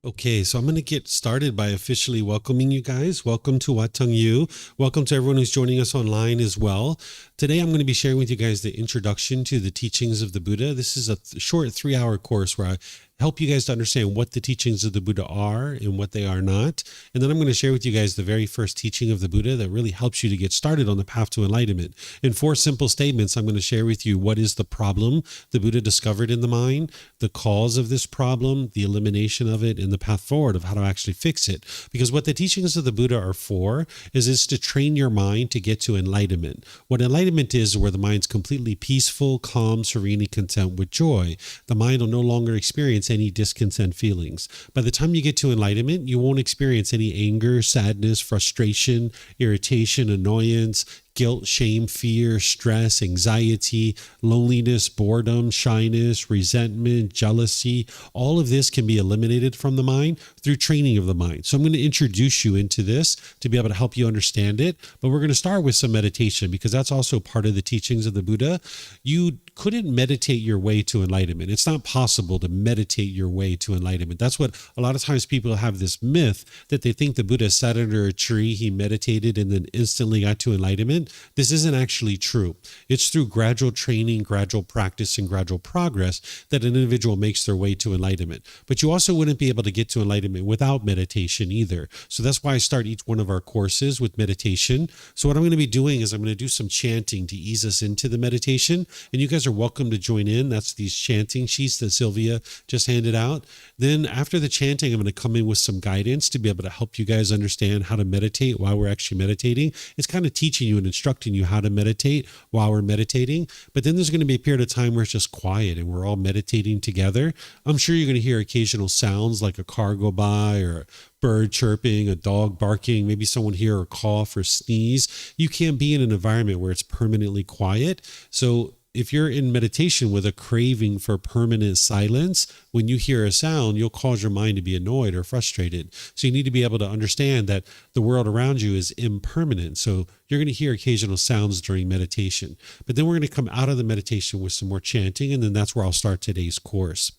Okay, so I'm going to get started by officially welcoming you guys. Welcome to Wat Tung You. Welcome to everyone who's joining us online as well. Today, I'm going to be sharing with you guys the introduction to the teachings of the Buddha. This is a short 3-hour course where I help you guys to understand what the teachings of the Buddha are and what they are not. And then I'm going to share with you guys the very first teaching of the Buddha that really helps you to get started on the path to enlightenment. In 4 simple statements, I'm going to share with you what is the problem the Buddha discovered in the mind, the cause of this problem, the elimination of it, and the path forward of how to actually fix it. Because what the teachings of the Buddha are for is to train your mind to get to enlightenment. What enlightenment is where the mind's completely peaceful, calm, serenely content with joy. The mind will no longer experience any discontent feelings. By the time you get to enlightenment, you won't experience any anger, sadness, frustration, irritation, annoyance, guilt, shame, fear, stress, anxiety, loneliness, boredom, shyness, resentment, jealousy. All of this can be eliminated from the mind through training of the mind. So I'm going to introduce you into this to be able to help you understand it. But we're going to start with some meditation because that's also part of the teachings of the Buddha. You couldn't meditate your way to enlightenment. It's not possible to meditate your way to enlightenment. That's what a lot of times people have this myth that they think the Buddha sat under a tree, he meditated, and then instantly got to enlightenment. This isn't actually true. It's through gradual training, gradual practice, and gradual progress that an individual makes their way to enlightenment. But you also wouldn't be able to get to enlightenment without meditation either. So that's why I start each one of our courses with meditation. So what I'm going to be doing is I'm going to do some chanting to ease us into the meditation. And you guys are welcome to join in. That's these chanting sheets that Sylvia just handed out. Then after the chanting, I'm going to come in with some guidance to be able to help you guys understand how to meditate while we're actually meditating. It's kind of teaching you and instructing you how to meditate while we're meditating. But then there's going to be a period of time where it's just quiet and we're all meditating together. I'm sure you're going to hear occasional sounds like a car go by or a bird chirping, a dog barking, maybe someone hear a cough or sneeze. You can't be in an environment where it's permanently quiet. So if you're in meditation with a craving for permanent silence, when you hear a sound, you'll cause your mind to be annoyed or frustrated. So you need to be able to understand that the world around you is impermanent. So you're going to hear occasional sounds during meditation. But then we're going to come out of the meditation with some more chanting, and then that's where I'll start today's course.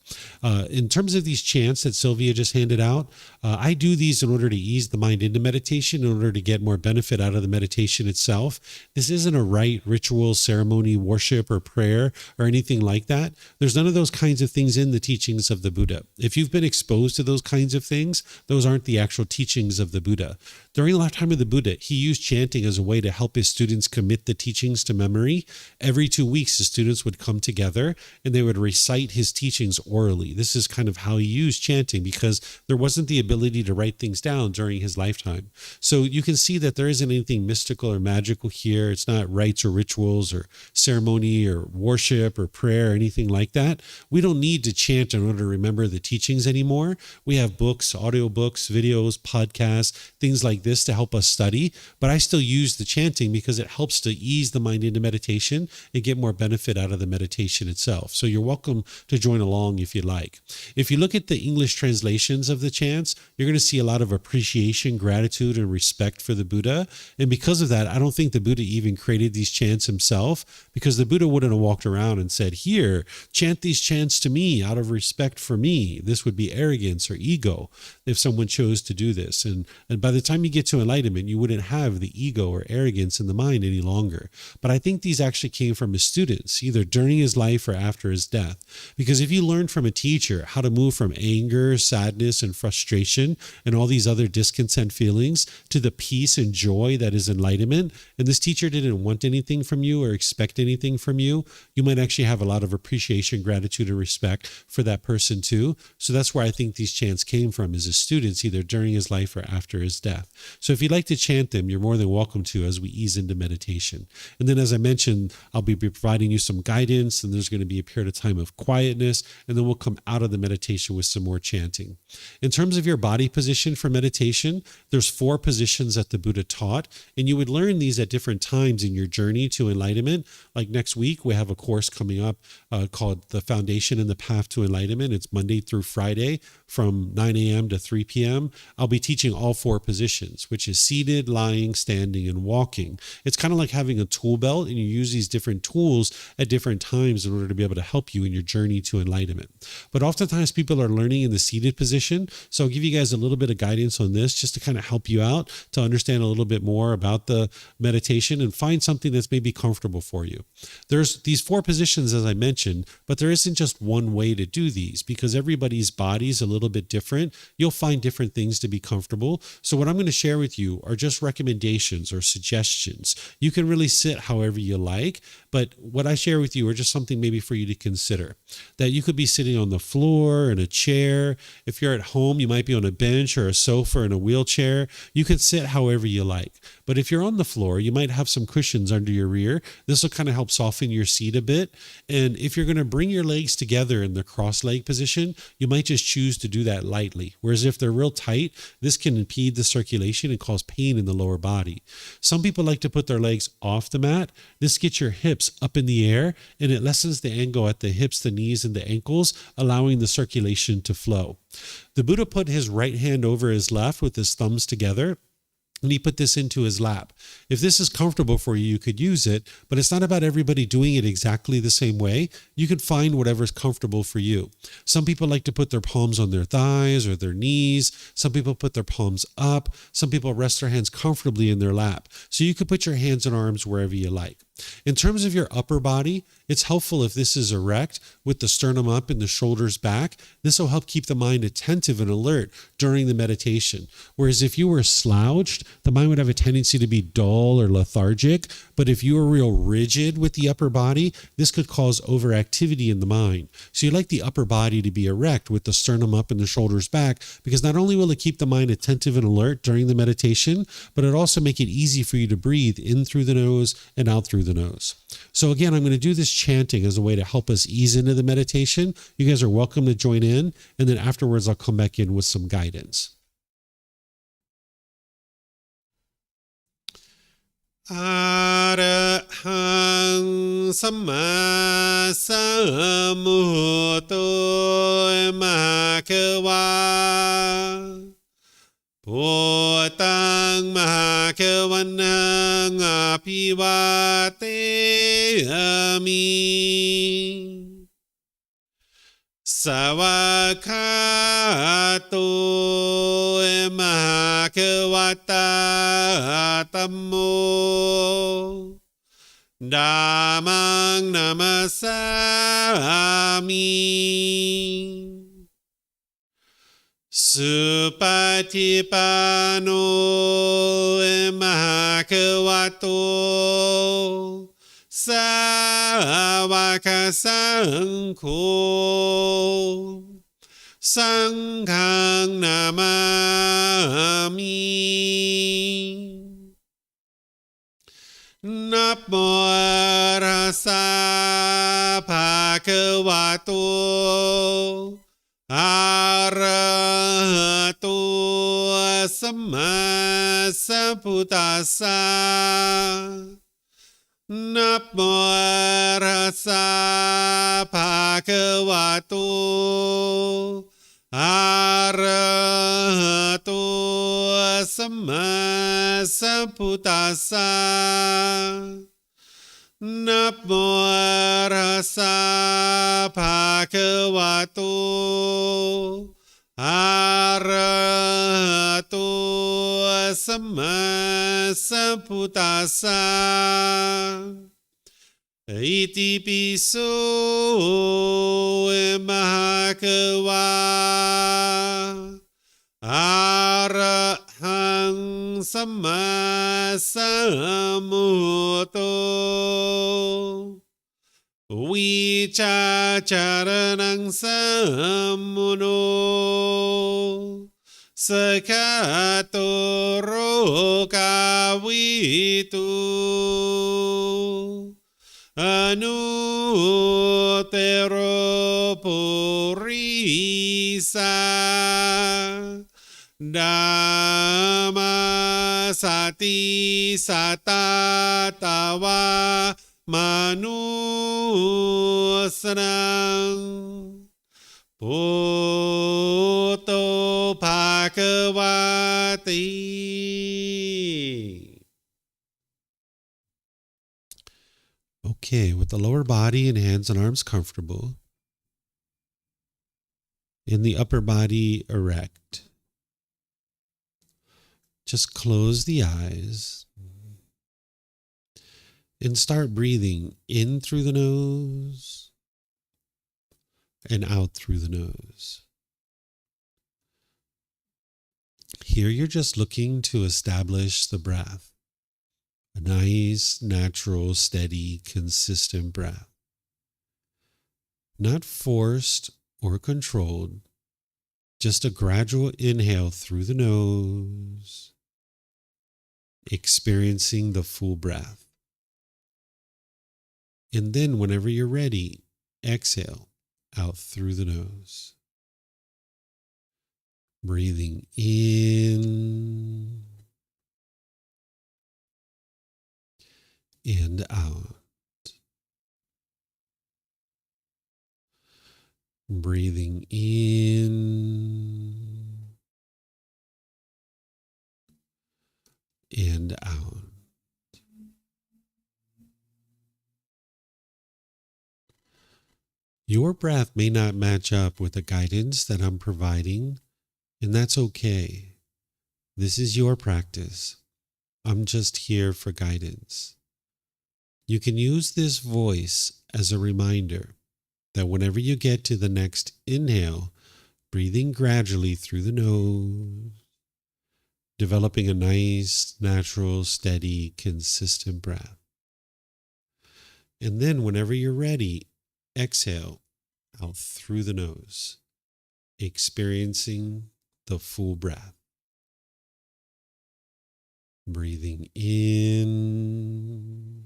In terms of these chants that Sylvia just handed out, I do these in order to ease the mind into meditation, in order to get more benefit out of the meditation itself. This isn't a rite, ritual, ceremony, worship, or prayer, or anything like that. There's none of those kinds of things in the teachings of the Buddha. If you've been exposed to those kinds of things, those aren't the actual teachings of the Buddha. During the lifetime of the Buddha, he used chanting as a way to help his students commit the teachings to memory. Every 2 weeks, his students would come together and they would recite his teachings orally. This is kind of how he used chanting because there wasn't the ability to write things down during his lifetime. So you can see that there isn't anything mystical or magical here. It's not rites or rituals or ceremony or worship or prayer or anything like that. We don't need to chant in order to remember the teachings anymore. We have books, audiobooks, videos, podcasts, things like this to help us study. But I still use the chanting because it helps to ease the mind into meditation and get more benefit out of the meditation itself. So you're welcome to join along if you like. If you look at the English translations of the chants, you're going to see a lot of appreciation, gratitude, and respect for the Buddha. And because of that, I don't think the Buddha even created these chants himself, because the Buddha wouldn't have walked around and said, "Here, chant these chants to me out of respect for me." This would be arrogance or ego if someone chose to do this. And by the time you get to enlightenment, you wouldn't have the ego or arrogance in the mind any longer. But I think these actually came from his students, either during his life or after his death. Because if you learn from a teacher how to move from anger, sadness, and frustration, and all these other discontent feelings to the peace and joy that is enlightenment, and this teacher didn't want anything from you or expect anything from you, you might actually have a lot of appreciation, gratitude, and respect for that person too. So that's where I think these chants came from, is his students, either during his life or after his death. So if you'd like to chant them, you're more than welcome to as we ease into meditation. And then, as I mentioned, I'll be providing you some guidance, and there's going to be a period of time of quietness, and then we'll come out of the meditation with some more chanting. In terms of your body position for meditation, there's 4 positions that the Buddha taught, and you would learn these at different times in your journey to enlightenment. Like next week, we have a course coming up called The Foundation and the Path to Enlightenment. It's Monday through Friday from 9 a.m. to 3 p.m. I'll be teaching all 4 positions. positions, which is seated, lying, standing, and walking. It's kind of like having a tool belt, and you use these different tools at different times in order to be able to help you in your journey to enlightenment. But oftentimes people are learning in the seated position. So I'll give you guys a little bit of guidance on this just to kind of help you out to understand a little bit more about the meditation and find something that's maybe comfortable for you. There's these 4 positions, as I mentioned, but there isn't just one way to do these because everybody's body is a little bit different. You'll find different things to be comfortable. So what I'm going to share with you are just recommendations or suggestions. You can really sit however you like, but what I share with you are just something maybe for you to consider. That you could be sitting on the floor, in a chair. If you're at home, you might be on a bench or a sofa in a wheelchair. You could sit however you like. But if you're on the floor, you might have some cushions under your rear. This will kind of help soften your seat a bit. And if you're going to bring your legs together in the cross leg position, you might just choose to do that lightly. Whereas if they're real tight, this can impede the circulation and cause pain in the lower body. Some people like to put their legs off the mat. This gets your hips up in the air and it lessens the angle at the hips, the knees, and the ankles, allowing the circulation to flow. The Buddha put his right hand over his left with his thumbs together, and he put this into his lap. If this is comfortable for you, you could use it, but it's not about everybody doing it exactly the same way. You can find whatever's comfortable for you. Some people like to put their palms on their thighs or their knees. Some people put their palms up. Some people rest their hands comfortably in their lap. So you could put your hands and arms wherever you like. In terms of your upper body, it's helpful if this is erect with the sternum up and the shoulders back. This will help keep the mind attentive and alert during the meditation. Whereas if you were slouched, the mind would have a tendency to be dull or lethargic. But if you were real rigid with the upper body, this could cause overactivity in the mind. So you like the upper body to be erect with the sternum up and the shoulders back, because not only will it keep the mind attentive and alert during the meditation, but it also make it easy for you to breathe in through the nose and out through the nose. So again, I'm going to do this chanting as a way to help us ease into the meditation. You guys are welcome to join in, and then afterwards I'll come back in with some guidance. Arahang Samma Sambuddho Bhagava Bhutang Bhagavanang Apivateyami Savakato Bhagavata Tammo Dhammang Namasami Supatipano Bhagavato Sāvaka Saṅkho Saṅghang Namami Namo Tassa Bhagavato Arahato Samma Sambuddhassa Namo Tassa Bhagavato Arahato Samma Sambuddhassa Namo Tassa Bhagavato Arahato Samma Sambuddhassa Iti piso Bhagava Arahang Samma Sambuddho Vicacaranang Sammuno Sakato Rokavitu Anutero Purisa Dhamma Sati Satatawa Manusranang Bhutto Bhagavati Okay, with the lower body and hands and arms comfortable, and the upper body erect, just close the eyes and start breathing in through the nose and out through the nose. Here you're just looking to establish the breath, a nice, natural, steady, consistent breath, not forced or controlled, just a gradual inhale through the nose, experiencing the full breath. And then whenever you're ready, exhale out through the nose. Breathing in and out. Breathing in and out. Your breath may not match up with the guidance that I'm providing, and that's okay. This is your practice. I'm just here for guidance. You can use this voice as a reminder that whenever you get to the next inhale, breathing gradually through the nose, developing a nice, natural, steady, consistent breath. And then whenever you're ready, exhale out through the nose, experiencing the full breath. Breathing in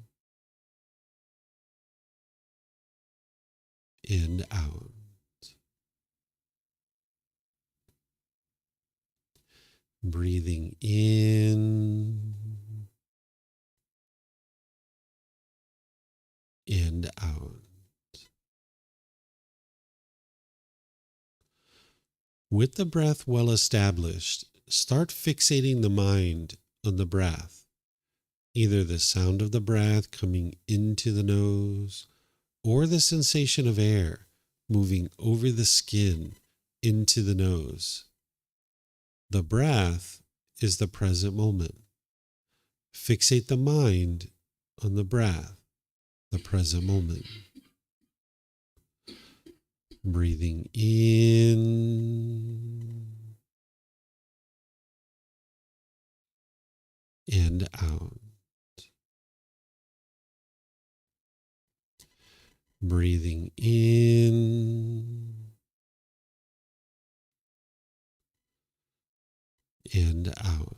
and out. Breathing in and out. With the breath well established, start fixating the mind on the breath, either the sound of the breath coming into the nose or the sensation of air moving over the skin into the nose. The breath is the present moment. Fixate the mind on the breath, the present moment. Breathing in and out. Breathing in and out.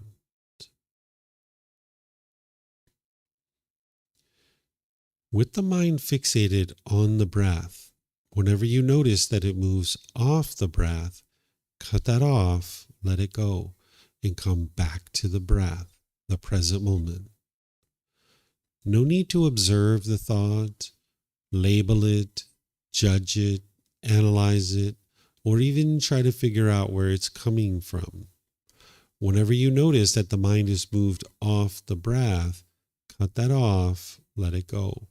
With the mind fixated on the breath, whenever you notice that it moves off the breath, cut that off, let it go, and come back to the breath, the present moment. No need to observe the thought, label it, judge it, analyze it, or even try to figure out where it's coming from. Whenever you notice that the mind is moved off the breath, cut that off, let it go,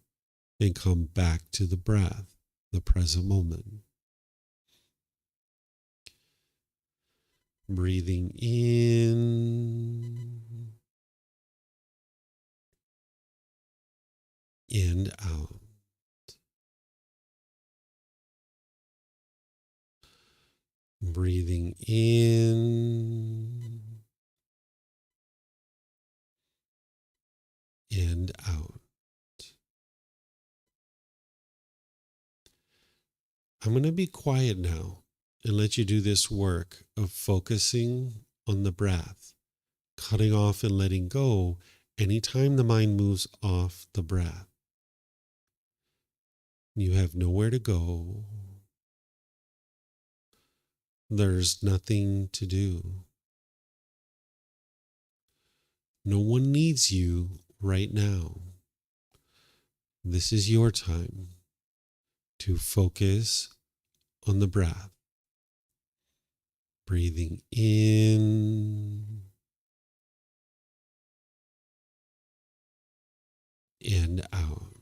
and come back to the breath, the present moment. Breathing in and out. Breathing in and out. I'm going to be quiet now and let you do this work of focusing on the breath, cutting off and letting go anytime the mind moves off the breath. You have nowhere to go. There's nothing to do. No one needs you right now. This is your time to focus on the breath. Breathing in and out.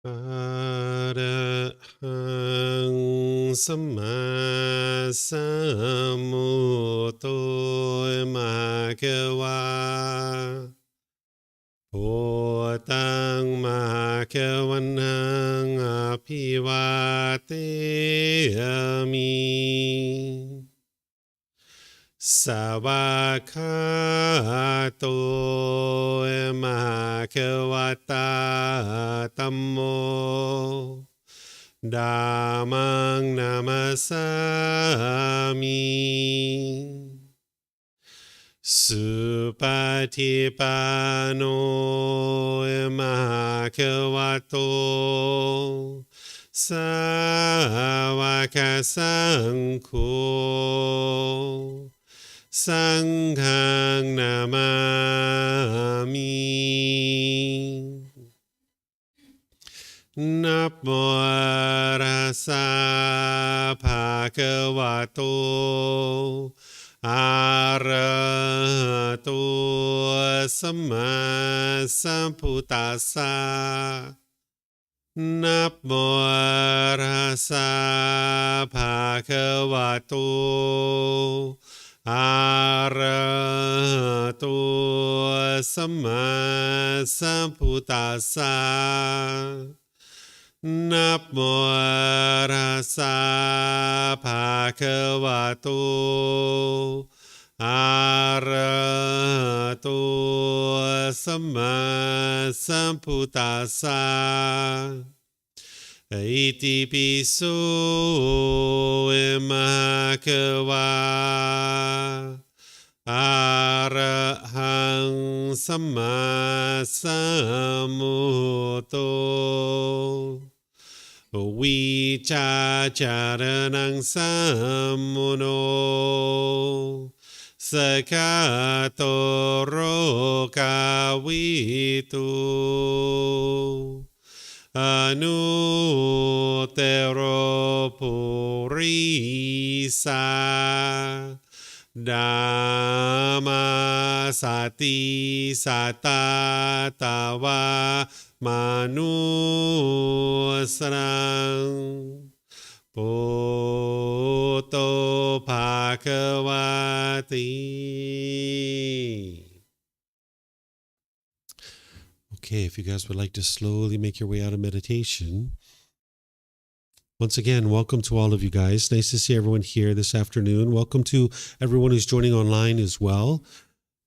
อะระหังสัมมาสัมพุทโธมะกะวาพุทธังมะกะวันนังอภิวาเทมิสวากขาโตมะกะวะตาธัมโมธัมมังนามัสสามิสุปฏิปันโนมะกะวะโตสาวกสังโฆสังฆังนามามินะโมตัสสะภะคะวะโตอะระหะโตสัมมาสัมพุทธัสสะนะโมตัสสะภะคะวะโตอะระหะโตสัมมาสัมพุทธัสสะนะโมตัสสะภะคะวะโตอะระหะโตสัมมาสัมพุทธัสสะอิติปิโสมะกะวาอะระหังสัมมาสัมพุทโธวิชาจารณังสัมมุโนสกาโตโรกาวิตุอนุเตโรปุริสาดัมมาสติสัตตาตาวามนุสรังปุตโตภะคะวะติ Okay, if you guys would like to slowly make your way out of meditation. Once again, welcome to all of you guys. Nice to see everyone here this afternoon. Welcome to everyone who's joining online as well.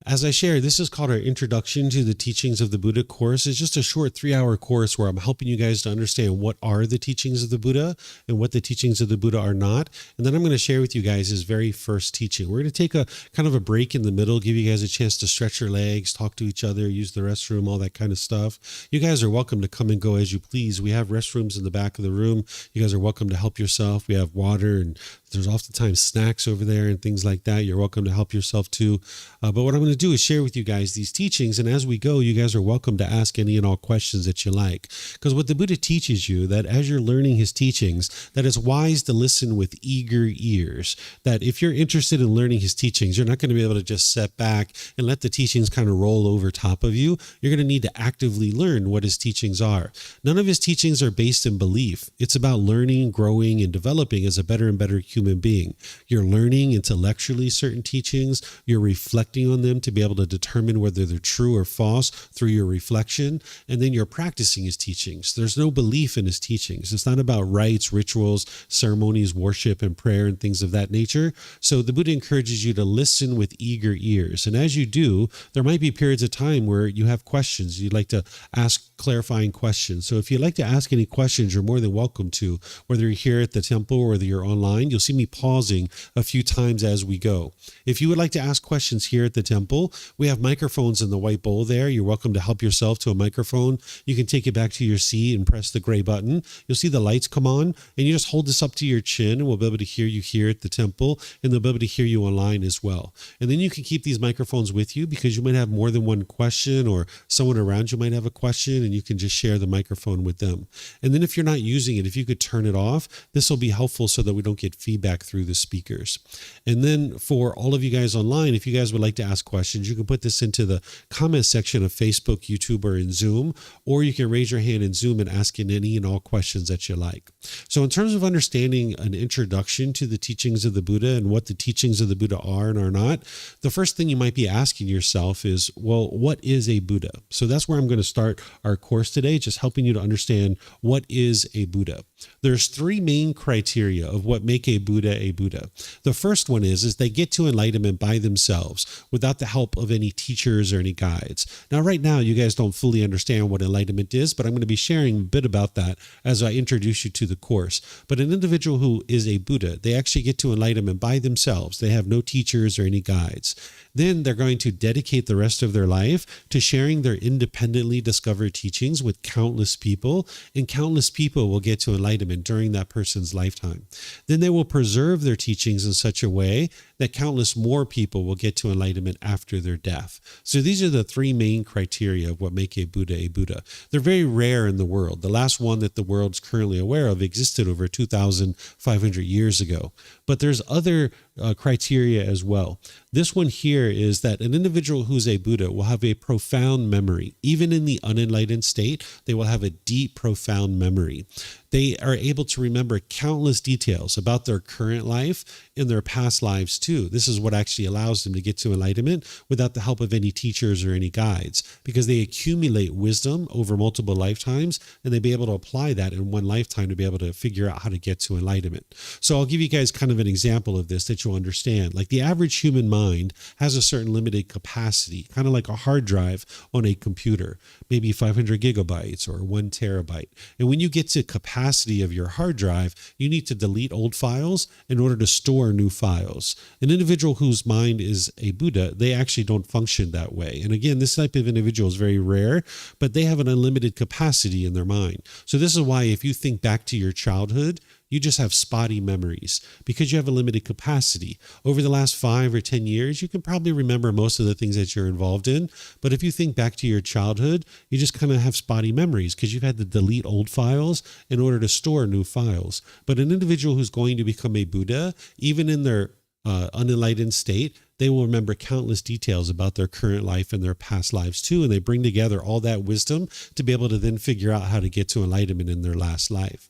As I shared, this is called our Introduction to the Teachings of the Buddha course. It's just a short 3-hour course where I'm helping you guys to understand what are the teachings of the Buddha and what the teachings of the Buddha are not. And then I'm going to share with you guys his very first teaching. We're going to take a kind of a break in the middle, give you guys a chance to stretch your legs, talk to each other, use the restroom, all that kind of stuff. You guys are welcome to come and go as you please. We have restrooms in the back of the room. You guys are welcome to help yourself. We have water, and there's oftentimes snacks over there and things like that. You're welcome to help yourself too. But what I'm going to do is share with you guys these teachings, and as we go, you guys are welcome to ask any and all questions that you like. Because what the Buddha teaches you, that as you're learning his teachings, that it's wise to listen with eager ears. That if you're interested in learning his teachings, you're not going to be able to just sit back and let the teachings kind of roll over top of you. You're going to need to actively learn what his teachings are. None of his teachings are based in belief. It's about learning, growing, and developing as a better and better human being. You're learning intellectually certain teachings. You're reflecting on them to be able to determine whether they're true or false through your reflection, and then you're practicing his teachings. There's no belief in his teachings. It's not about rites, rituals, ceremonies, worship, and prayer, and things of that nature. So the Buddha encourages you to listen with eager ears. And as you do, there might be periods of time where you have questions. You'd like to ask clarifying questions. So if you'd like to ask any questions, you're more than welcome to, whether you're here at the temple or whether you're online. You'll see me pausing a few times as we go. If you would like to ask questions here at the temple, we have microphones in the white bowl there. You're welcome to help yourself to a microphone. You can take it back to your seat and press the gray button. You'll see the lights come on, and you just hold this up to your chin, and we'll be able to hear you here at the temple, and they'll be able to hear you online as well. And then you can keep these microphones with you because you might have more than one question, or someone around you might have a question, and you can just share the microphone with them. And then if you're not using it, if you could turn it off, this will be helpful so that we don't get feedback feedback through the speakers. And then for all of you guys online, if you guys would like to ask questions, you can put this into the comment section of Facebook, YouTube, or in Zoom, or you can raise your hand in Zoom and ask in any and all questions that you like. So in terms of understanding an introduction to the teachings of the Buddha and what the teachings of the Buddha are and are not, the first thing you might be asking yourself is, well, what is a Buddha? So that's where I'm going to start our course today, just helping you to understand what is a Buddha. There's three main criteria of what make a Buddha a Buddha. The first one is they get to enlightenment by themselves without the help of any teachers or any guides. Now, right now, you guys don't fully understand what enlightenment is, but I'm going to be sharing a bit about that as I introduce you to the course. But an individual who is a Buddha, they actually get to enlightenment by themselves. They have no teachers or any guides. Then they're going to dedicate the rest of their life to sharing their independently discovered teachings with countless people, and countless people will get to enlightenment during that person's lifetime. Then they will preserve their teachings in such a way that countless more people will get to enlightenment after their death. So these are the three main criteria of what make a Buddha a Buddha. They're very rare in the world. The last one that the world's currently aware of existed over 2,500 years ago. But there's other criteria as well. This one here is that an individual who's a Buddha will have a profound memory. Even in the unenlightened state, they will have a deep, profound memory. They are able to remember countless details about their current life and their past lives too. This is what actually allows them to get to enlightenment without the help of any teachers or any guides, because they accumulate wisdom over multiple lifetimes, and they be able to apply that in one lifetime to be able to figure out how to get to enlightenment. So I'll give you guys kind of an example of this that you'll understand. Like the average human mind has a certain limited capacity, kind of like a hard drive on a computer, maybe 500 gigabytes or 1 terabyte. And when you get to capacity of your hard drive, you need to delete old files in order to store new files. An individual whose mind is a Buddha, they actually don't function that way. And again, this type of individual is very rare, but they have an unlimited capacity in their mind. So this is why if you think back to your childhood, you just have spotty memories because you have a limited capacity. Over the last 5 or 10 years, you can probably remember most of the things that you're involved in. But if you think back to your childhood, you just kind of have spotty memories because you've had to delete old files in order to store new files. But an individual who's going to become a Buddha, even in their unenlightened state, they will remember countless details about their current life and their past lives too. And they bring together all that wisdom to be able to then figure out how to get to enlightenment in their last life.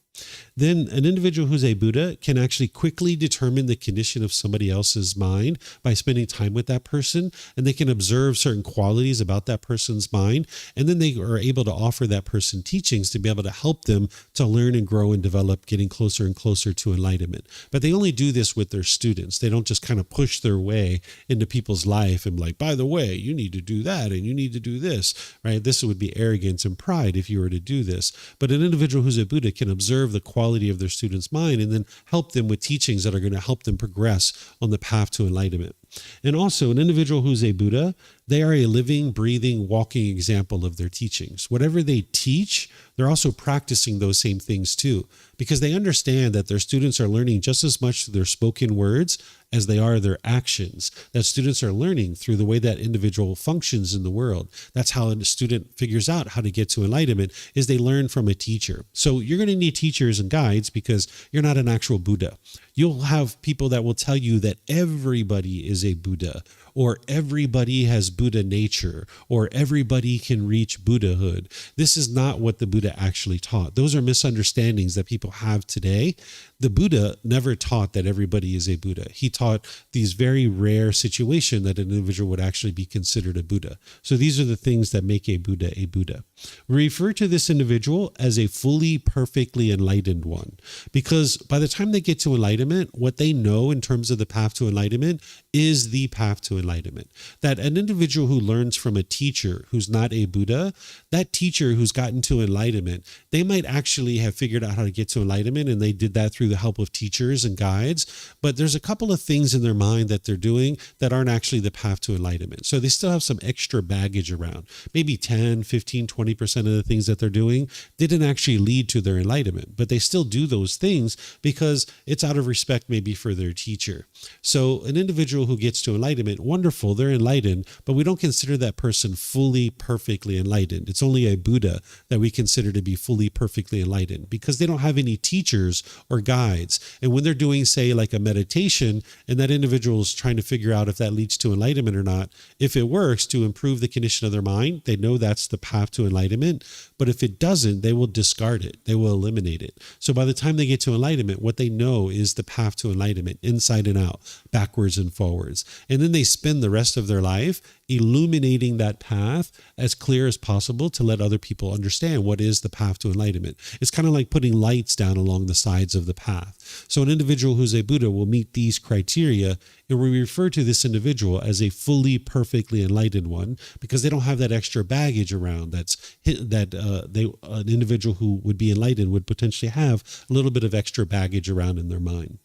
Then an individual who's a Buddha can actually quickly determine the condition of somebody else's mind by spending time with that person, and they can observe certain qualities about that person's mind, and then they are able to offer that person teachings to be able to help them to learn and grow and develop, getting closer and closer to enlightenment. But they only do this with their students. They don't just kind of push their way into people's life and like, by the way, you need to do that and you need to do this, right? This would be arrogance and pride if you were to do this. But an individual who's a Buddha can observe the quality of their student's mind and then help them with teachings that are going to help them progress on the path to enlightenment. And also, an individual who's a Buddha, they are a living, breathing, walking example of their teachings. Whatever they teach, they're also practicing those same things too, because they understand that their students are learning just as much through their spoken words as they are their actions, that students are learning through the way that individual functions in the world. That's how a student figures out how to get to enlightenment, is they learn from a teacher. So you're going to need teachers and guides because you're not an actual Buddha. You'll have people that will tell you that everybody is a Buddha, or everybody has Buddha nature, or everybody can reach Buddhahood. This is not what the Buddha actually taught. Those are misunderstandings that people have today. The Buddha never taught that everybody is a Buddha. He taught these very rare situations that an individual would actually be considered a Buddha. So these are the things that make a Buddha a Buddha. We refer to this individual as a fully, perfectly enlightened one, because by the time they get to enlightenment, what they know in terms of the path to enlightenment is the path to enlightenment. That an individual who learns from a teacher who's not a Buddha, that teacher who's gotten to enlightenment, they might actually have figured out how to get to enlightenment, and they did that through the help of teachers and guides. But there's a couple of things in their mind that they're doing that aren't actually the path to enlightenment. So they still have some extra baggage around, maybe 10, 15, 20 20% of the things that they're doing didn't actually lead to their enlightenment, but they still do those things because it's out of respect maybe for their teacher. So an individual who gets to enlightenment, wonderful, they're enlightened, but we don't consider that person fully, perfectly enlightened. It's only a Buddha that we consider to be fully, perfectly enlightened because they don't have any teachers or guides. And when they're doing, say, like a meditation, and that individual is trying to figure out if that leads to enlightenment or not, if it works to improve the condition of their mind, they know that's the path to enlightenment. But if it doesn't, they will discard it. They will eliminate it. So by the time they get to enlightenment, what they know is the path to enlightenment, inside and out, backwards and forwards. And then they spend the rest of their life illuminating that path as clear as possible to let other people understand what is the path to enlightenment. It's kind of like putting lights down along the sides of the path. So an individual who's a Buddha will meet these criteria, and we refer to this individual as a fully, perfectly enlightened one because they don't have that extra baggage around an individual who would be enlightened would potentially have a little bit of extra baggage around in their mind.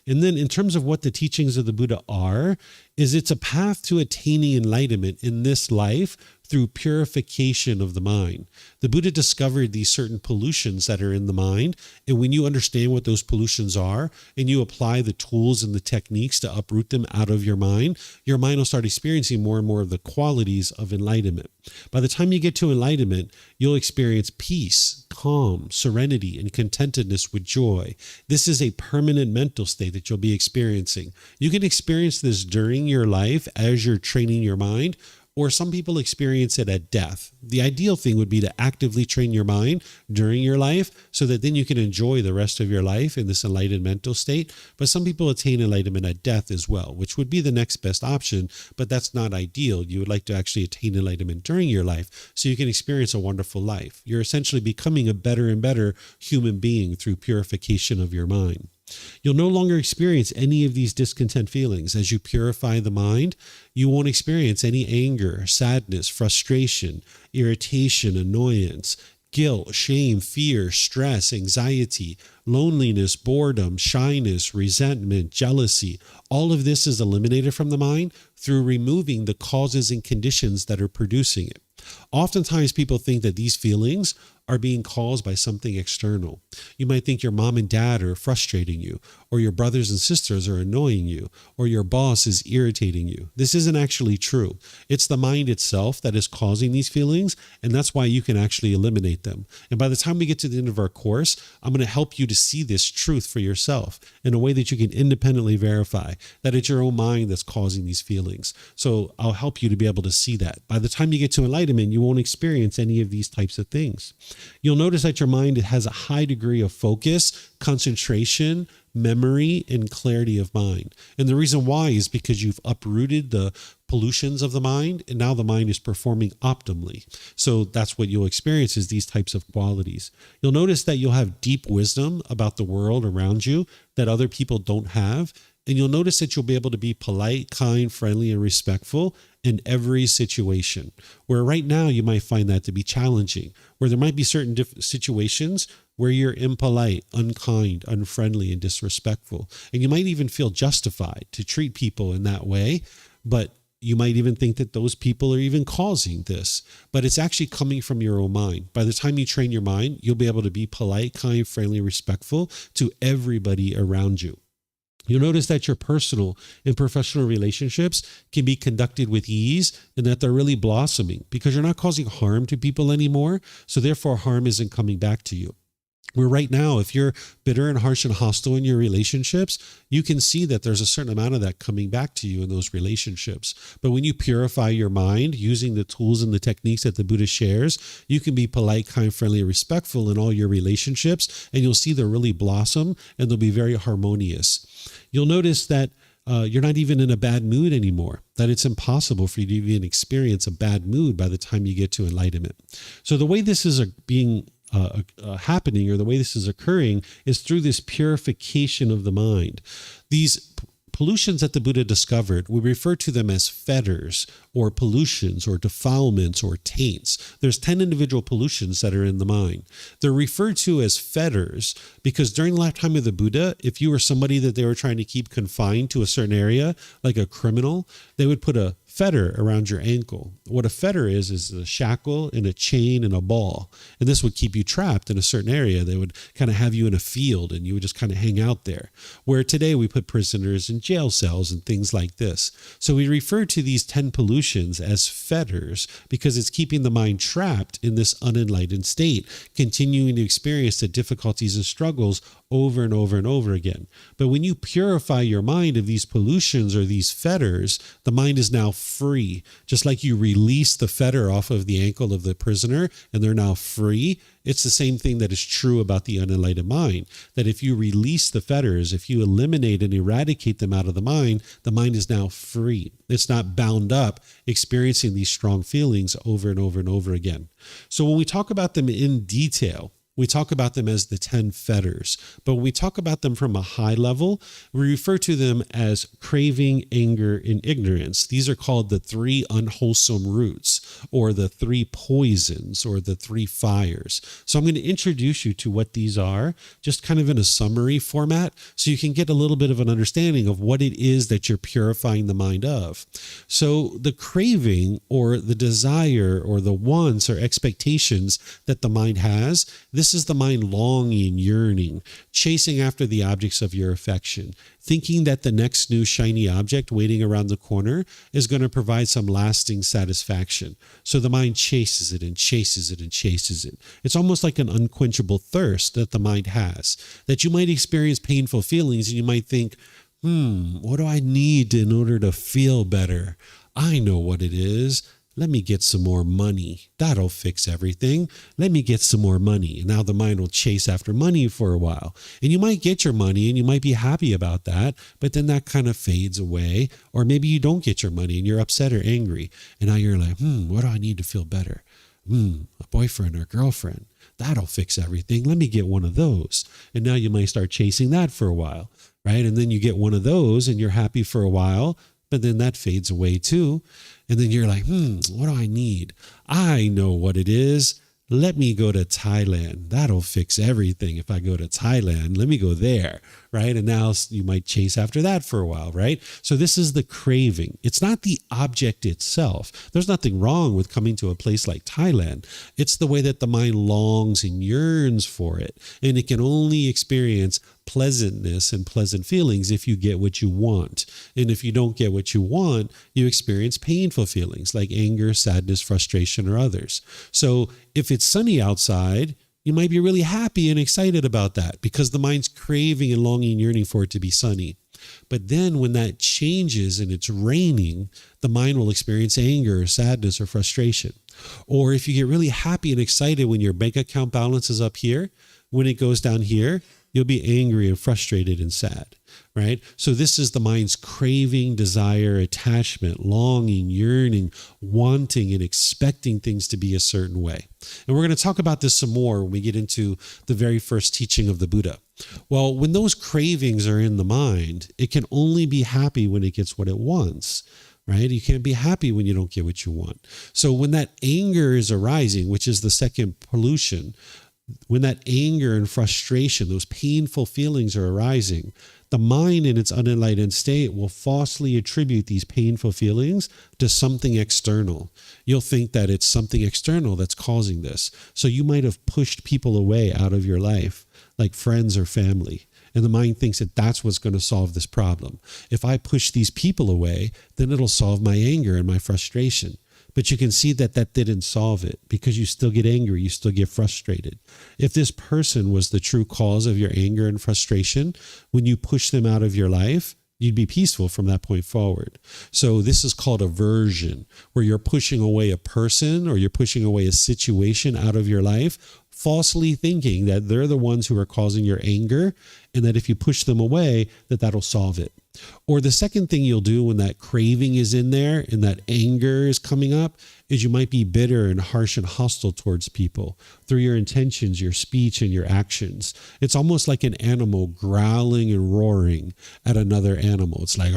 And then in terms of what the teachings of the Buddha are, is it's a path to attaining enlightenment in this life through purification of the mind. The Buddha discovered these certain pollutions that are in the mind. And when you understand what those pollutions are and you apply the tools and the techniques to uproot them out of your mind will start experiencing more and more of the qualities of enlightenment. By the time you get to enlightenment, you'll experience peace, calm, serenity, and contentedness with joy. This is a permanent mental state that you'll be experiencing. You can experience this during your life as you're training your mind, or some people experience it at death. The ideal thing would be to actively train your mind during your life so that then you can enjoy the rest of your life in this enlightened mental state. But some people attain enlightenment at death as well, which would be the next best option, but that's not ideal. You would like to actually attain enlightenment during your life so you can experience a wonderful life. You're essentially becoming a better and better human being through purification of your mind. You'll no longer experience any of these discontent feelings. As you purify the mind, you won't experience any anger, sadness, frustration, irritation, annoyance, guilt, shame, fear, stress, anxiety, loneliness, boredom, shyness, resentment, jealousy. All of this is eliminated from the mind through removing the causes and conditions that are producing it. Oftentimes people think that these feelings are being caused by something external. You might think your mom and dad are frustrating you, or your brothers and sisters are annoying you, or your boss is irritating you. This isn't actually true. It's the mind itself that is causing these feelings, and that's why you can actually eliminate them. And by the time we get to the end of our course, I'm going to help you to see this truth for yourself in a way that you can independently verify that it's your own mind that's causing these feelings. So I'll help you to be able to see that. By the time you get to enlightenment, you won't experience any of these types of things. You'll notice that your mind has a high degree of focus, concentration, memory, and clarity of mind. And the reason why is because you've uprooted the pollutions of the mind, and now the mind is performing optimally. So that's what you'll experience is these types of qualities. You'll notice that you'll have deep wisdom about the world around you that other people don't have. And you'll notice that you'll be able to be polite, kind, friendly, and respectful in every situation. Where right now you might find that to be challenging, where there might be certain situations where you're impolite, unkind, unfriendly, and disrespectful. And you might even feel justified to treat people in that way, but you might even think that those people are even causing this, but it's actually coming from your own mind. By the time you train your mind, you'll be able to be polite, kind, friendly, respectful to everybody around you. You'll notice that your personal and professional relationships can be conducted with ease and that they're really blossoming because you're not causing harm to people anymore. So therefore, harm isn't coming back to you. Where right now, if you're bitter and harsh and hostile in your relationships, you can see that there's a certain amount of that coming back to you in those relationships. But when you purify your mind using the tools and the techniques that the Buddha shares, you can be polite, kind, friendly, and respectful in all your relationships, and you'll see they'll really blossom and they'll be very harmonious. You'll notice that you're not even in a bad mood anymore, that it's impossible for you to even experience a bad mood by the time you get to enlightenment. So the way this is happening, or the way this is occurring, is through this purification of the mind. These pollutions that the Buddha discovered, we refer to them as fetters or pollutions or defilements or taints. There's 10 individual pollutions that are in the mind. They're referred to as fetters because during the lifetime of the Buddha, if you were somebody that they were trying to keep confined to a certain area, like a criminal, they would put a fetter around your ankle. What a fetter is a shackle and a chain and a ball. And this would keep you trapped in a certain area. They would kind of have you in a field and you would just kind of hang out there. Where today we put prisoners in jail cells and things like this. So we refer to these 10 pollutions as fetters because it's keeping the mind trapped in this unenlightened state, continuing to experience the difficulties and struggles over and over and over again. But when you purify your mind of these pollutions or these fetters, the mind is now free. Just like you release the fetter off of the ankle of the prisoner and they're now free, it's the same thing that is true about the unenlightened mind. That if you release the fetters, if you eliminate and eradicate them out of the mind is now free. It's not bound up, experiencing these strong feelings over and over and over again. So when we talk about them in detail, we talk about them as the 10 fetters, but when we talk about them from a high level, we refer to them as craving, anger, and ignorance. These are called the 3 unwholesome roots, or the 3 poisons, or the 3 fires. So I'm going to introduce you to what these are, just kind of in a summary format, so you can get a little bit of an understanding of what it is that you're purifying the mind of. So the craving, or the desire, or the wants, or expectations that the mind has, this is the mind longing, yearning, chasing after the objects of your affection, thinking that the next new shiny object waiting around the corner is going to provide some lasting satisfaction. So the mind chases it and chases it and chases it. It's almost like an unquenchable thirst that the mind has, that you might experience painful feelings and you might think, what do I need in order to feel better? I know what it is. Let me get some more money. That'll fix everything. Let me get some more money. And now the mind will chase after money for a while. And you might get your money and you might be happy about that, but then that kind of fades away. Or maybe you don't get your money and you're upset or angry. And now you're like, what do I need to feel better? A boyfriend or girlfriend. That'll fix everything. Let me get one of those. And now you might start chasing that for a while, right? And then you get one of those and you're happy for a while, but then that fades away too. And then you're like, what do I need? I know what it is. Let me go to Thailand. That'll fix everything. If I go to Thailand, let me go there, right? And now you might chase after that for a while, right? So this is the craving. It's not the object itself. There's nothing wrong with coming to a place like Thailand. It's the way that the mind longs and yearns for it. And it can only experience pleasantness and pleasant feelings if you get what you want. And if you don't get what you want, you experience painful feelings like anger, sadness, frustration, or others. So if it's sunny outside, you might be really happy and excited about that because the mind's craving and longing, yearning for it to be sunny. But then when that changes and it's raining, the mind will experience anger or sadness or frustration. Or if you get really happy and excited when your bank account balance is up here, when it goes down here, you'll be angry and frustrated and sad, right? So this is the mind's craving, desire, attachment, longing, yearning, wanting, and expecting things to be a certain way. And we're going to talk about this some more when we get into the very first teaching of the Buddha. Well, when those cravings are in the mind, it can only be happy when it gets what it wants. Right? You can't be happy when you don't get what you want. So when that anger is arising, which is the second pollution, when that anger and frustration, those painful feelings are arising, the mind in its unenlightened state will falsely attribute these painful feelings to something external. You'll think that it's something external that's causing this. So you might have pushed people away out of your life, like friends or family. And the mind thinks that that's what's going to solve this problem. If I push these people away, then it'll solve my anger and my frustration. But you can see that that didn't solve it because you still get angry, you still get frustrated. If this person was the true cause of your anger and frustration, when you push them out of your life, you'd be peaceful from that point forward. So this is called aversion, where you're pushing away a person or you're pushing away a situation out of your life falsely thinking that they're the ones who are causing your anger, and that if you push them away, that'll solve it. Or the second thing you'll do when that craving is in there and that anger is coming up is you might be bitter and harsh and hostile towards people through your intentions, your speech, and your actions. It's almost like an animal growling and roaring at another animal. It's like,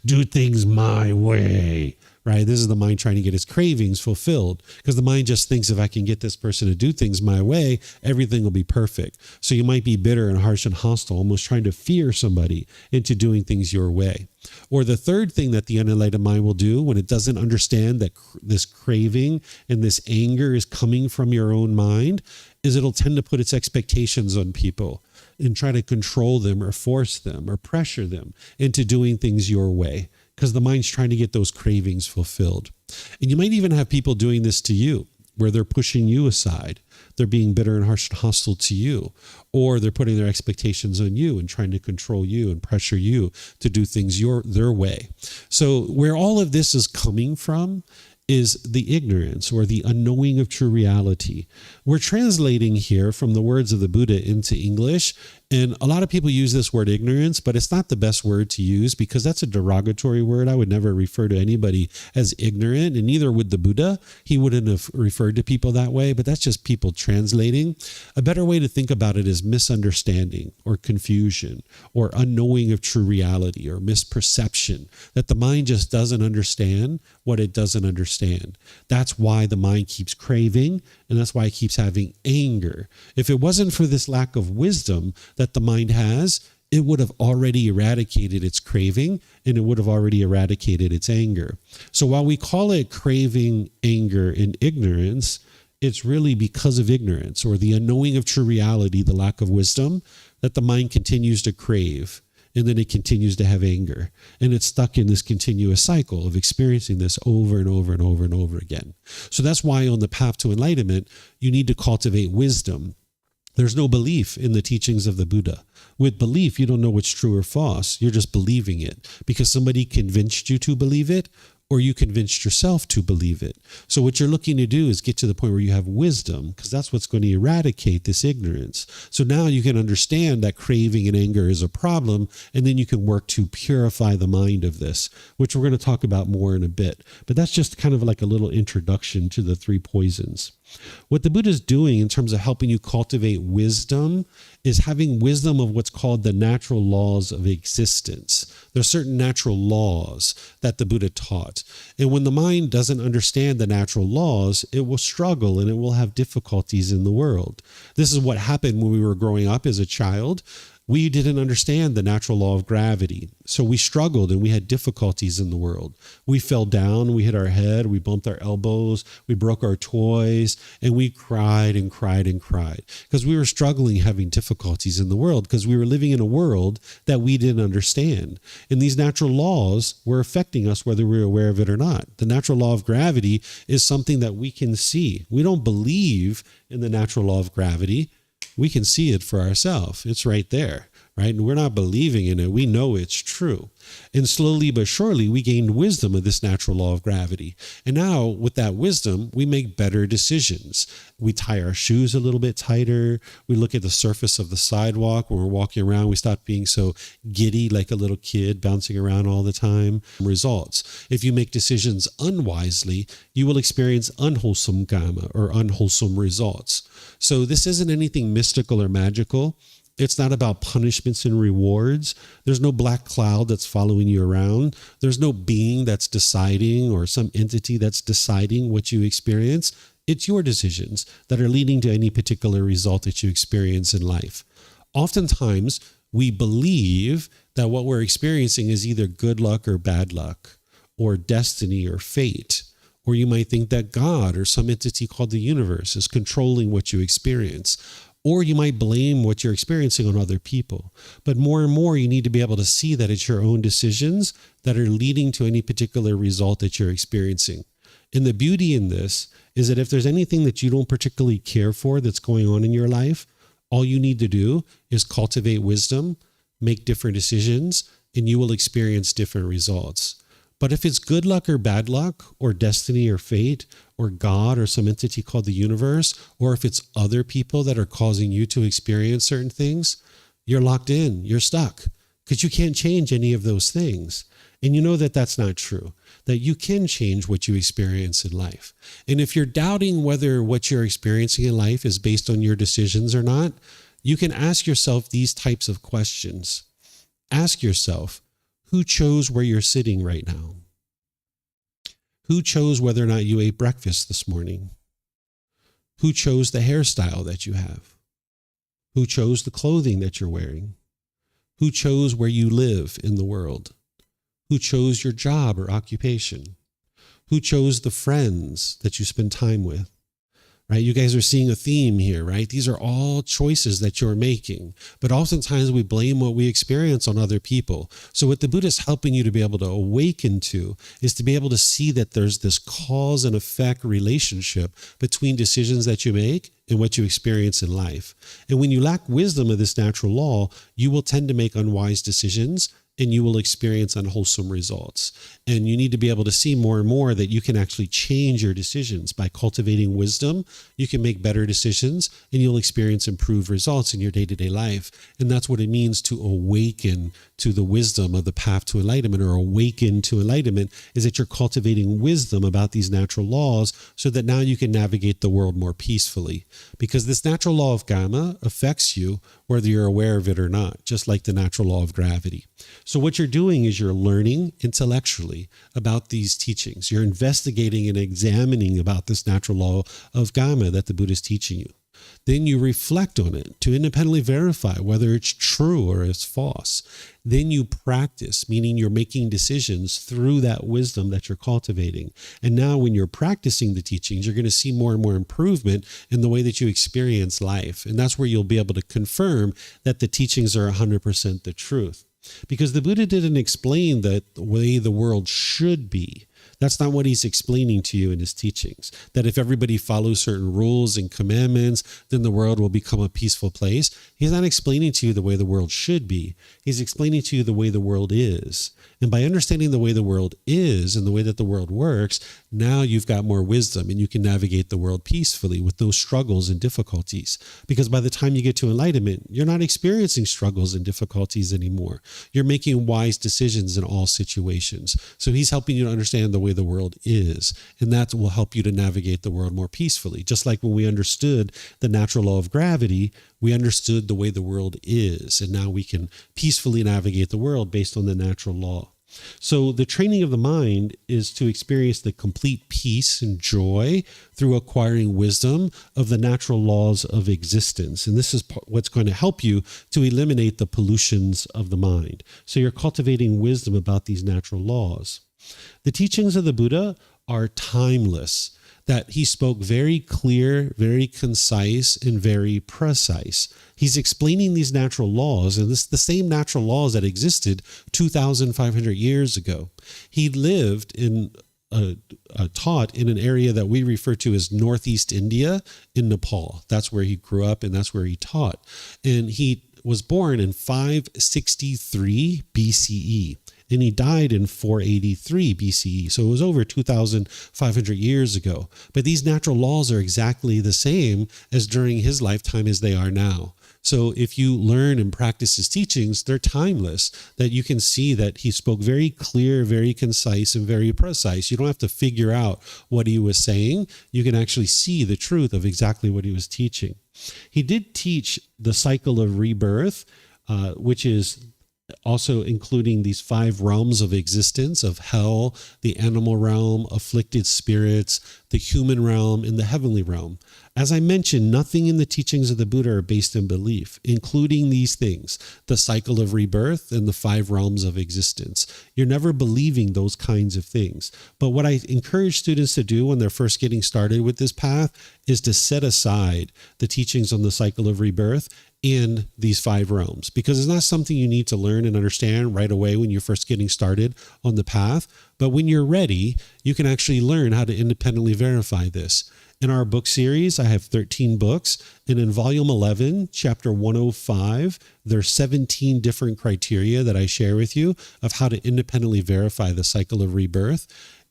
do things my way. Right? This is the mind trying to get its cravings fulfilled, because the mind just thinks if I can get this person to do things my way, everything will be perfect. So you might be bitter and harsh and hostile, almost trying to fear somebody into doing things your way. Or the third thing that the unenlightened mind will do when it doesn't understand that this craving and this anger is coming from your own mind is it'll tend to put its expectations on people and try to control them or force them or pressure them into doing things your way, because the mind's trying to get those cravings fulfilled. And you might even have people doing this to you, where they're pushing you aside. They're being bitter and harsh and hostile to you, or they're putting their expectations on you and trying to control you and pressure you to do things their way. So where all of this is coming from is the ignorance or the unknowing of true reality. We're translating here from the words of the Buddha into English, and a lot of people use this word ignorance, but it's not the best word to use because that's a derogatory word. I would never refer to anybody as ignorant, and neither would the Buddha. He wouldn't have referred to people that way, but that's just people translating. A better way to think about it is misunderstanding or confusion or unknowing of true reality or misperception, that the mind just doesn't understand what it doesn't understand. That's why the mind keeps craving, and that's why it keeps having anger. If it wasn't for this lack of wisdom that the mind has, it would have already eradicated its craving, and it would have already eradicated its anger. So while we call it craving, anger, and ignorance, it's really because of ignorance or the unknowing of true reality, the lack of wisdom, that the mind continues to crave. And then it continues to have anger. And it's stuck in this continuous cycle of experiencing this over and over and over and over again. So that's why on the path to enlightenment, you need to cultivate wisdom. There's no belief in the teachings of the Buddha. With belief, you don't know what's true or false. You're just believing it because somebody convinced you to believe it, or you convinced yourself to believe it. So what you're looking to do is get to the point where you have wisdom, because that's what's going to eradicate this ignorance. So now you can understand that craving and anger is a problem, and then you can work to purify the mind of this, which we're going to talk about more in a bit. But that's just kind of like a little introduction to the three poisons. What the Buddha is doing in terms of helping you cultivate wisdom is having wisdom of what's called the natural laws of existence. There are certain natural laws that the Buddha taught. And when the mind doesn't understand the natural laws, it will struggle and it will have difficulties in the world. This is what happened when we were growing up as a child. We didn't understand the natural law of gravity. So we struggled and we had difficulties in the world. We fell down, we hit our head, we bumped our elbows, we broke our toys, and we cried and cried and cried because we were struggling, having difficulties in the world because we were living in a world that we didn't understand. And these natural laws were affecting us whether we were aware of it or not. The natural law of gravity is something that we can see. We don't believe in the natural law of gravity. We can see it for ourselves. It's right there, right? And we're not believing in it. We know it's true. And slowly but surely, we gained wisdom of this natural law of gravity. And now with that wisdom, we make better decisions. We tie our shoes a little bit tighter. We look at the surface of the sidewalk when we're walking around. We stop being so giddy like a little kid bouncing around all the time. Results. If you make decisions unwisely, you will experience unwholesome karma or unwholesome results. So this isn't anything mystical or magical. It's not about punishments and rewards. There's no black cloud that's following you around. There's no being that's deciding or some entity that's deciding what you experience. It's your decisions that are leading to any particular result that you experience in life. Oftentimes, we believe that what we're experiencing is either good luck or bad luck, or destiny or fate. Or you might think that God or some entity called the universe is controlling what you experience. Or you might blame what you're experiencing on other people. But more and more, you need to be able to see that it's your own decisions that are leading to any particular result that you're experiencing. And the beauty in this is that if there's anything that you don't particularly care for that's going on in your life, all you need to do is cultivate wisdom, make different decisions, and you will experience different results. But if it's good luck or bad luck, or destiny or fate, or God or some entity called the universe, or if it's other people that are causing you to experience certain things, you're locked in, you're stuck, because you can't change any of those things. And you know that that's not true, that you can change what you experience in life. And if you're doubting whether what you're experiencing in life is based on your decisions or not, you can ask yourself these types of questions. Ask yourself, who chose where you're sitting right now? Who chose whether or not you ate breakfast this morning? Who chose the hairstyle that you have? Who chose the clothing that you're wearing? Who chose where you live in the world? Who chose your job or occupation? Who chose the friends that you spend time with? Right? You guys are seeing a theme here, right? These are all choices that you're making, but oftentimes we blame what we experience on other people. So what the Buddha is helping you to be able to awaken to is to be able to see that there's this cause and effect relationship between decisions that you make and what you experience in life. And when you lack wisdom of this natural law, you will tend to make unwise decisions and you will experience unwholesome results. And you need to be able to see more and more that you can actually change your decisions. By cultivating wisdom, you can make better decisions and you'll experience improved results in your day-to-day life. And that's what it means to awaken to the wisdom of the path to enlightenment, or awaken to enlightenment, is that you're cultivating wisdom about these natural laws so that now you can navigate the world more peacefully. Because this natural law of karma affects you whether you're aware of it or not, just like the natural law of gravity. So what you're doing is you're learning intellectually about these teachings. You're investigating and examining about this natural law of karma that the Buddha is teaching you. Then you reflect on it to independently verify whether it's true or it's false. Then you practice, meaning you're making decisions through that wisdom that you're cultivating. And now when you're practicing the teachings, you're going to see more and more improvement in the way that you experience life. And that's where you'll be able to confirm that the teachings are 100% the truth. Because the Buddha didn't explain the way the world should be. That's not what he's explaining to you in his teachings. That if everybody follows certain rules and commandments, then the world will become a peaceful place. He's not explaining to you the way the world should be. He's explaining to you the way the world is. And by understanding the way the world is and the way that the world works, now you've got more wisdom and you can navigate the world peacefully with no struggles and difficulties. Because by the time you get to enlightenment, you're not experiencing struggles and difficulties anymore. You're making wise decisions in all situations. So he's helping you to understand the way the world is. And that will help you to navigate the world more peacefully. Just like when we understood the natural law of gravity, we understood the way the world is. And now we can peacefully navigate the world based on the natural law. So the training of the mind is to experience the complete peace and joy through acquiring wisdom of the natural laws of existence. And this is what's going to help you to eliminate the pollutions of the mind. So you're cultivating wisdom about these natural laws. The teachings of the Buddha are timeless, that he spoke very clear, very concise, and very precise. He's explaining these natural laws, and this the same natural laws that existed 2,500 years ago. He lived in taught in an area that we refer to as Northeast India in Nepal. That's where he grew up and that's where he taught. And he was born in 563 BCE. And he died in 483 BCE. So it was over 2,500 years ago. But these natural laws are exactly the same as during his lifetime as they are now. So if you learn and practice his teachings, they're timeless, that you can see that he spoke very clear, very concise, and very precise. You don't have to figure out what he was saying. You can actually see the truth of exactly what he was teaching. He did teach the cycle of rebirth, which is also including these 5 realms of existence of hell, the animal realm, afflicted spirits, the human realm, and the heavenly realm. As I mentioned, nothing in the teachings of the Buddha are based in belief, including these things, the cycle of rebirth and the 5 realms of existence. You're never believing those kinds of things. But what I encourage students to do when they're first getting started with this path is to set aside the teachings on the cycle of rebirth and these 5 realms, because it's not something you need to learn and understand right away when you're first getting started on the path. But when you're ready, you can actually learn how to independently verify this. In our book series, I have 13 books, and in volume 11, chapter 105, there's 17 different criteria that I share with you of how to independently verify the cycle of rebirth.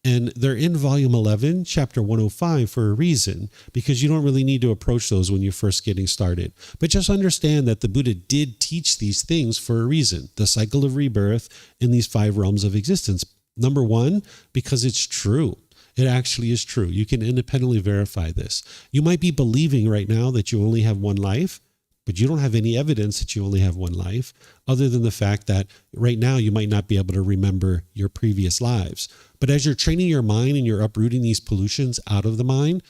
And they're in volume 11, chapter 105 for a reason, because you don't really need to approach those when you're first getting started. But just understand that the Buddha did teach these things for a reason, the cycle of rebirth in these 5 realms of existence. Number 1, because it's true. It actually is true. You can independently verify this. You might be believing right now that you only have one life, but you don't have any evidence that you only have one life, other than the fact that right now you might not be able to remember your previous lives. But as you're training your mind and you're uprooting these pollutions out of the mind,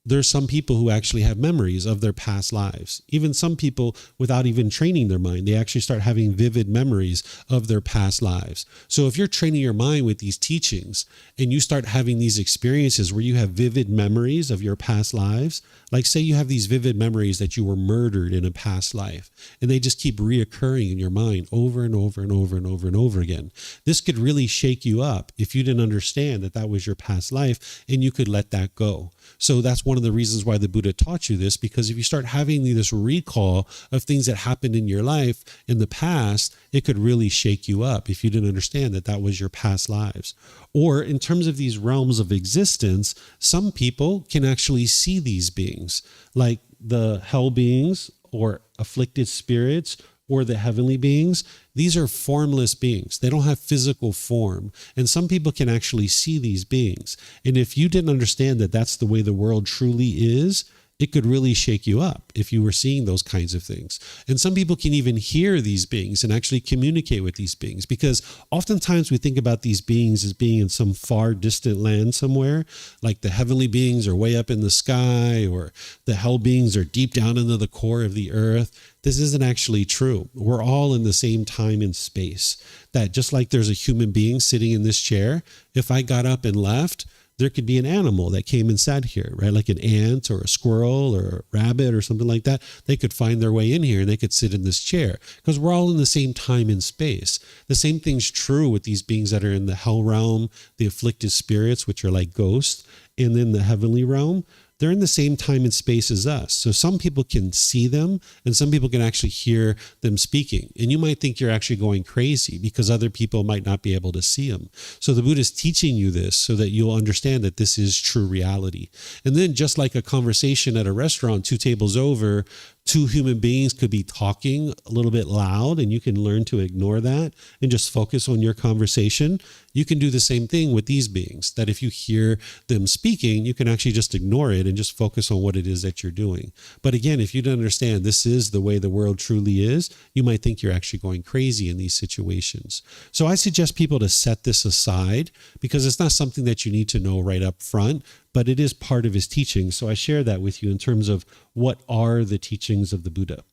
there's some people who actually have memories of their past lives. Even some people, without even training their mind, they actually start having vivid memories of their past lives. So if you're training your mind with these teachings and you start having these experiences where you have vivid memories of your past lives, like say you have these vivid memories that you were murdered in a past life, and they just keep reoccurring in your mind over and over and over and over and over again. This could really shake you up if you didn't understand that that was your past life and you could let that go. So that's one of the reasons why the Buddha taught you this, because if you start having this recall of things that happened in your life in the past, it could really shake you up if you didn't understand that that was your past lives. Or in terms of these realms of existence, some people can actually see these beings, like the hell beings or afflicted spirits or the heavenly beings. These are formless beings. They don't have physical form. And some people can actually see these beings. And if you didn't understand that that's the way the world truly is, it could really shake you up if you were seeing those kinds of things. And some people can even hear these beings and actually communicate with these beings, because oftentimes we think about these beings as being in some far distant land somewhere, like the heavenly beings are way up in the sky, or the hell beings are deep down into the core of the earth. This isn't actually true. We're all in the same time and space. That just like there's a human being sitting in this chair, if I got up and left, there could be an animal that came and sat here, right? Like an ant or a squirrel or a rabbit or something like that. They could find their way in here and they could sit in this chair, because we're all in the same time and space. The same thing's true with these beings that are in the hell realm, the afflicted spirits, which are like ghosts, and then the heavenly realm. They're in the same time and space as us. So some people can see them and some people can actually hear them speaking. And you might think you're actually going crazy because other people might not be able to see them. So the Buddha is teaching you this so that you'll understand that this is true reality. And then just like a conversation at a restaurant 2 tables over, 2 human beings could be talking a little bit loud and you can learn to ignore that and just focus on your conversation. You can do the same thing with these beings, that if you hear them speaking, you can actually just ignore it and just focus on what it is that you're doing. But again, if you don't understand this is the way the world truly is, you might think you're actually going crazy in these situations. So I suggest people to set this aside, because it's not something that you need to know right up front, but it is part of his teaching. So I share that with you in terms of what are the teachings of the Buddha.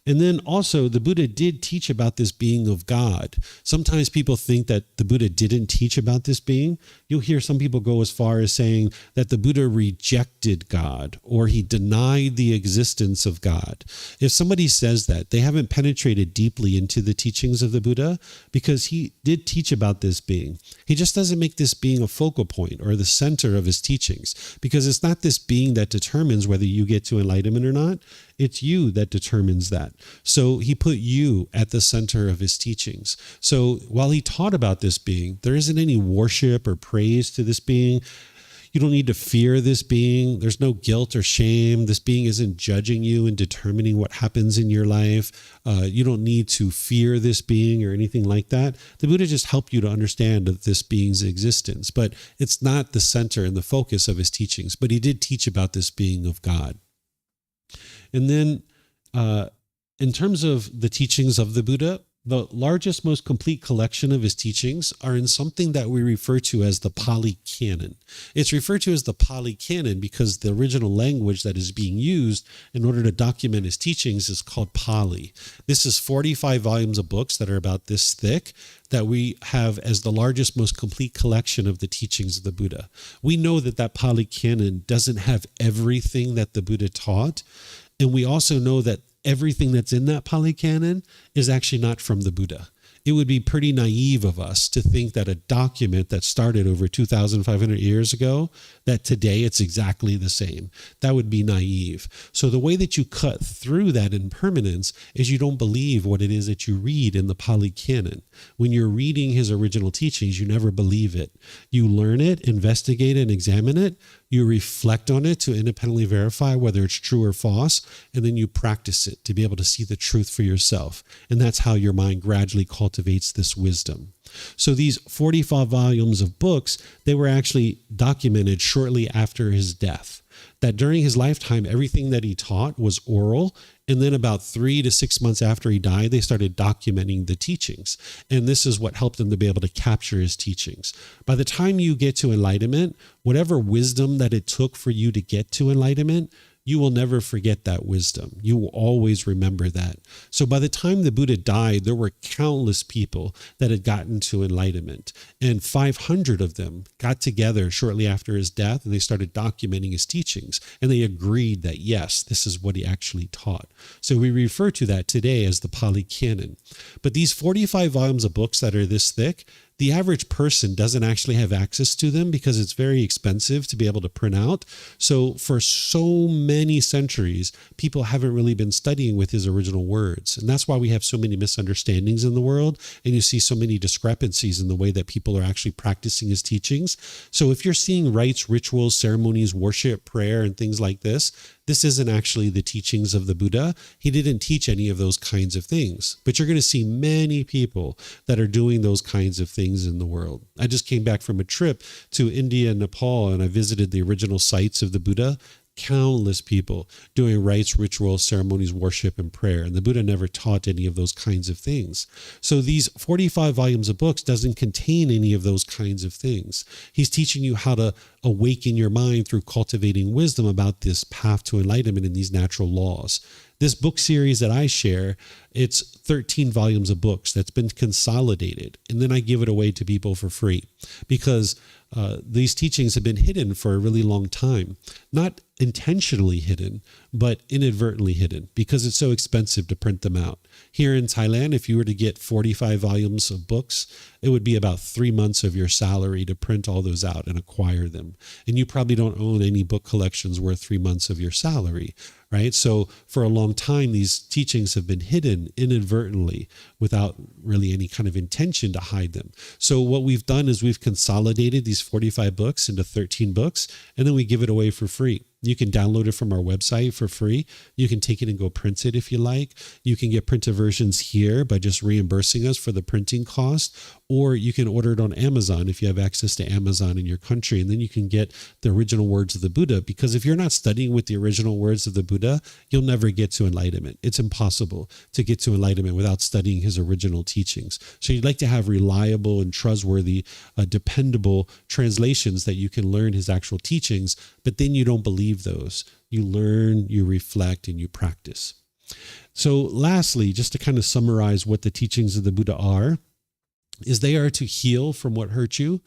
And then also the Buddha did teach about this being of God. Sometimes people think that the Buddha didn't teach about this being. You'll hear some people go as far as saying that the Buddha rejected God or he denied the existence of God. If somebody says that, they haven't penetrated deeply into the teachings of the Buddha, because he did teach about this being. He just doesn't make this being a focal point or the center of his teachings, because it's not this being that determines whether you get to enlightenment or not. It's you that determines that. So he put you at the center of his teachings. So while he taught about this being, there isn't any worship or praise to this being. You don't need to fear this being. There's no guilt or shame. This being isn't judging you and determining what happens in your life. You don't need to fear this being or anything like that. The Buddha just helped you to understand this being's existence, but it's not the center and the focus of his teachings. But he did teach about this being of God. And then in terms of the teachings of the Buddha, the largest, most complete collection of his teachings are in something that we refer to as the Pali Canon. It's referred to as the Pali Canon because the original language that is being used in order to document his teachings is called Pali. This is 45 volumes of books that are about this thick that we have as the largest, most complete collection of the teachings of the Buddha. We know that that Pali Canon doesn't have everything that the Buddha taught, and we also know that everything that's in that Pali Canon is actually not from the Buddha. It would be pretty naive of us to think that a document that started over 2,500 years ago, that today it's exactly the same. That would be naive. So the way that you cut through that impermanence is you don't believe what it is that you read in the Pali Canon. When you're reading his original teachings, you never believe it. You learn it, investigate it, and examine it. You reflect on it to independently verify whether it's true or false, and then you practice it to be able to see the truth for yourself. And that's how your mind gradually cultivates this wisdom. So these 45 volumes of books, they were actually documented shortly after his death. That during his lifetime, everything that he taught was oral. And then about 3 to 6 months after he died, they started documenting the teachings. And this is what helped them to be able to capture his teachings. By the time you get to enlightenment, whatever wisdom that it took for you to get to enlightenment, you will never forget that wisdom. You will always remember that. So by the time the Buddha died, there were countless people that had gotten to enlightenment. And 500 of them got together shortly after his death, and they started documenting his teachings. And they agreed that, yes, this is what he actually taught. So we refer to that today as the Pali Canon. But these 45 volumes of books that are this thick, the average person doesn't actually have access to them because it's very expensive to be able to print out. So for so many centuries, people haven't really been studying with his original words. And that's why we have so many misunderstandings in the world. And you see so many discrepancies in the way that people are actually practicing his teachings. So if you're seeing rites, rituals, ceremonies, worship, prayer, and things like this isn't actually the teachings of the Buddha. He didn't teach any of those kinds of things. But you're going to see many people that are doing those kinds of things in the world. I just came back from a trip to India and Nepal, and I visited the original sites of the Buddha. Countless people doing rites, rituals, ceremonies, worship, and prayer. And the Buddha never taught any of those kinds of things. So these 45 volumes of books doesn't contain any of those kinds of things. He's teaching you how to awaken your mind through cultivating wisdom about this path to enlightenment and these natural laws. This book series that I share, it's 13 volumes of books that's been consolidated. And then I give it away to people for free because these teachings have been hidden for a really long time. Not intentionally hidden, but inadvertently hidden because it's so expensive to print them out. Here in Thailand, if you were to get 45 volumes of books, it would be about 3 months of your salary to print all those out and acquire them. And you probably don't own any book collections worth 3 months of your salary, right? So for a long time, these teachings have been hidden inadvertently without really any kind of intention to hide them. So what we've done is we've consolidated these 45 books into 13 books, and then we give it away for free. You can download it from our website for free. You can take it and go print it if you like. You can get printed versions here by just reimbursing us for the printing cost, or you can order it on Amazon if you have access to Amazon in your country, and then you can get the original words of the Buddha. Because if you're not studying with the original words of the Buddha, you'll never get to enlightenment. It's impossible to get to enlightenment without studying his original teachings. So you'd like to have reliable and trustworthy, dependable translations that you can learn his actual teachings, but then you don't believe those. You learn, you reflect, and you practice. So lastly, just to kind of summarize what the teachings of the Buddha are, is they are to heal from what hurt you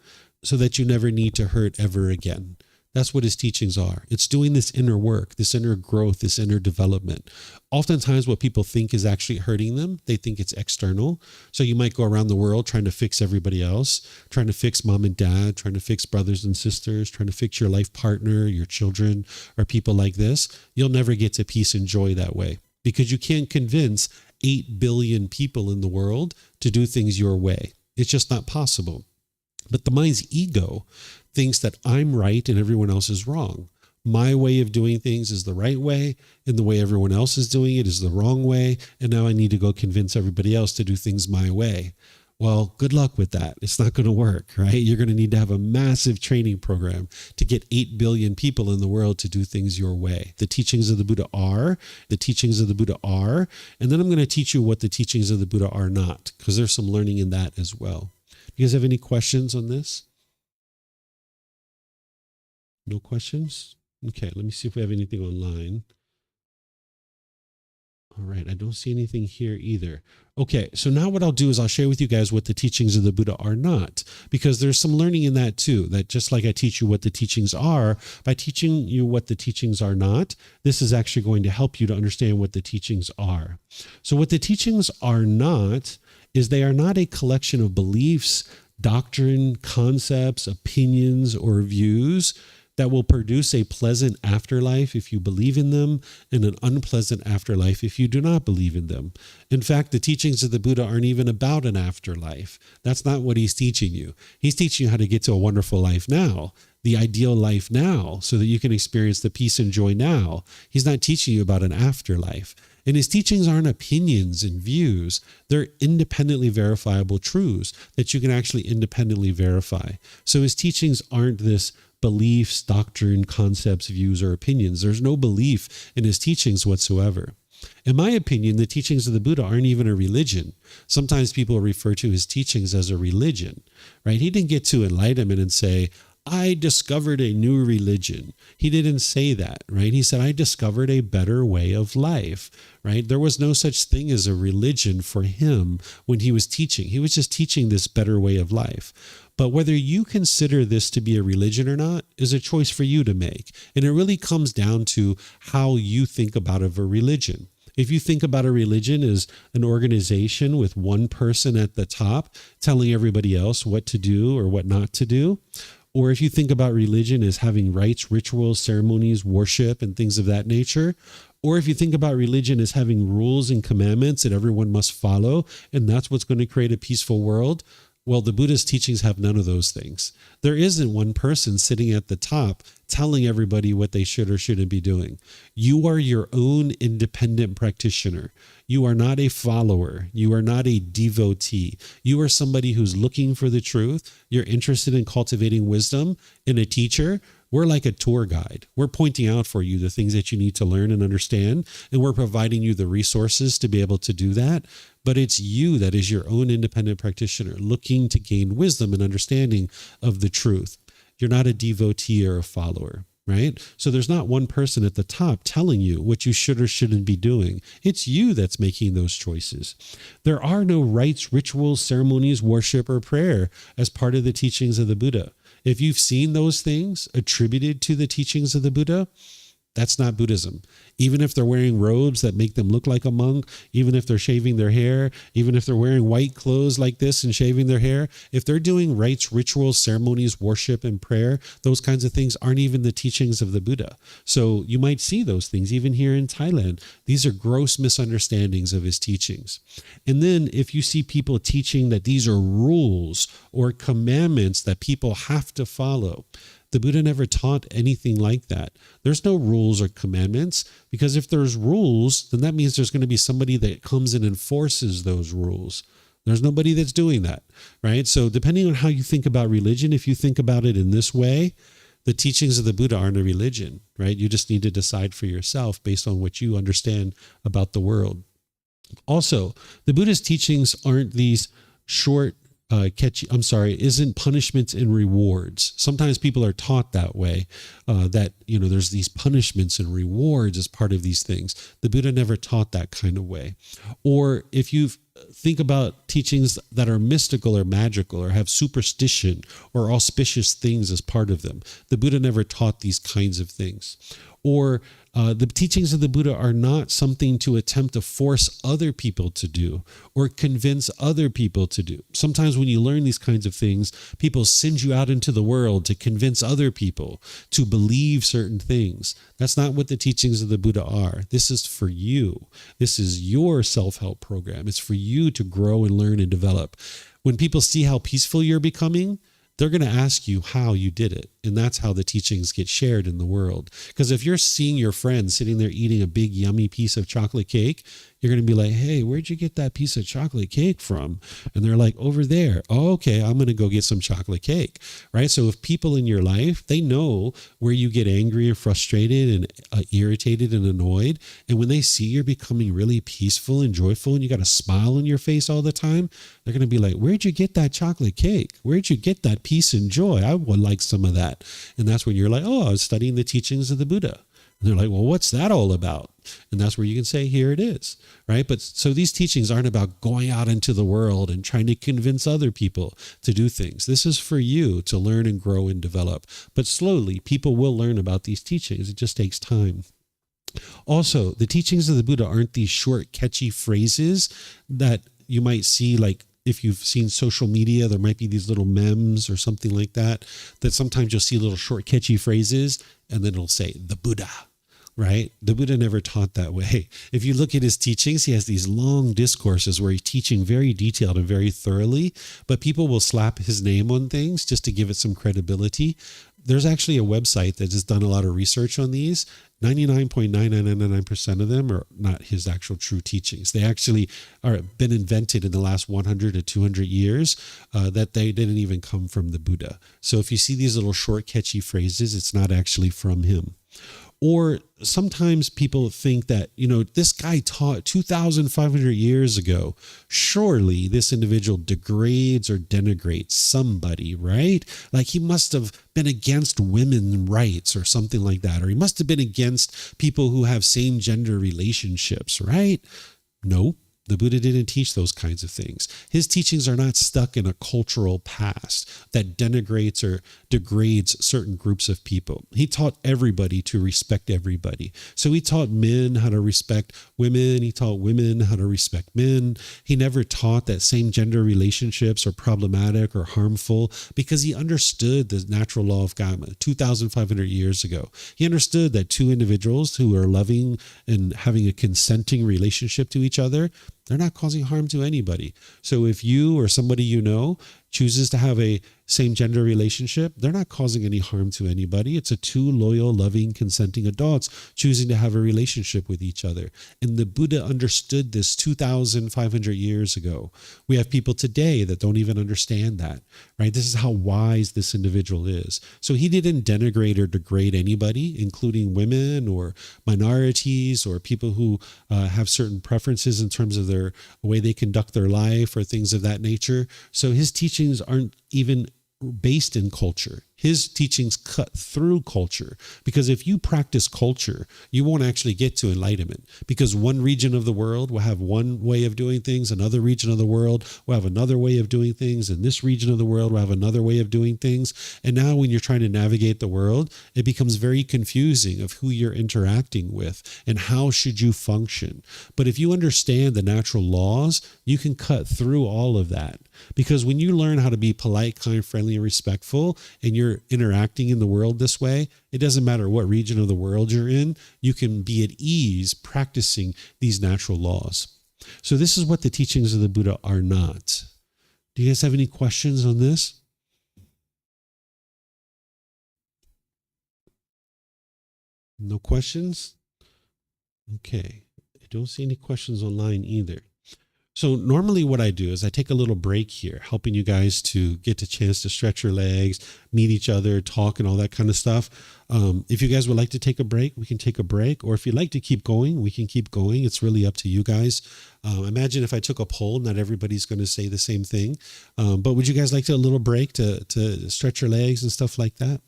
so that you never need to hurt ever again. That's what his teachings are. It's doing this inner work, this inner growth, this inner development. Oftentimes what people think is actually hurting them, they think it's external. So you might go around the world trying to fix everybody else, trying to fix mom and dad, trying to fix brothers and sisters, trying to fix your life partner, your children, or people like this. You'll never get to peace and joy that way because you can't convince 8 billion people in the world to do things your way. It's just not possible. But the mind's ego thinks that I'm right and everyone else is wrong. My way of doing things is the right way, and the way everyone else is doing it is the wrong way, and now I need to go convince everybody else to do things my way. Well, good luck with that. It's not going to work, right? You're going to need to have a massive training program to get 8 billion people in the world to do things your way. The teachings of the Buddha are, and then I'm going to teach you what the teachings of the Buddha are not, because there's some learning in that as well. You guys have any questions on this? No questions? Okay, let me see if we have anything online. All right, I don't see anything here either. Okay, so now what I'll do is I'll share with you guys what the teachings of the Buddha are not, because there's some learning in that too, that just like I teach you what the teachings are, by teaching you what the teachings are not, this is actually going to help you to understand what the teachings are. So what the teachings are not is they are not a collection of beliefs, doctrine, concepts, opinions, or views that will produce a pleasant afterlife if you believe in them and an unpleasant afterlife if you do not believe in them. In fact, the teachings of the Buddha aren't even about an afterlife. That's not what he's teaching you. He's teaching you how to get to a wonderful life now, the ideal life now, so that you can experience the peace and joy now. He's not teaching you about an afterlife. And his teachings aren't opinions and views. They're independently verifiable truths that you can actually independently verify. So his teachings aren't this beliefs, doctrine, concepts, views, or opinions. There's no belief in his teachings whatsoever. In my opinion, the teachings of the Buddha aren't even a religion. Sometimes people refer to his teachings as a religion, right? He didn't get to enlightenment and say, I discovered a new religion. He didn't say that, right? He said, I discovered a better way of life, right? There was no such thing as a religion for him when he was teaching. He was just teaching this better way of life. But whether you consider this to be a religion or not is a choice for you to make. And it really comes down to how you think about a religion. If you think about a religion as an organization with one person at the top telling everybody else what to do or what not to do, or if you think about religion as having rites, rituals, ceremonies, worship, and things of that nature, or if you think about religion as having rules and commandments that everyone must follow, and that's what's going to create a peaceful world, well, the Buddha's teachings have none of those things. There isn't one person sitting at the top telling everybody what they should or shouldn't be doing. You are your own independent practitioner. You are not a follower. You are not a devotee. You are somebody who's looking for the truth. You're interested in cultivating wisdom. And a teacher, we're like a tour guide. We're pointing out for you the things that you need to learn and understand, and we're providing you the resources to be able to do that. But it's you that is your own independent practitioner looking to gain wisdom and understanding of the truth. You're not a devotee or a follower, right? So there's not one person at the top telling you what you should or shouldn't be doing. It's you that's making those choices. There are no rites, rituals, ceremonies, worship, or prayer as part of the teachings of the Buddha. If you've seen those things attributed to the teachings of the Buddha, that's not Buddhism. Even if they're wearing robes that make them look like a monk, even if they're shaving their hair, even if they're wearing white clothes like this and shaving their hair, if they're doing rites, rituals, ceremonies, worship, and prayer, those kinds of things aren't even the teachings of the Buddha. So you might see those things even here in Thailand. These are gross misunderstandings of his teachings. And then if you see people teaching that these are rules or commandments that people have to follow, the Buddha never taught anything like that. There's no rules or commandments, because if there's rules, then that means there's going to be somebody that comes and enforces those rules. There's nobody that's doing that, right? So depending on how you think about religion, if you think about it in this way, the teachings of the Buddha aren't a religion, right? You just need to decide for yourself based on what you understand about the world. Also, the Buddha's teachings aren't these short isn't punishments and rewards. Sometimes people are taught that way, that, there's these punishments and rewards as part of these things. The Buddha never taught that kind of way. Or if you think about teachings that are mystical or magical or have superstition or auspicious things as part of them, the Buddha never taught these kinds of things. Or the teachings of the Buddha are not something to attempt to force other people to do or convince other people to do. Sometimes when you learn these kinds of things, people send you out into the world to convince other people to believe certain things. That's not what the teachings of the Buddha are. This is for you. This is your self-help program. It's for you to grow and learn and develop. When people see how peaceful you're becoming, they're going to ask you how you did it. And that's how the teachings get shared in the world. Because if you're seeing your friend sitting there eating a big yummy piece of chocolate cake, you're going to be like, hey, where'd you get that piece of chocolate cake from? And they're like, over there. Oh, okay, I'm going to go get some chocolate cake, right? So if people in your life, they know where you get angry and frustrated and irritated and annoyed. And when they see you're becoming really peaceful and joyful and you got a smile on your face all the time, they're going to be like, where'd you get that chocolate cake? Where'd you get that peace and joy? I would like some of that. And that's when you're like, oh, I was studying the teachings of the Buddha. And they're like, well, what's that all about? And that's where you can say, here it is, right? But so these teachings aren't about going out into the world and trying to convince other people to do things. This is for you to learn and grow and develop. But slowly, people will learn about these teachings. It just takes time. Also, the teachings of the Buddha aren't these short, catchy phrases that you might see, like if you've seen social media, there might be these little memes or something like that, that sometimes you'll see little short, catchy phrases, and then it'll say, the Buddha, right? The Buddha never taught that way. If you look at his teachings, he has these long discourses where he's teaching very detailed and very thoroughly, but people will slap his name on things just to give it some credibility. There's actually a website that has done a lot of research on these. 99.9999% of them are not his actual true teachings. They actually are been invented in the last 100 to 200 years that they didn't even come from the Buddha. So if you see these little short, catchy phrases, it's not actually from him. Or sometimes people think that, this guy taught 2,500 years ago. Surely this individual degrades or denigrates somebody, right? Like he must have been against women's rights or something like that. Or he must have been against people who have same gender relationships, right? No. The Buddha didn't teach those kinds of things. His teachings are not stuck in a cultural past that denigrates or degrades certain groups of people. He taught everybody to respect everybody. So he taught men how to respect women. He taught women how to respect men. He never taught that same gender relationships are problematic or harmful because he understood the natural law of Gotama 2,500 years ago. He understood that two individuals who are loving and having a consenting relationship to each other, they're not causing harm to anybody. So if you or somebody you know chooses to have a same gender relationship, they're not causing any harm to anybody. It's a two loyal, loving, consenting adults choosing to have a relationship with each other. And the Buddha understood this 2,500 years ago. We have people today that don't even understand that, right? This is how wise this individual is. So he didn't denigrate or degrade anybody, including women or minorities or people who have certain preferences in terms of their way they conduct their life or things of that nature. So his teachings aren't even based in culture. His teachings cut through culture, because if you practice culture, you won't actually get to enlightenment, because one region of the world will have one way of doing things, another region of the world will have another way of doing things, and this region of the world will have another way of doing things. And now when you're trying to navigate the world, it becomes very confusing of who you're interacting with and how should you function. But if you understand the natural laws, you can cut through all of that, because when you learn how to be polite, kind, friendly, and respectful, and you're interacting in the world this way, it doesn't matter what region of the world you're in, you can be at ease practicing these natural laws. So this is what the teachings of the Buddha are not. Do you guys have any questions on this? No questions? Okay. I don't see any questions online either. So normally what I do is I take a little break here, helping you guys to get a chance to stretch your legs, meet each other, talk, and all that kind of stuff. If you guys would like to take a break, we can take a break. Or if you'd like to keep going, we can keep going. It's really up to you guys. Imagine if I took a poll, not everybody's going to say the same thing. But would you guys like a little break to stretch your legs and stuff like that?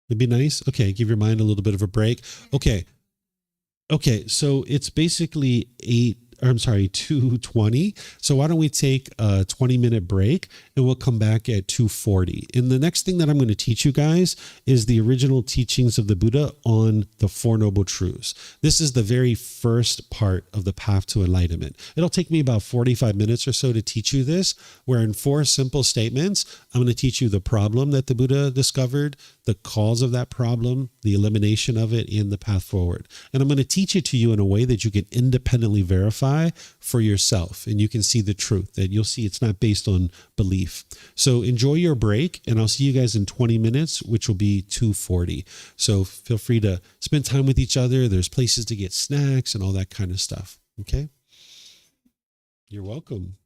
It'd be nice. Okay, give your mind a little bit of a break. Okay. Okay, so it's basically 2:20. So why don't we take a 20-minute break and we'll come back at 2:40. And the next thing that I'm going to teach you guys is the original teachings of the Buddha on the Four Noble Truths. This is the very first part of the path to enlightenment. It'll take me about 45 minutes or so to teach you this, where in 4 simple statements, I'm going to teach you the problem that the Buddha discovered, the cause of that problem, the elimination of it, and the path forward. And I'm going to teach it to you in a way that you can independently verify for yourself, and you can see the truth, that you'll see it's not based on belief. So enjoy your break, and I'll see you guys in 20 minutes, which will be 2:40. So feel free to spend time with each other. There's places to get snacks and all that kind of stuff. Okay? You're welcome.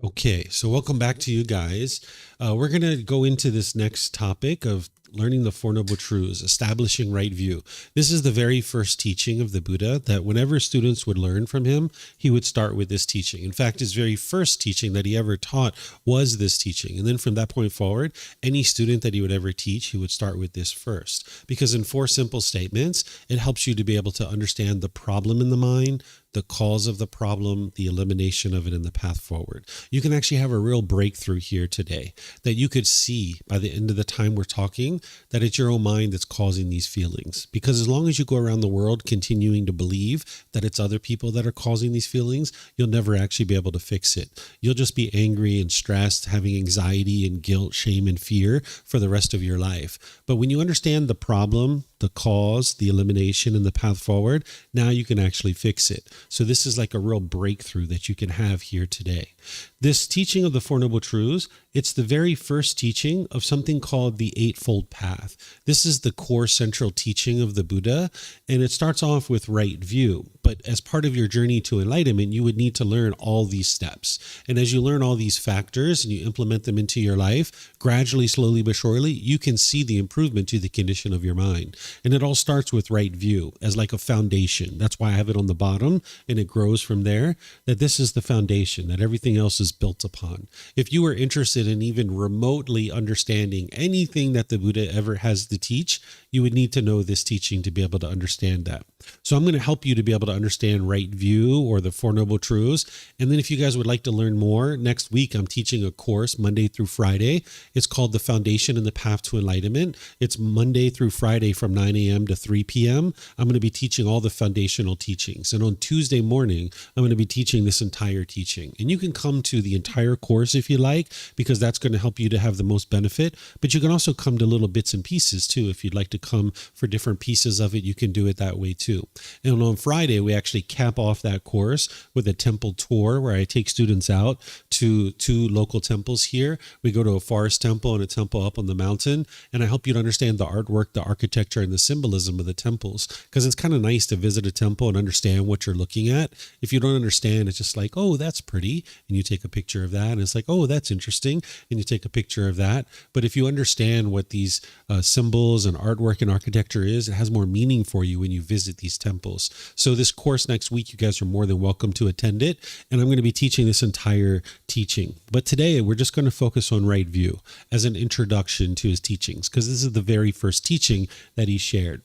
Okay, so welcome back to you guys. We're going to go into this next topic of learning the Four Noble Truths, establishing right view. This is the very first teaching of the Buddha that whenever students would learn from him, he would start with this teaching. In fact, his very first teaching that he ever taught was this teaching. And then from that point forward, any student that he would ever teach, he would start with this first. Because in four simple statements, it helps you to be able to understand the problem in the mind, the cause of the problem, the elimination of it, and the path forward. You can actually have a real breakthrough here today that you could see by the end of the time we're talking that it's your own mind that's causing these feelings. Because as long as you go around the world continuing to believe that it's other people that are causing these feelings, you'll never actually be able to fix it. You'll just be angry and stressed, having anxiety and guilt, shame, and fear for the rest of your life. But when you understand the problem, the cause, the elimination, and the path forward, now you can actually fix it. So this is like a real breakthrough that you can have here today. This teaching of the Four Noble Truths, it's the very first teaching of something called the Eightfold Path. This is the core central teaching of the Buddha, and it starts off with right view. But as part of your journey to enlightenment, you would need to learn all these steps. And as you learn all these factors and you implement them into your life, gradually, slowly but surely, you can see the improvement to the condition of your mind. And it all starts with right view as like a foundation. That's why I have it on the bottom, and it grows from there, that this is the foundation that everything else is built upon. If you are interested in even remotely understanding anything that the Buddha ever has to teach, you would need to know this teaching to be able to understand that. So I'm going to help you to be able to understand right view or the Four Noble Truths. And then if you guys would like to learn more, next week I'm teaching a course Monday through Friday. It's called The Foundation and the Path to Enlightenment. It's Monday through Friday from 9 a.m. to 3 p.m. I'm going to be teaching all the foundational teachings. And on Tuesday morning, I'm going to be teaching this entire teaching. And you can come to the entire course if you like, because that's going to help you to have the most benefit. But you can also come to little bits and pieces too. If you'd like to come for different pieces of it, you can do it that way too. And on Friday, we actually cap off that course with a temple tour where I take students out to two local temples here. We go to a forest temple and a temple up on the mountain, and I help you to understand the artwork, the architecture, and the symbolism of the temples, because it's kind of nice to visit a temple and understand what you're looking at. If you don't understand, it's just like, oh, that's pretty, and you take a picture of that, and it's like, oh, that's interesting, and you take a picture of that. But if you understand what these symbols and artwork and architecture is, it has more meaning for you when you visit these temples. So this course next week, you guys are more than welcome to attend it, and I'm going to be teaching this entire teaching. But today, we're just going to focus on right view as an introduction to his teachings, because this is the very first teaching that he shared.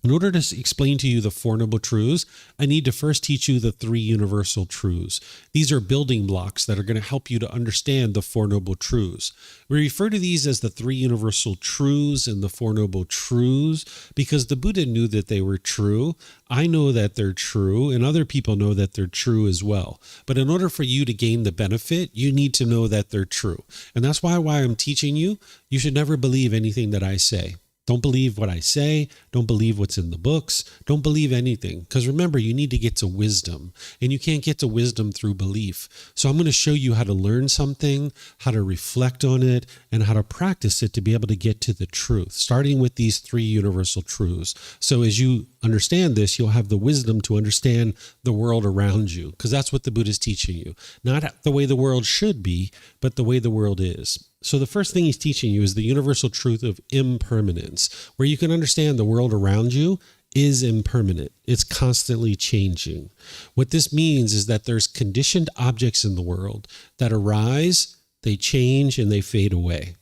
In order to explain to you the Four Noble Truths, I need to first teach you the three universal truths. These are building blocks that are going to help you to understand the Four Noble Truths. We refer to these as the three universal truths and the Four Noble Truths because the Buddha knew that they were true. I know that they're true, and other people know that they're true as well. But in order for you to gain the benefit, you need to know that they're true. And that's why I'm teaching you, you should never believe anything that I say. Don't believe what I say. Don't believe what's in the books. Don't believe anything. Because remember, you need to get to wisdom. And you can't get to wisdom through belief. So I'm going to show you how to learn something, how to reflect on it, and how to practice it to be able to get to the truth, starting with these three universal truths. So as you understand this, you'll have the wisdom to understand the world around you. Because that's what the Buddha is teaching you. Not the way the world should be, but the way the world is. So the first thing he's teaching you is the universal truth of impermanence, where you can understand the world around you is impermanent. It's constantly changing. What this means is that there's conditioned objects in the world that arise, they change, and they fade away.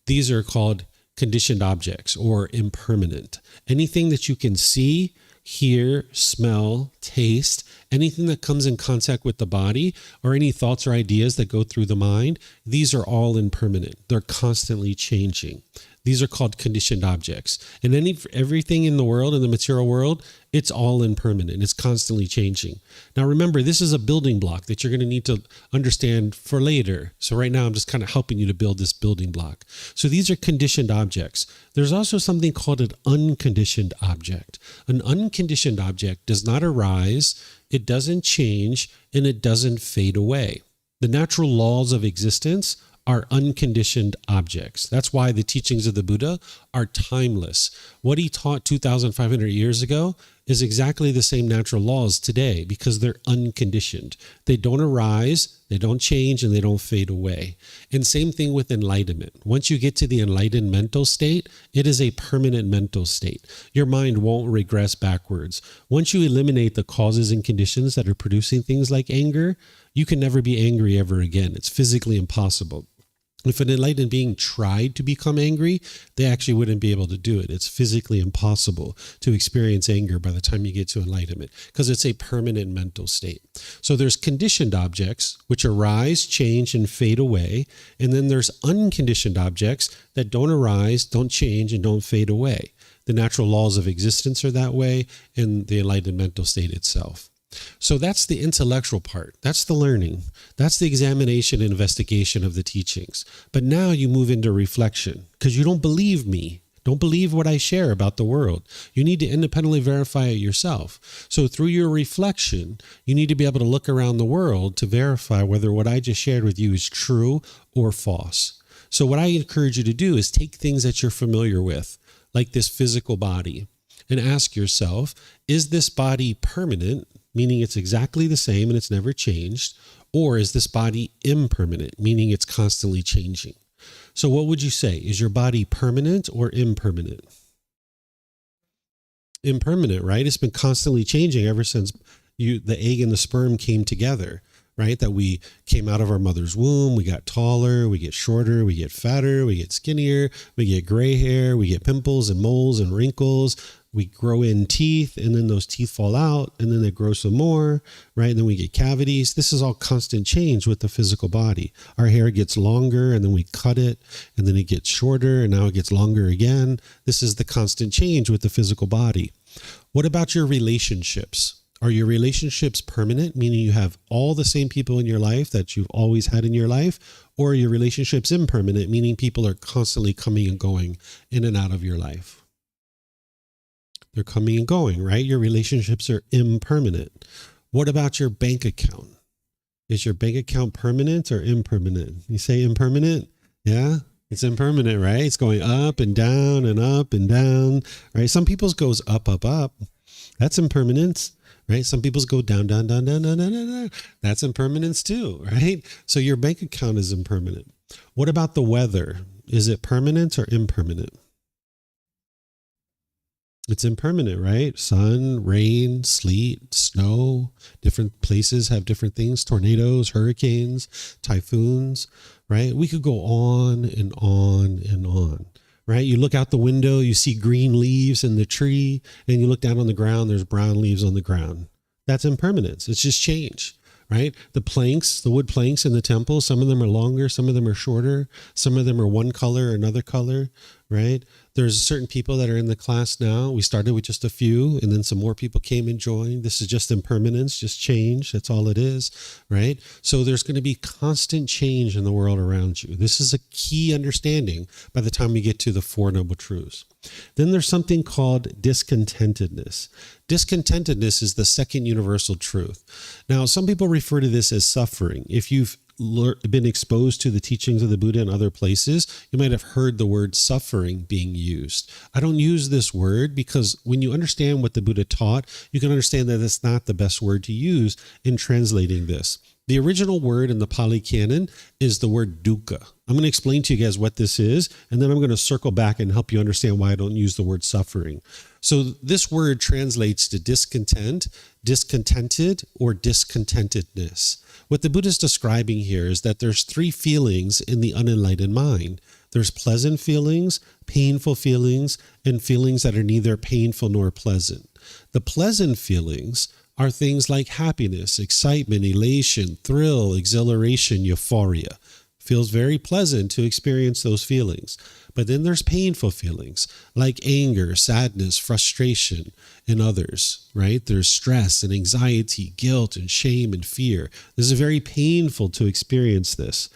These are called conditioned objects or impermanent. Anything that you can see, hear, smell, taste, anything that comes in contact with the body, or any thoughts or ideas that go through the mind, these are all impermanent. They're constantly changing. These are called conditioned objects. And everything in the world, in the material world, it's all impermanent. It's constantly changing. Now remember, this is a building block that you're going to need to understand for later. So right now I'm just kind of helping you to build this building block. So these are conditioned objects. There's also something called an unconditioned object. An unconditioned object does not arise, it doesn't change, and it doesn't fade away. The natural laws of existence are unconditioned objects. That's why the teachings of the Buddha are timeless. What he taught 2,500 years ago is exactly the same natural laws today because they're unconditioned. They don't arise, they don't change, and they don't fade away. And same thing with enlightenment. Once you get to the enlightened mental state, it is a permanent mental state. Your mind won't regress backwards. Once you eliminate the causes and conditions that are producing things like anger, you can never be angry ever again. It's physically impossible. If an enlightened being tried to become angry, they actually wouldn't be able to do it. It's physically impossible to experience anger by the time you get to enlightenment because it's a permanent mental state. So there's conditioned objects which arise, change, and fade away. And then there's unconditioned objects that don't arise, don't change, and don't fade away. The natural laws of existence are that way, and the enlightened mental state itself. So that's the intellectual part. That's the learning. That's the examination and investigation of the teachings. But now you move into reflection because you don't believe me. Don't believe what I share about the world. You need to independently verify it yourself. So through your reflection, you need to be able to look around the world to verify whether what I just shared with you is true or false. So what I encourage you to do is take things that you're familiar with, like this physical body, and ask yourself, is this body permanent? Meaning it's exactly the same and it's never changed, or is this body impermanent, meaning it's constantly changing? So what would you say? Is your body permanent or impermanent? Impermanent, right? It's been constantly changing ever since the egg and the sperm came together, right? That we came out of our mother's womb, we got taller, we get shorter, we get fatter, we get skinnier, we get gray hair, we get pimples and moles and wrinkles. We grow in teeth, and then those teeth fall out, and then they grow some more, right? And then we get cavities. This is all constant change with the physical body. Our hair gets longer, and then we cut it, and then it gets shorter, and now it gets longer again. This is the constant change with the physical body. What about your relationships? Are your relationships permanent, meaning you have all the same people in your life that you've always had in your life, or are your relationships impermanent, meaning people are constantly coming and going in and out of your life? They're coming and going, right? Your relationships are impermanent. What about your bank account? Is your bank account permanent or impermanent? You say impermanent? Yeah, it's impermanent, right? It's going up and down and up and down, right? Some people's goes up, up, up. That's impermanence, right? Some people's go down, down, down, down, down, down, down, down. That's impermanence too, right? So your bank account is impermanent. What about the weather? Is it permanent or impermanent? It's impermanent, right? Sun, rain, sleet, snow. Different places have different things. Tornadoes, hurricanes, typhoons, right? We could go on and on and on, right? You look out the window, you see green leaves in the tree, and you look down on the ground, there's brown leaves on the ground. That's impermanence. It's just change, right? The planks, the wood planks in the temple, some of them are longer, some of them are shorter, some of them are one color or another color, right? There's certain people that are in the class now. We started with just a few, and then some more people came and joined. This is just impermanence, just change. That's all it is, right? So there's going to be constant change in the world around you. This is a key understanding by the time we get to the Four Noble Truths. Then there's something called discontentedness. Discontentedness is the second universal truth. Now, some people refer to this as suffering. If you've been exposed to the teachings of the Buddha in other places, you might have heard the word suffering being used. I don't use this word because when you understand what the Buddha taught, you can understand that it's not the best word to use in translating this. The original word in the Pali Canon is the word dukkha. I'm going to explain to you guys what this is, and then I'm going to circle back and help you understand why I don't use the word suffering. So this word translates to discontent, discontented, or discontentedness. What the Buddha is describing here is that there's three feelings in the unenlightened mind. There's pleasant feelings, painful feelings, and feelings that are neither painful nor pleasant. The pleasant feelings are things like happiness, excitement, elation, thrill, exhilaration, euphoria. Feels very pleasant to experience those feelings. But then there's painful feelings like anger, sadness, frustration, and others, right? There's stress and anxiety, guilt and shame and fear. This is very painful to experience this.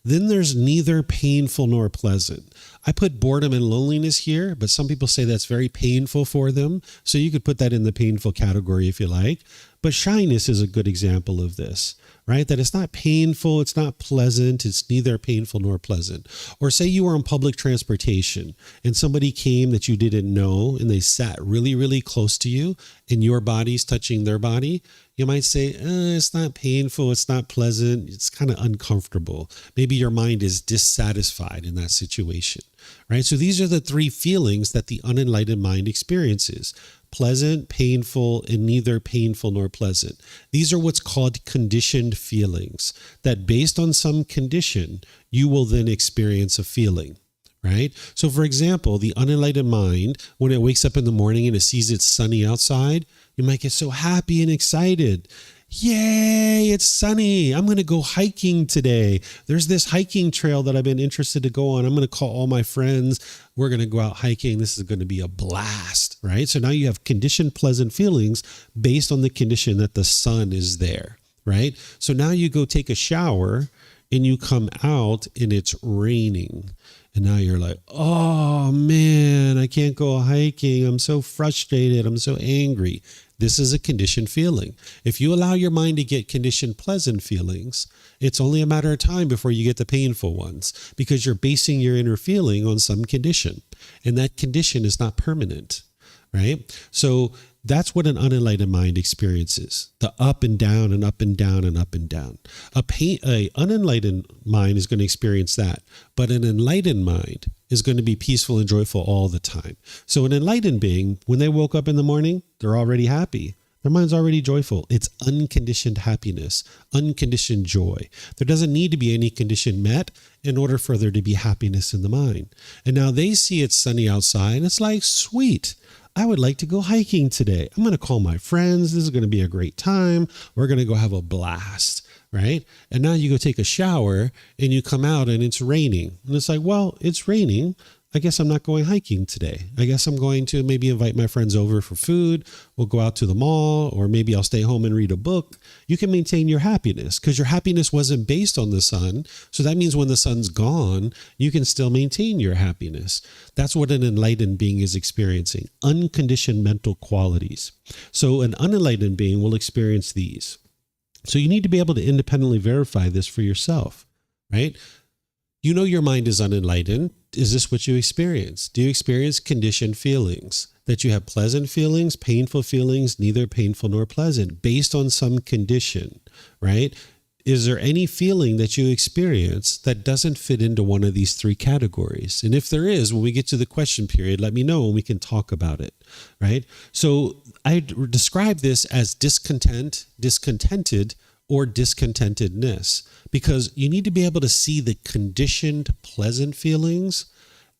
Then there's neither painful nor pleasant. I put boredom and loneliness here, but some people say that's very painful for them. So you could put that in the painful category if you like. But shyness is a good example of this, right? That it's not painful, it's not pleasant, it's neither painful nor pleasant. Or say you were on public transportation and somebody came that you didn't know and they sat really, really close to you and your body's touching their body. You might say, it's not painful, it's not pleasant, it's kind of uncomfortable. Maybe your mind is dissatisfied in that situation, right? So these are the three feelings that the unenlightened mind experiences: pleasant, painful, and neither painful nor pleasant. These are what's called conditioned feelings, that based on some condition, you will then experience a feeling. Right? So for example, the unenlightened mind, when it wakes up in the morning and it sees it's sunny outside, you might get so happy and excited. Yay, it's sunny. I'm going to go hiking today. There's this hiking trail that I've been interested to go on. I'm going to call all my friends. We're going to go out hiking. This is going to be a blast, right? So now you have conditioned pleasant feelings based on the condition that the sun is there, right? So now you go take a shower and you come out and it's raining. And now you're like, oh man, I can't go hiking. I'm so frustrated. I'm so angry. This is a conditioned feeling. If you allow your mind to get conditioned pleasant feelings, it's only a matter of time before you get the painful ones, because you're basing your inner feeling on some condition. And that condition is not permanent, right? So that's what an unenlightened mind experiences: the up and down and up and down and up and down. A unenlightened mind is going to experience that, but an enlightened mind is going to be peaceful and joyful all the time. So an enlightened being, when they woke up in the morning, they're already happy. Their mind's already joyful. It's unconditioned happiness, unconditioned joy. There doesn't need to be any condition met in order for there to be happiness in the mind. And now they see it's sunny outside, and it's like, sweet, I would like to go hiking today. I'm going to call my friends. This is going to be a great time. We're going to go have a blast, right? And now you go take a shower and you come out and it's raining. And it's like, well, it's raining. I guess I'm not going hiking today. I guess I'm going to maybe invite my friends over for food. We'll go out to the mall, or maybe I'll stay home and read a book. You can maintain your happiness because your happiness wasn't based on the sun. So that means when the sun's gone, you can still maintain your happiness. That's what an enlightened being is experiencing: unconditioned mental qualities. So an unenlightened being will experience these. So you need to be able to independently verify this for yourself, right? You know your mind is unenlightened. Is this what you experience? Do you experience conditioned feelings? That you have pleasant feelings, painful feelings, neither painful nor pleasant, based on some condition, right? Is there any feeling that you experience that doesn't fit into one of these three categories? And if there is, when we get to the question period, let me know and we can talk about it, right? So I describe this as discontent, discontented, or discontentedness, because you need to be able to see the conditioned pleasant feelings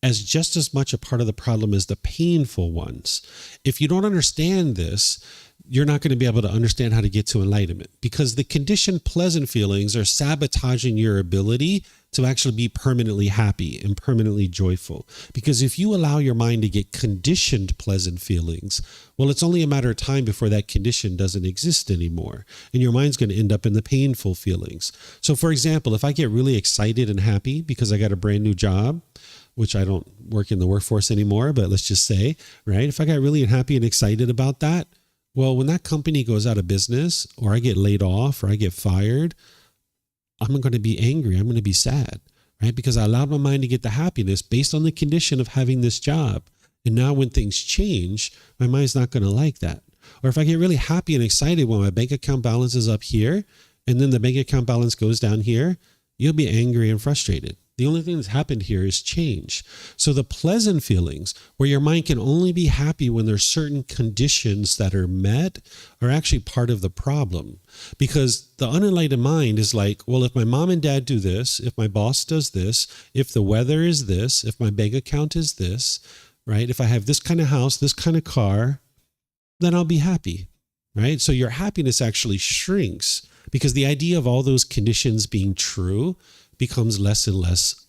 as just as much a part of the problem as the painful ones. If you don't understand this, you're not going to be able to understand how to get to enlightenment, because the conditioned pleasant feelings are sabotaging your ability to actually be permanently happy and permanently joyful. Because if you allow your mind to get conditioned pleasant feelings, well, it's only a matter of time before that condition doesn't exist anymore. And your mind's going to end up in the painful feelings. So for example, if I get really excited and happy because I got a brand new job, which I don't work in the workforce anymore, but let's just say, right? If I got really happy and excited about that, well, when that company goes out of business, or I get laid off, or I get fired, I'm going to be angry. I'm going to be sad, right? Because I allowed my mind to get the happiness based on the condition of having this job. And now when things change, my mind's not going to like that. Or if I get really happy and excited when my bank account balance is up here, and then the bank account balance goes down here, you'll be angry and frustrated. The only thing that's happened here is change. So the pleasant feelings, where your mind can only be happy when there's certain conditions that are met, are actually part of the problem. Because the unenlightened mind is like, well, if my mom and dad do this, if my boss does this, if the weather is this, if my bank account is this, right? If I have this kind of house, this kind of car, then I'll be happy, right? So your happiness actually shrinks, because the idea of all those conditions being true becomes less and less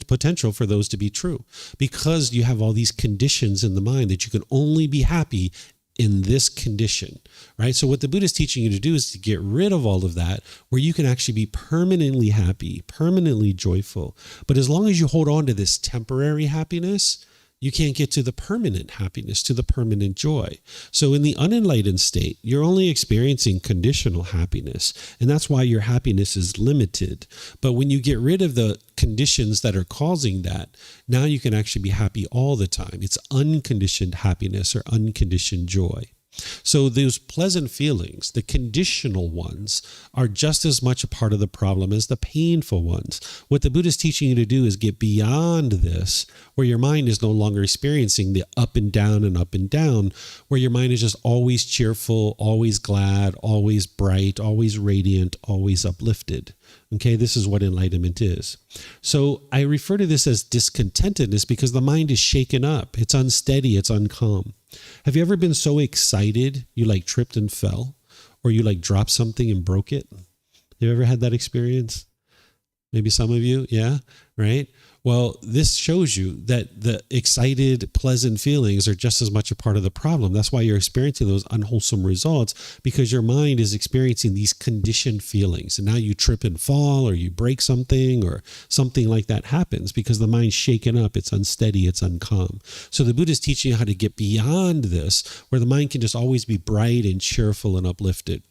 potential for those to be true, because you have all these conditions in the mind that you can only be happy in this condition, right? So what the Buddha is teaching you to do is to get rid of all of that, where you can actually be permanently happy, permanently joyful. But as long as you hold on to this temporary happiness, You can't get to the permanent happiness, to the permanent joy. So in the unenlightened state, you're only experiencing conditional happiness, and that's why your happiness is limited. But when you get rid of the conditions that are causing that, now you can actually be happy all the time. It's unconditioned happiness or unconditioned joy. So those pleasant feelings, the conditional ones, are just as much a part of the problem as the painful ones. What the Buddha is teaching you to do is get beyond this, where your mind is no longer experiencing the up and down, where your mind is just always cheerful, always glad, always bright, always radiant, always uplifted. Okay, this is what enlightenment is. So I refer to this as discontentedness because the mind is shaken up. It's unsteady, it's uncalm. Have you ever been so excited you like tripped and fell, or you like dropped something and broke it? You ever had that experience? Maybe some of you, yeah, right? Well, this shows you that the excited, pleasant feelings are just as much a part of the problem. That's why you're experiencing those unwholesome results, because your mind is experiencing these conditioned feelings. And now you trip and fall, or you break something, or something like that happens because the mind's shaken up. It's unsteady. It's uncalm. So the Buddha is teaching you how to get beyond this, where the mind can just always be bright and cheerful and uplifted.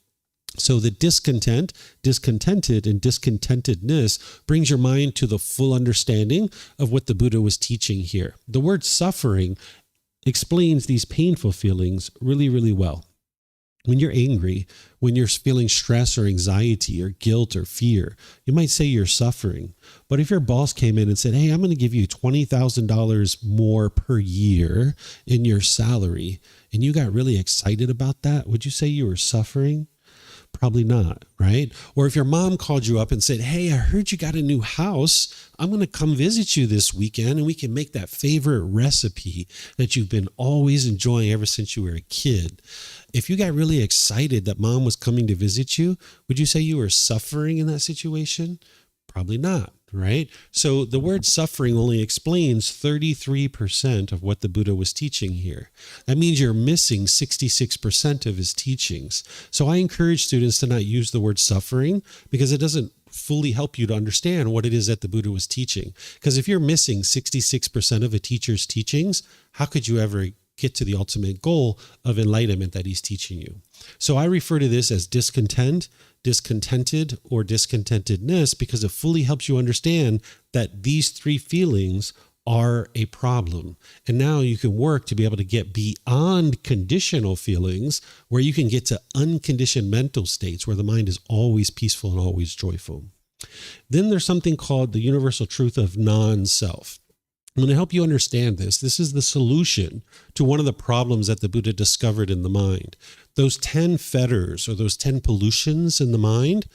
So the discontented, and discontentedness brings your mind to the full understanding of what the Buddha was teaching here. The word suffering explains these painful feelings really, really well. When you're angry, when you're feeling stress or anxiety or guilt or fear, you might say you're suffering. But if your boss came in and said, hey, I'm going to give you $20,000 more per year in your salary, and you got really excited about that, would you say you were suffering? Probably not, right? Or if your mom called you up and said, hey, I heard you got a new house. I'm going to come visit you this weekend and we can make that favorite recipe that you've been always enjoying ever since you were a kid. If you got really excited that mom was coming to visit you, would you say you were suffering in that situation? Probably not, right? So the word suffering only explains 33% of what the Buddha was teaching here. That means you're missing 66% of his teachings. So I encourage students to not use the word suffering because it doesn't fully help you to understand what it is that the Buddha was teaching. Because if you're missing 66% of a teacher's teachings, how could you ever get to the ultimate goal of enlightenment that he's teaching you? So I refer to this as discontent, discontented, or discontentedness because it fully helps you understand that these three feelings are a problem. And now you can work to be able to get beyond conditional feelings where you can get to unconditioned mental states where the mind is always peaceful and always joyful. Then there's something called the universal truth of non-self. I'm going to help you understand this. This is the solution to one of the problems that the Buddha discovered in the mind. Those 10 fetters or those 10 pollutions in the mind,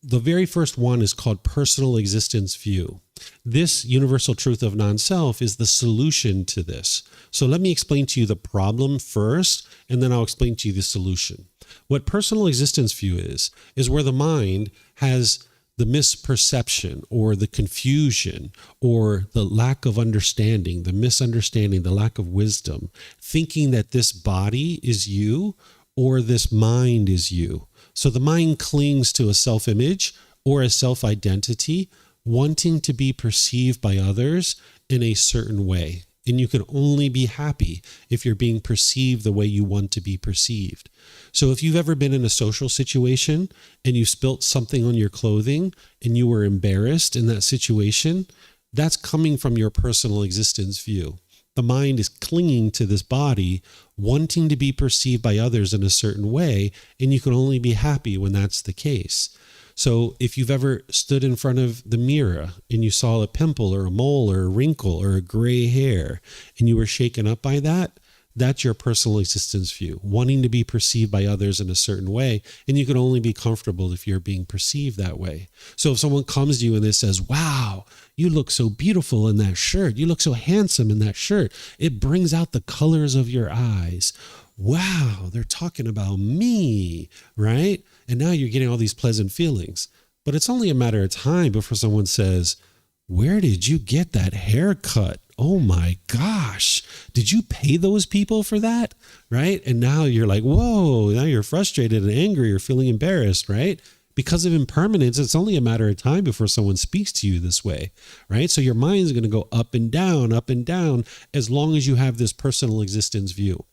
the very first one is called personal existence view. This universal truth of non-self is the solution to this. So let me explain to you the problem first, and then I'll explain to you the solution. What personal existence view is where the mind has the misperception or the confusion or the lack of understanding, the misunderstanding, the lack of wisdom, thinking that this body is you or this mind is you. So the mind clings to a self-image or a self-identity, wanting to be perceived by others in a certain way. And you can only be happy if you're being perceived the way you want to be perceived. So if you've ever been in a social situation and you spilt something on your clothing and you were embarrassed in that situation, that's coming from your personal existence view. The mind is clinging to this body, wanting to be perceived by others in a certain way, and you can only be happy when that's the case. So if you've ever stood in front of the mirror and you saw a pimple or a mole or a wrinkle or a gray hair and you were shaken up by that, that's your personal existence view, wanting to be perceived by others in a certain way. And you can only be comfortable if you're being perceived that way. So if someone comes to you and they says, wow, you look so beautiful in that shirt. You look so handsome in that shirt. It brings out the colors of your eyes. Wow, they're talking about me, right? And now you're getting all these pleasant feelings. But it's only a matter of time before someone says, where did you get that haircut? Oh my gosh, did you pay those people for that? Right? And now you're like, whoa, now you're frustrated and angry or feeling embarrassed, right? because of impermanence, it's only a matter of time before someone speaks to you this way, right? So your mind is going to go up and down as long as you have this personal existence view.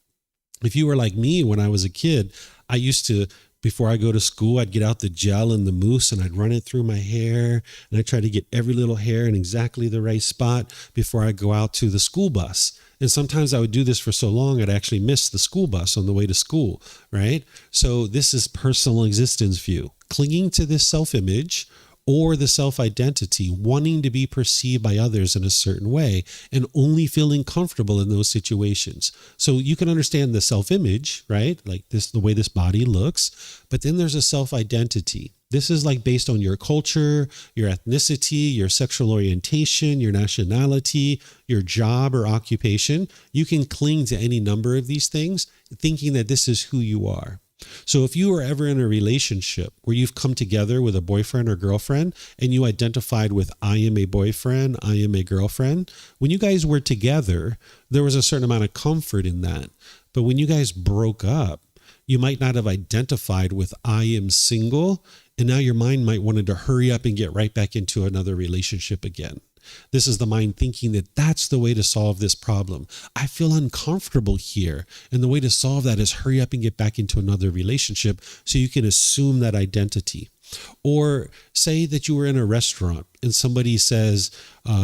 If you were like me when I was a kid, I used to, before I go to school, I'd get out the gel and the mousse and I'd run it through my hair, and I try to get every little hair in exactly the right spot before I go out to the school bus. And sometimes I would do this for so long, I'd actually miss the school bus on the way to school, right? So this is personal existence view, clinging to this self-image or the self-identity, wanting to be perceived by others in a certain way and only feeling comfortable in those situations. So you can understand the self-image, right? Like this, the way this body looks, but then there's a self-identity. This is like based on your culture, your ethnicity, your sexual orientation, your nationality, your job or occupation. You can cling to any number of these things, thinking that this is who you are. So if you were ever in a relationship where you've come together with a boyfriend or girlfriend and you identified with I am a boyfriend, I am a girlfriend, when you guys were together, there was a certain amount of comfort in that. But when you guys broke up, you might not have identified with I am single, and now your mind might wanted to hurry up and get right back into another relationship again. This is the mind thinking that that's the way to solve this problem. I feel uncomfortable here. And the way to solve that is hurry up and get back into another relationship so you can assume that identity. Or say that you were in a restaurant and somebody says,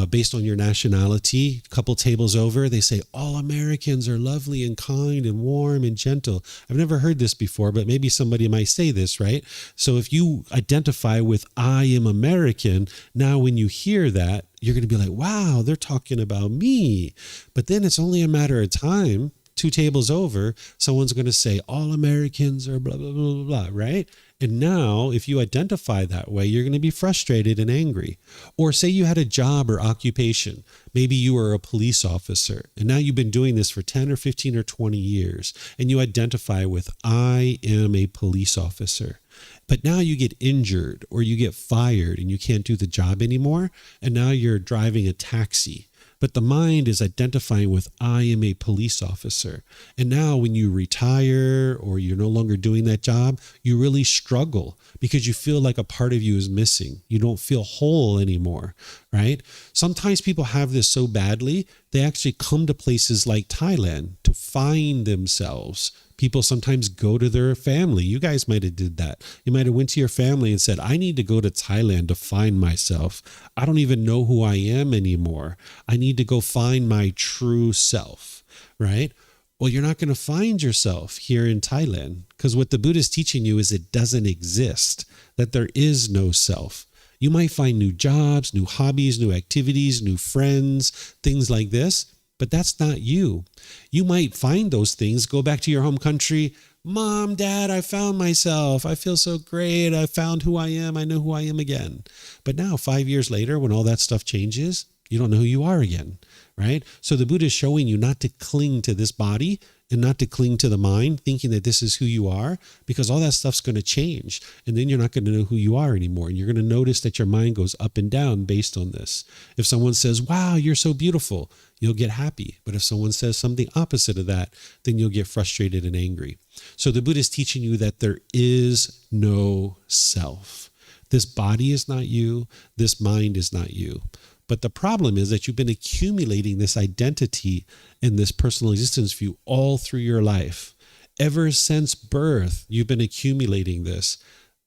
based on your nationality, a couple tables over, they say, all Americans are lovely and kind and warm and gentle. I've never heard this before, but maybe somebody might say this, right? So if you identify with I am American, now when you hear that, you're going to be like, wow, they're talking about me. But then it's only a matter of time, 2 tables over, someone's going to say all Americans are blah, blah, blah, blah, blah, right? And now if you identify that way, you're going to be frustrated and angry. Or say you had a job or occupation. Maybe you were a police officer and now you've been doing this for 10 or 15 or 20 years and you identify with I am a police officer. But now you get injured or you get fired and you can't do the job anymore. And now you're driving a taxi. But the mind is identifying with I am a police officer. And now when you retire or you're no longer doing that job, you really struggle because you feel like a part of you is missing. You don't feel whole anymore, right? Sometimes people have this so badly, they actually come to places like Thailand to find themselves. People sometimes go to their family. You guys might have did that. You might have went to your family and said, I need to go to Thailand to find myself. I don't even know who I am anymore. I need to go find my true self, right? Well, you're not going to find yourself here in Thailand because what the Buddha is teaching you is it doesn't exist, that there is no self. You might find new jobs, new hobbies, new activities, new friends, things like this. But that's not you. You might find those things, go back to your home country. Mom, Dad, I found myself. I feel so great. I found who I am. I know who I am again. But now 5 years later, when all that stuff changes, you don't know who you are again, right? So the Buddha is showing you not to cling to this body and not to cling to the mind, thinking that this is who you are, because all that stuff's going to change. And then you're not going to know who you are anymore. And you're going to notice that your mind goes up and down based on this. If someone says, wow, you're so beautiful, you'll get happy. But if someone says something opposite of that, then you'll get frustrated and angry. So the Buddha is teaching you that there is no self. This body is not you. This mind is not you. But the problem is that you've been accumulating this identity and this personal existence view all through your life. Ever since birth, you've been accumulating this.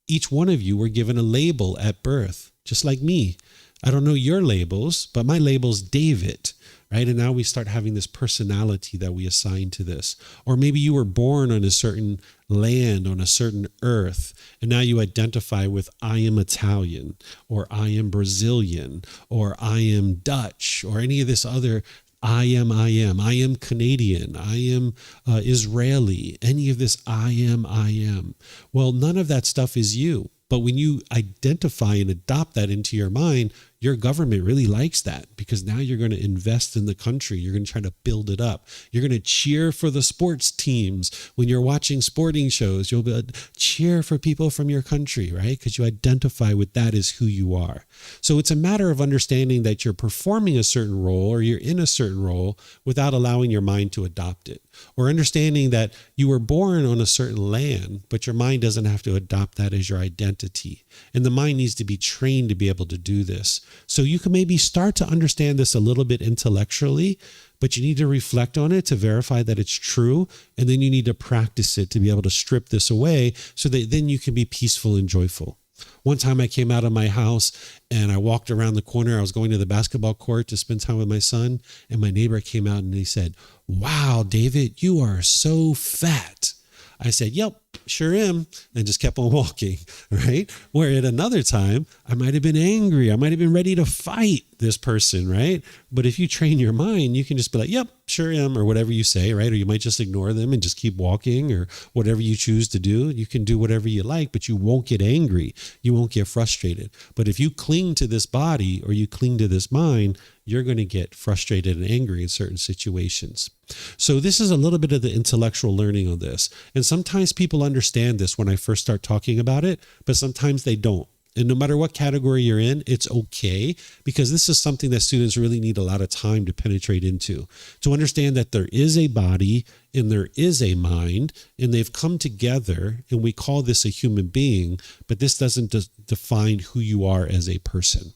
Each one of you were given a label at birth, just like me. I don't know your labels, but my label's David, right? And now we start having this personality that we assign to this. Or maybe you were born on a certain land, on a certain earth, and now you identify with I am Italian, or I am Brazilian, or I am Dutch, or any of this other I am Canadian, I am Israeli, any of this I am. Well, none of that stuff is you. But when you identify and adopt that into your mind, your government really likes that because now you're going to invest in the country. You're going to try to build it up. You're going to cheer for the sports teams. When you're watching sporting shows, you'll cheer for people from your country, right? Because you identify with that as who you are. So it's a matter of understanding that you're performing a certain role or you're in a certain role without allowing your mind to adopt it. Or understanding that you were born on a certain land, but your mind doesn't have to adopt that as your identity. And the mind needs to be trained to be able to do this. So you can maybe start to understand this a little bit intellectually, but you need to reflect on it to verify that it's true. And then you need to practice it to be able to strip this away so that then you can be peaceful and joyful. One time I came out of my house and I walked around the corner. I was going to the basketball court to spend time with my son. And my neighbor came out and he said, "Wow, David, you are so fat." I said, "Yep, sure am," and just kept on walking, right? Where at another time, I might have been angry. I might have been ready to fight this person, right? But if you train your mind, you can just be like, "Yep, sure am," or whatever you say, right? Or you might just ignore them and just keep walking, or whatever you choose to do. You can do whatever you like, but you won't get angry. You won't get frustrated. But if you cling to this body or you cling to this mind, you're going to get frustrated and angry in certain situations. So this is a little bit of the intellectual learning of this. And sometimes people understand this when I first start talking about it, but sometimes they don't. And no matter what category you're in, it's okay, because this is something that students really need a lot of time to penetrate into, to understand that there is a body and there is a mind, and they've come together, and we call this a human being, but this doesn't define who you are as a person.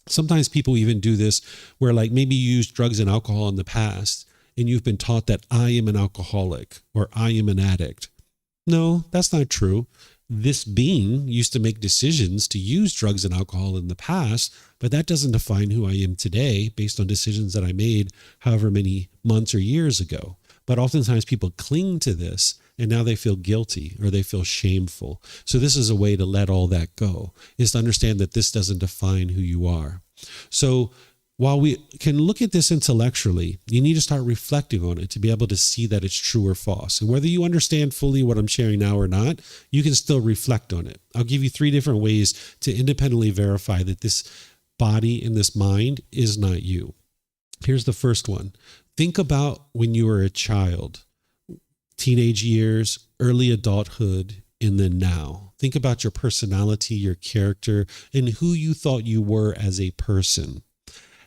Sometimes people even do this where, like, maybe you used drugs and alcohol in the past and you've been taught that I am an alcoholic or I am an addict. No, that's not true. This being used to make decisions to use drugs and alcohol in the past, but that doesn't define who I am today based on decisions that I made however many months or years ago. But oftentimes people cling to this and now they feel guilty or they feel shameful. So this is a way to let all that go, is to understand that this doesn't define who you are. So while we can look at this intellectually, you need to start reflecting on it to be able to see that it's true or false. And whether you understand fully what I'm sharing now or not, you can still reflect on it. I'll give you 3 different ways to independently verify that this body and this mind is not you. Here's the first one. Think about when you were a child, teenage years, early adulthood, and then now. Think about your personality, your character, and who you thought you were as a person.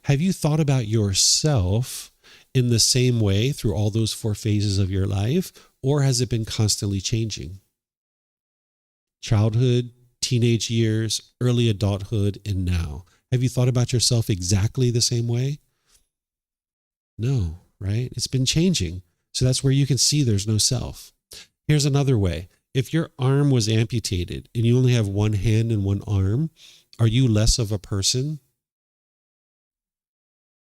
Have you thought about yourself in the same way through all those 4 phases of your life, or has it been constantly changing? Childhood, teenage years, early adulthood, and now. Have you thought about yourself exactly the same way? No, right? It's been changing. So that's where you can see there's no self. Here's another way. If your arm was amputated and you only have one hand and one arm, are you less of a person?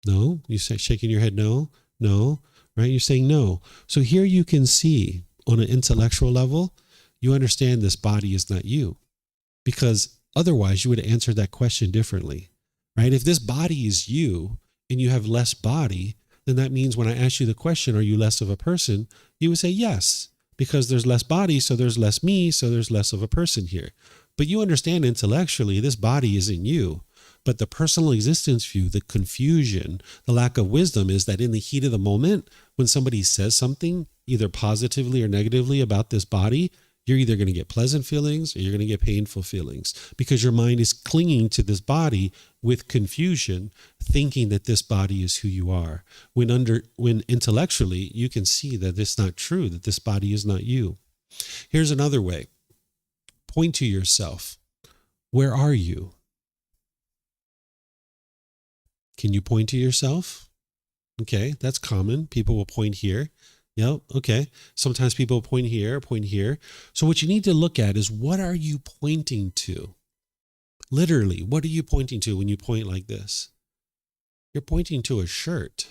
No? You say, shaking your head, no? No? Right? You're saying no. So here you can see on an intellectual level, you understand this body is not you, because otherwise you would have answered that question differently, right? If this body is you and you have less body, then that means when I ask you the question, are you less of a person? You would say yes, because there's less body, so there's less me, so there's less of a person here. But you understand intellectually this body isn't you. But the personal existence view, the confusion, the lack of wisdom is that in the heat of the moment, when somebody says something, either positively or negatively about this body, you're either going to get pleasant feelings or you're going to get painful feelings, because your mind is clinging to this body with confusion, thinking that this body is who you are. When intellectually you can see that it's not true, that this body is not you. Here's another way. Point to yourself. Where are you? Can you point to yourself? Okay, that's common. People will point here. Yep, okay. Sometimes people will point here, point here. So what you need to look at is, what are you pointing to? Literally, what are you pointing to when you point like this? You're pointing to a shirt.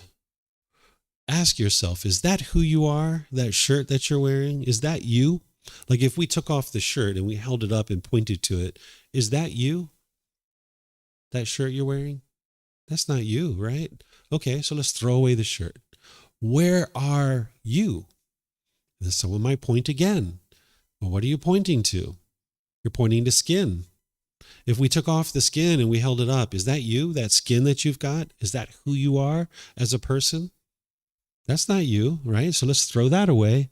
Ask yourself, is that who you are? That shirt that you're wearing? Is that you? Like if we took off the shirt and we held it up and pointed to it, is that you? That shirt you're wearing? That's not you, right? Okay, so let's throw away the shirt. Where are you? And someone might point again. Well, what are you pointing to? You're pointing to skin. If we took off the skin and we held it up, is that you? That skin that you've got? Is that who you are as a person? That's not you, right? So let's throw that away.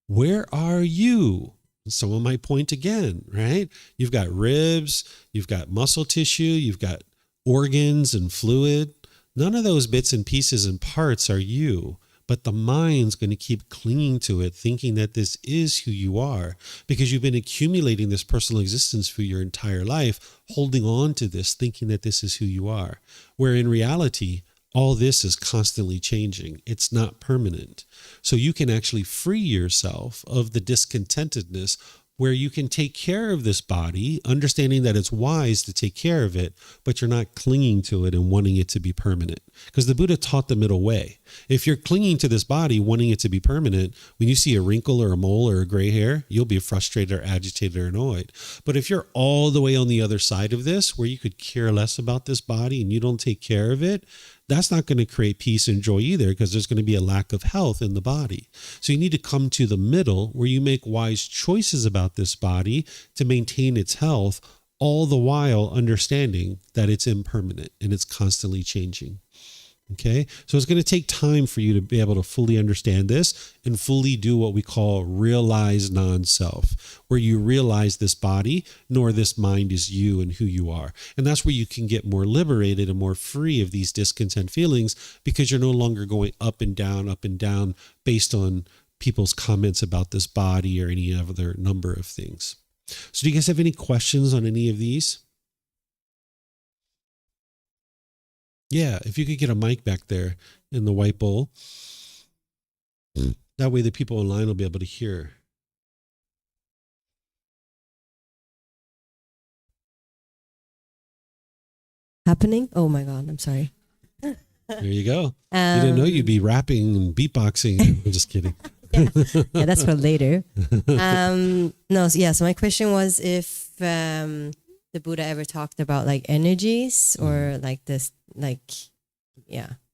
Where are you? Someone might point again, right? You've got ribs, you've got muscle tissue, you've got organs and fluid. None of those bits and pieces and parts are you, but the mind's going to keep clinging to it, thinking that this is who you are, because you've been accumulating this personal existence for your entire life, holding on to this, thinking that this is who you are, where in reality, all this is constantly changing. It's not permanent. So you can actually free yourself of the discontentedness, where you can take care of this body, understanding that it's wise to take care of it, but you're not clinging to it and wanting it to be permanent. Because the Buddha taught the middle way. If you're clinging to this body, wanting it to be permanent, when you see a wrinkle or a mole or a gray hair, you'll be frustrated or agitated or annoyed. But if you're all the way on the other side of this, where you could care less about this body and you don't take care of it, that's not going to create peace and joy either, because there's going to be a lack of health in the body. So you need to come to the middle, where you make wise choices about this body to maintain its health, all the while understanding that it's impermanent and it's constantly changing. Okay, so it's going to take time for you to be able to fully understand this and fully do what we call realize non-self, where you realize this body nor this mind is you and who you are. And that's where you can get more liberated and more free of these discontent feelings, because you're no longer going up and down based on people's comments about this body or any other number of things. So do you guys have any questions on any of these? Yeah, if you could get a mic back there in the white bowl, that way the people online will be able to hear. Happening? Oh my God, I'm sorry. There you go. You didn't know you'd be rapping and beatboxing. I'm just kidding. Yeah, that's for later. So my question was if the Buddha ever talked about like energies, or like this,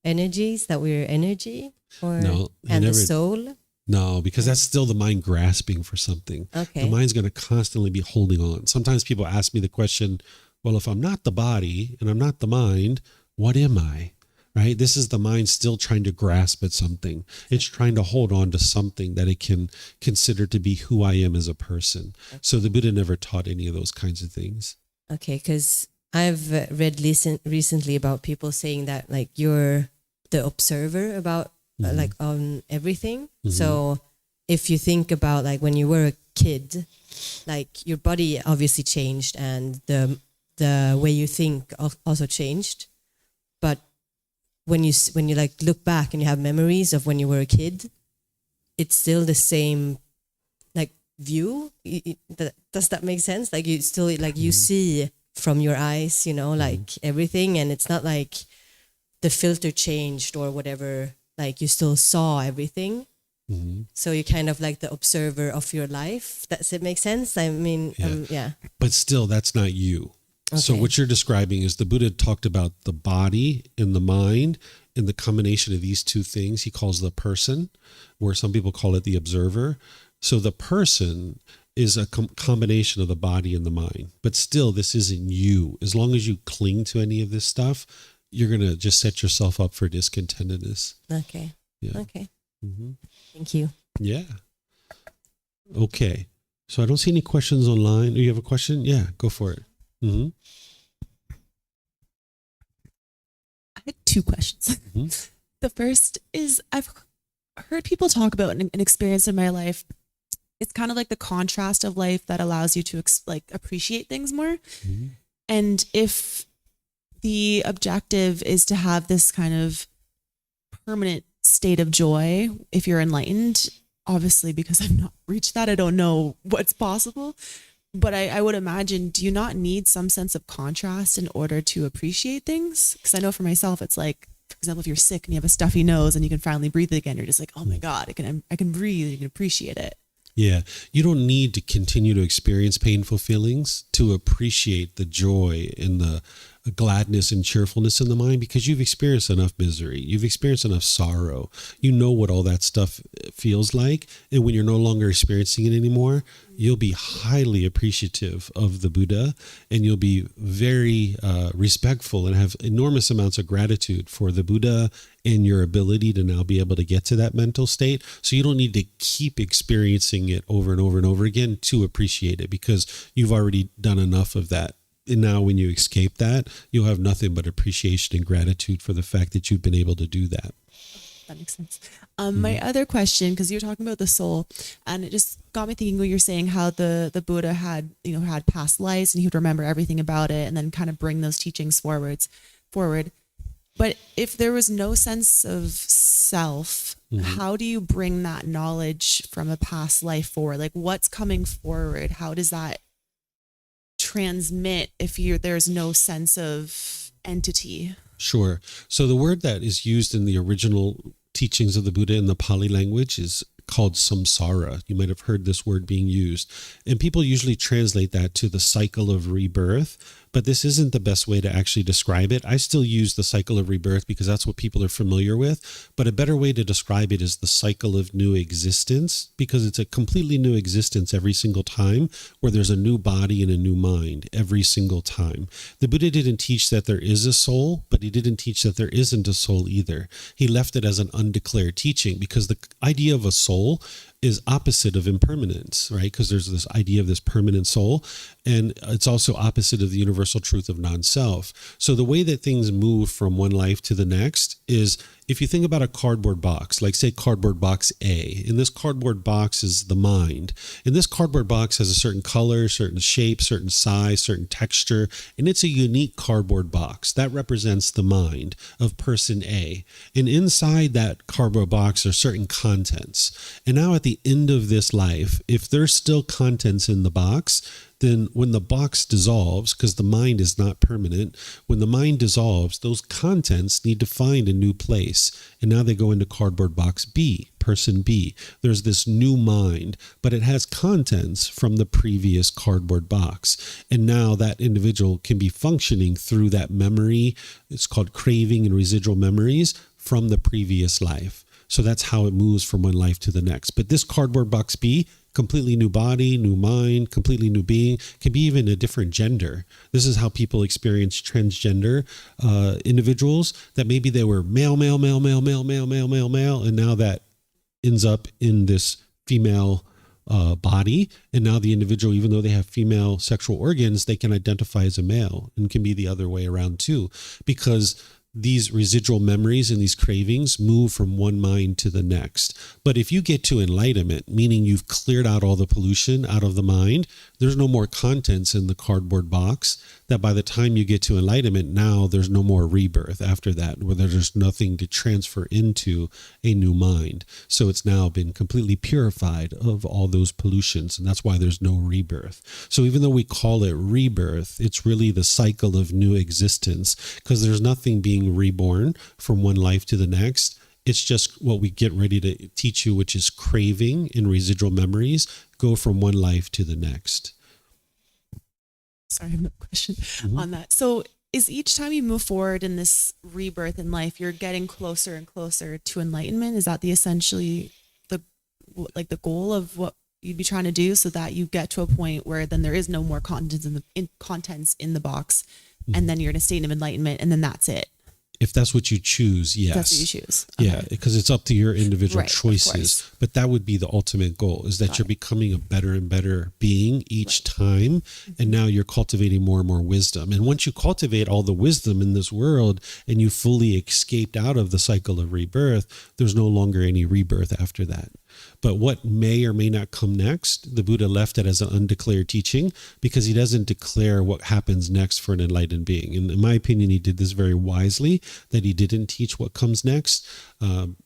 energies, that we're energy, or the soul. No, because that's still the mind grasping for something. Okay. The mind's going to constantly be holding on. Sometimes people ask me the question, well, if I'm not the body and I'm not the mind, what am I? Right? This is the mind still trying to grasp at something. It's trying to hold on to something that it can consider to be who I am as a person. Okay. So the Buddha never taught any of those kinds of things. Okay, because I've read recently about people saying that like you're the observer about like on everything. Mm-hmm. So if you think about like when you were a kid, like your body obviously changed and the way you think also changed. But when you like look back and you have memories of when you were a kid, it's still the same like view. Does that make sense? Like you still like you see from your eyes, like everything, and it's not like the filter changed or whatever. Like you still saw everything. Mm-hmm. So you're kind of like the observer of your life. Does it make sense? I mean, yeah. But still, that's not you. Okay. So what you're describing is the Buddha talked about the body and the mind, and the combination of these two things he calls the person, where some people call it the observer. So the person is a combination of the body and the mind. But still, this isn't you. As long as you cling to any of this stuff, you're going to just set yourself up for discontentedness. Okay. Yeah. Okay. Mm-hmm. Thank you. Yeah. Okay. So I don't see any questions online. Do you have a question? Yeah, go for it. Mm-hmm. I had two questions. Mm-hmm. The first is I've heard people talk about an experience in my life. It's kind of like the contrast of life that allows you to appreciate things more. Mm-hmm. And if the objective is to have this kind of permanent state of joy, if you're enlightened, obviously because I've not reached that, I don't know what's possible. But I would imagine, do you not need some sense of contrast in order to appreciate things? Because I know for myself, it's like, for example, if you're sick and you have a stuffy nose and you can finally breathe again, you're just like, oh my God, I can breathe, you can appreciate it. Yeah. You don't need to continue to experience painful feelings to appreciate the joy and the gladness and cheerfulness in the mind, because you've experienced enough misery. You've experienced enough sorrow. You know what all that stuff feels like. And when you're no longer experiencing it anymore, you'll be highly appreciative of the Buddha, and you'll be very respectful and have enormous amounts of gratitude for the Buddha and your ability to now be able to get to that mental state. So you don't need to keep experiencing it over and over and over again to appreciate it, because you've already done enough of that. And now when you escape that, you'll have nothing but appreciation and gratitude for the fact that you've been able to do that. That makes sense. My other question, because you were talking about the soul, and it just got me thinking when you're saying how the Buddha had, had past lives and he would remember everything about it and then kind of bring those teachings forward. But if there was no sense of self, how do you bring that knowledge from a past life forward? Like what's coming forward? How does that transmit if there's no sense of entity? Sure. So the word that is used in the original teachings of the Buddha in the Pali language is called samsara. You might have heard this word being used. And people usually translate that to the cycle of rebirth, but this isn't the best way to actually describe it. I still use the cycle of rebirth because that's what people are familiar with, but a better way to describe it is the cycle of new existence, because it's a completely new existence every single time, where there's a new body and a new mind every single time. The Buddha didn't teach that there is a soul, but he didn't teach that there isn't a soul either. He left it as an undeclared teaching, because the idea of a soul is opposite of impermanence, right? Because there's this idea of this permanent soul, and it's also opposite of the universal truth of non-self. So the way that things move from one life to the next is, if you think about a cardboard box, like say cardboard box A, in this cardboard box is the mind. And this cardboard box has a certain color, certain shape, certain size, certain texture, and it's a unique cardboard box. That represents the mind of person A. And inside that cardboard box are certain contents. And now at the end of this life, if there's still contents in the box, then when the box dissolves, because the mind is not permanent, when the mind dissolves, those contents need to find a new place. And now they go into cardboard box B, person B. There's this new mind, but it has contents from the previous cardboard box. And now that individual can be functioning through that memory. It's called craving and residual memories from the previous life. So that's how it moves from one life to the next. But this cardboard box B, completely new body, new mind, completely new being, can be even a different gender. This is how people experience transgender individuals, that maybe they were male, and now that ends up in this female body. And now the individual, even though they have female sexual organs, they can identify as a male, and can be the other way around too, because these residual memories and these cravings move from one mind to the next. But if you get to enlightenment, meaning you've cleared out all the pollution out of the mind, there's no more contents in the cardboard box, that by the time you get to enlightenment, now there's no more rebirth after that, where there's nothing to transfer into a new mind. So it's now been completely purified of all those pollutions, and that's why there's no rebirth. So even though we call it rebirth, it's really the cycle of new existence, because there's nothing being reborn from one life to the next. It's just what we get ready to teach you, which is craving and residual memories go from one life to the next. Sorry, I have no question on that. So is each time you move forward in this rebirth in life, you're getting closer and closer to enlightenment? Is that essentially the goal of what you'd be trying to do, so that you get to a point where then there is no more contents in the box, and then you're in a state of enlightenment, and then that's it? If that's what you choose, yes. That's what you choose. Okay. Yeah, because it's up to your individual Right, choices. But that would be the ultimate goal, is that you're becoming a better and better being each time. And now you're cultivating more and more wisdom. And once you cultivate all the wisdom in this world and you fully escaped out of the cycle of rebirth, there's no longer any rebirth after that. But what may or may not come next, the Buddha left it as an undeclared teaching, because he doesn't declare what happens next for an enlightened being. And in my opinion, he did this very wisely, that he didn't teach what comes next. And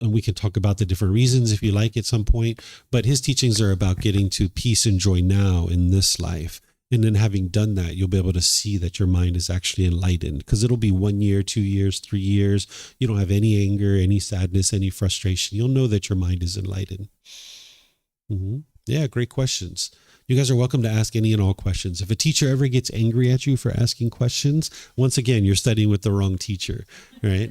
we can talk about the different reasons if you like at some point. But his teachings are about getting to peace and joy now in this life. And then having done that, you'll be able to see that your mind is actually enlightened, because it'll be 1 year, 2 years, 3 years. You don't have any anger, any sadness, any frustration. You'll know that your mind is enlightened. Yeah, great questions. You guys are welcome to ask any and all questions. If a teacher ever gets angry at you for asking questions, once again, you're studying with the wrong teacher, right?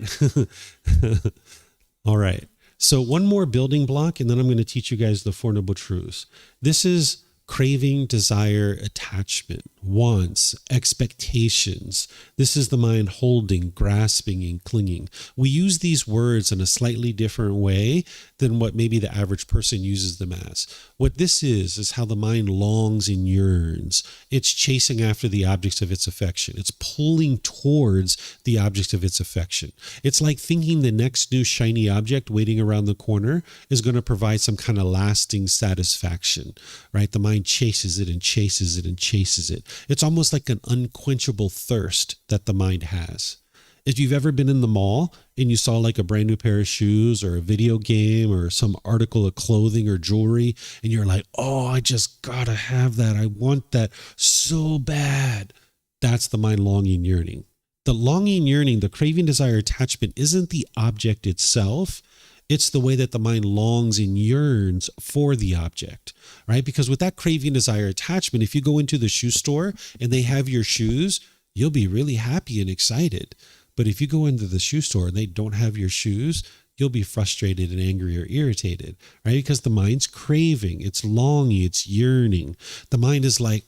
All right. So one more building block, and then I'm going to teach you guys the Four Noble Truths. This is craving, desire, attachment, wants, expectations. This is the mind holding, grasping, and clinging. We use these words in a slightly different way than what maybe the average person uses them as. What this is how the mind longs and yearns. It's chasing after the objects of its affection. It's pulling towards the object of its affection. It's like thinking the next new shiny object waiting around the corner is going to provide some kind of lasting satisfaction, right? The mind chases it and chases it and chases it. It's almost like an unquenchable thirst that the mind has. If you've ever been in the mall and you saw like a brand new pair of shoes or a video game or some article of clothing or jewelry, and you're like, oh, I just gotta have that. I want that so bad. That's the mind longing, yearning. The longing, yearning, the craving, desire, attachment isn't the object itself. It's the way that the mind longs and yearns for the object, right? Because with that craving, desire, attachment, if you go into the shoe store and they have your shoes, you'll be really happy and excited. But if you go into the shoe store and they don't have your shoes, you'll be frustrated and angry or irritated, right? Because the mind's craving, it's longing, it's yearning. The mind is like,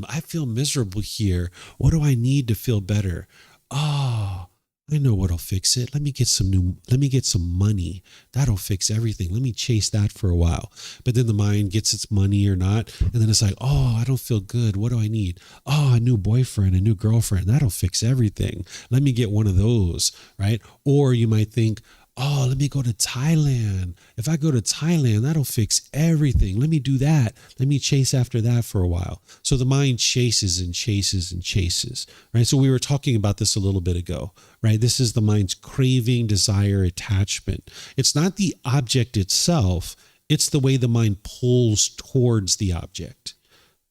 I feel miserable here. What do I need to feel better? Oh, I know what'll fix it. Let me get some money. That'll fix everything. Let me chase that for a while. But then the mind gets its money or not. And then it's like, oh, I don't feel good. What do I need? Oh, a new boyfriend, a new girlfriend. That'll fix everything. Let me get one of those, right? Or you might think, oh, let me go to Thailand. If I go to Thailand, that'll fix everything. Let me do that. Let me chase after that for a while. So the mind chases and chases and chases, right? So we were talking about this a little bit ago, right? This is the mind's craving, desire, attachment. It's not the object itself. It's the way the mind pulls towards the object.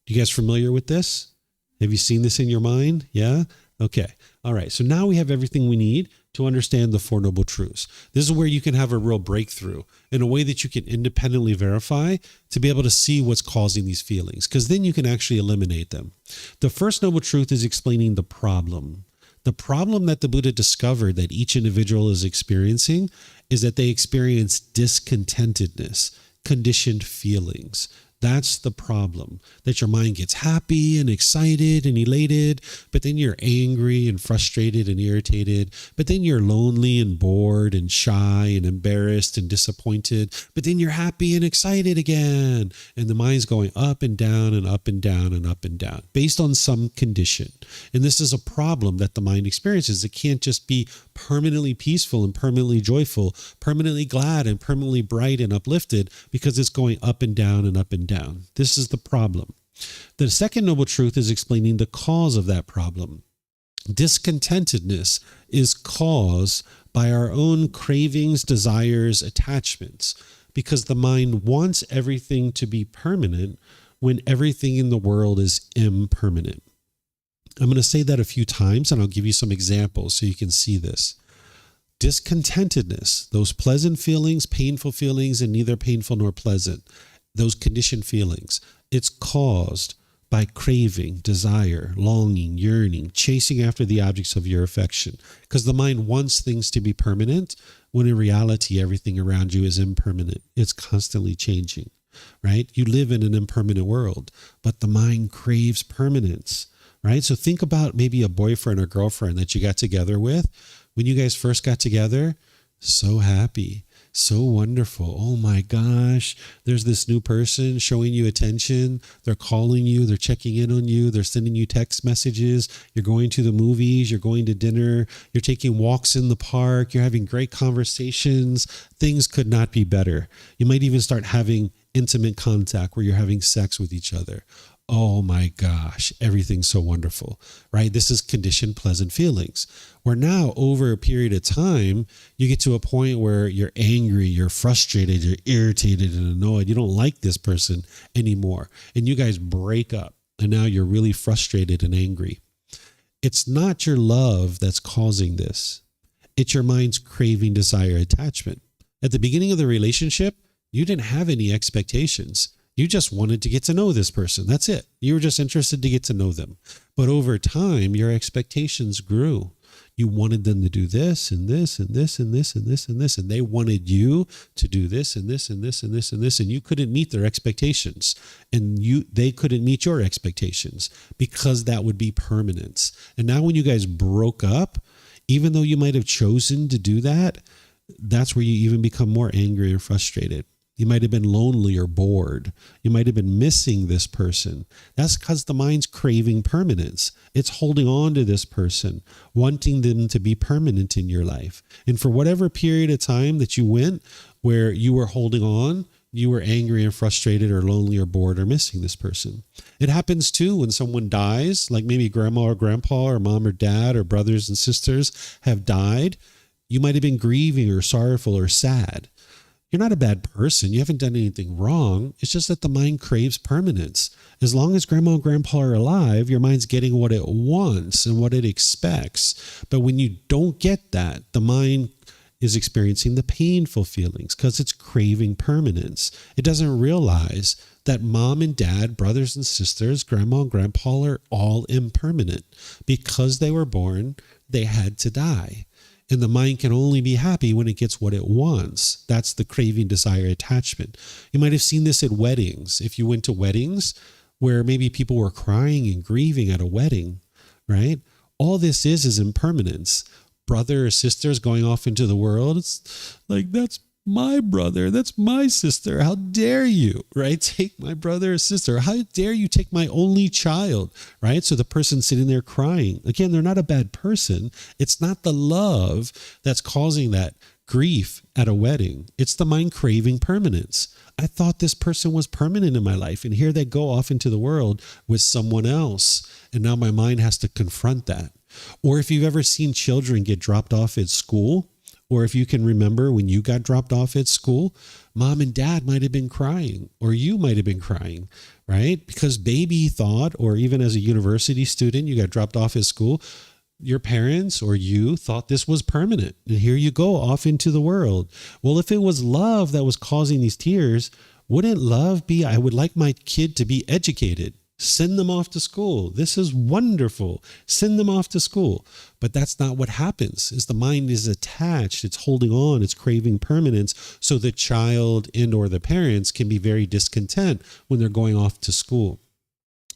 You guys familiar with this? Have you seen this in your mind? Yeah? Okay. All right. So now we have everything we need to understand the Four Noble Truths. This is where you can have a real breakthrough in a way that you can independently verify to be able to see what's causing these feelings, because then you can actually eliminate them. The first Noble Truth is explaining the problem. The problem that the Buddha discovered that each individual is experiencing is that they experience discontentedness, conditioned feelings. That's the problem, that your mind gets happy and excited and elated, but then you're angry and frustrated and irritated, but then you're lonely and bored and shy and embarrassed and disappointed, but then you're happy and excited again. And the mind's going up and down and up and down and up and down based on some condition. And this is a problem that the mind experiences. It can't just be permanently peaceful and permanently joyful, permanently glad and permanently bright and uplifted, because it's going up and down and up and down. This is the problem. The second Noble Truth is explaining the cause of that problem. Discontentedness is caused by our own cravings, desires, attachments, because the mind wants everything to be permanent when everything in the world is impermanent. I'm going to say that a few times and I'll give you some examples so you can see this. Discontentedness, those pleasant feelings, painful feelings, and neither painful nor pleasant, those conditioned feelings, it's caused by craving, desire, longing, yearning, chasing after the objects of your affection. Because the mind wants things to be permanent, when in reality, everything around you is impermanent. It's constantly changing, right? You live in an impermanent world, but the mind craves permanence, right? So think about maybe a boyfriend or girlfriend that you got together with. When you guys first got together, so happy, so wonderful. Oh my gosh, there's this new person showing you attention. They're calling you, they're checking in on you, they're sending you text messages. You're going to the movies, you're going to dinner, you're taking walks in the park, you're having great conversations. Things could not be better. You might even start having intimate contact where you're having sex with each other. Oh my gosh, everything's so wonderful, right? This is conditioned pleasant feelings. Where now over a period of time, you get to a point where you're angry, you're frustrated, you're irritated and annoyed. You don't like this person anymore. And you guys break up and now you're really frustrated and angry. It's not your love that's causing this. It's your mind's craving, desire, attachment. At the beginning of the relationship, you didn't have any expectations. You just wanted to get to know this person. That's it. You were just interested to get to know them. But over time, your expectations grew. You wanted them to do this and this and this and this and this and this, and they wanted you to do this and this and this and this and this, and you couldn't meet their expectations, and they couldn't meet your expectations, because that would be permanence. And now when you guys broke up, even though you might have chosen to do that, that's where you even become more angry and frustrated. You might have been lonely or bored. You might have been missing this person. That's because the mind's craving permanence. It's holding on to this person, wanting them to be permanent in your life. And for whatever period of time that you went where you were holding on, you were angry and frustrated or lonely or bored or missing this person. It happens too when someone dies, like maybe grandma or grandpa or mom or dad or brothers and sisters have died. You might have been grieving or sorrowful or sad. You're not a bad person. You haven't done anything wrong. It's just that the mind craves permanence. As long as grandma and grandpa are alive, your mind's getting what it wants and what it expects. But when you don't get that, the mind is experiencing the painful feelings because it's craving permanence. It doesn't realize that mom and dad, brothers and sisters, grandma and grandpa are all impermanent. Because they were born, they had to die. And the mind can only be happy when it gets what it wants. That's the craving, desire, attachment. You might have seen this at weddings. If you went to weddings where maybe people were crying and grieving at a wedding, right? All this is impermanence. Brother or sisters going off into the world. It's like, that's my brother. That's my sister. How dare you, right? Take my brother or sister. How dare you take my only child, right? So the person sitting there crying, again, they're not a bad person. It's not the love that's causing that grief at a wedding. It's the mind craving permanence. I thought this person was permanent in my life, and here they go off into the world with someone else. And now my mind has to confront that. Or if you've ever seen children get dropped off at school, or if you can remember when you got dropped off at school, mom and dad might have been crying, or you might have been crying, right? Because baby thought, or even as a university student, you got dropped off at school, your parents or you thought this was permanent. And here you go off into the world. Well, if it was love that was causing these tears, wouldn't love be, I would like my kid to be educated. Send them off to school. This is wonderful. Send them off to school. But that's not what happens. Is the mind is attached. It's holding on. It's craving permanence. So the child and or the parents can be very discontent when they're going off to school.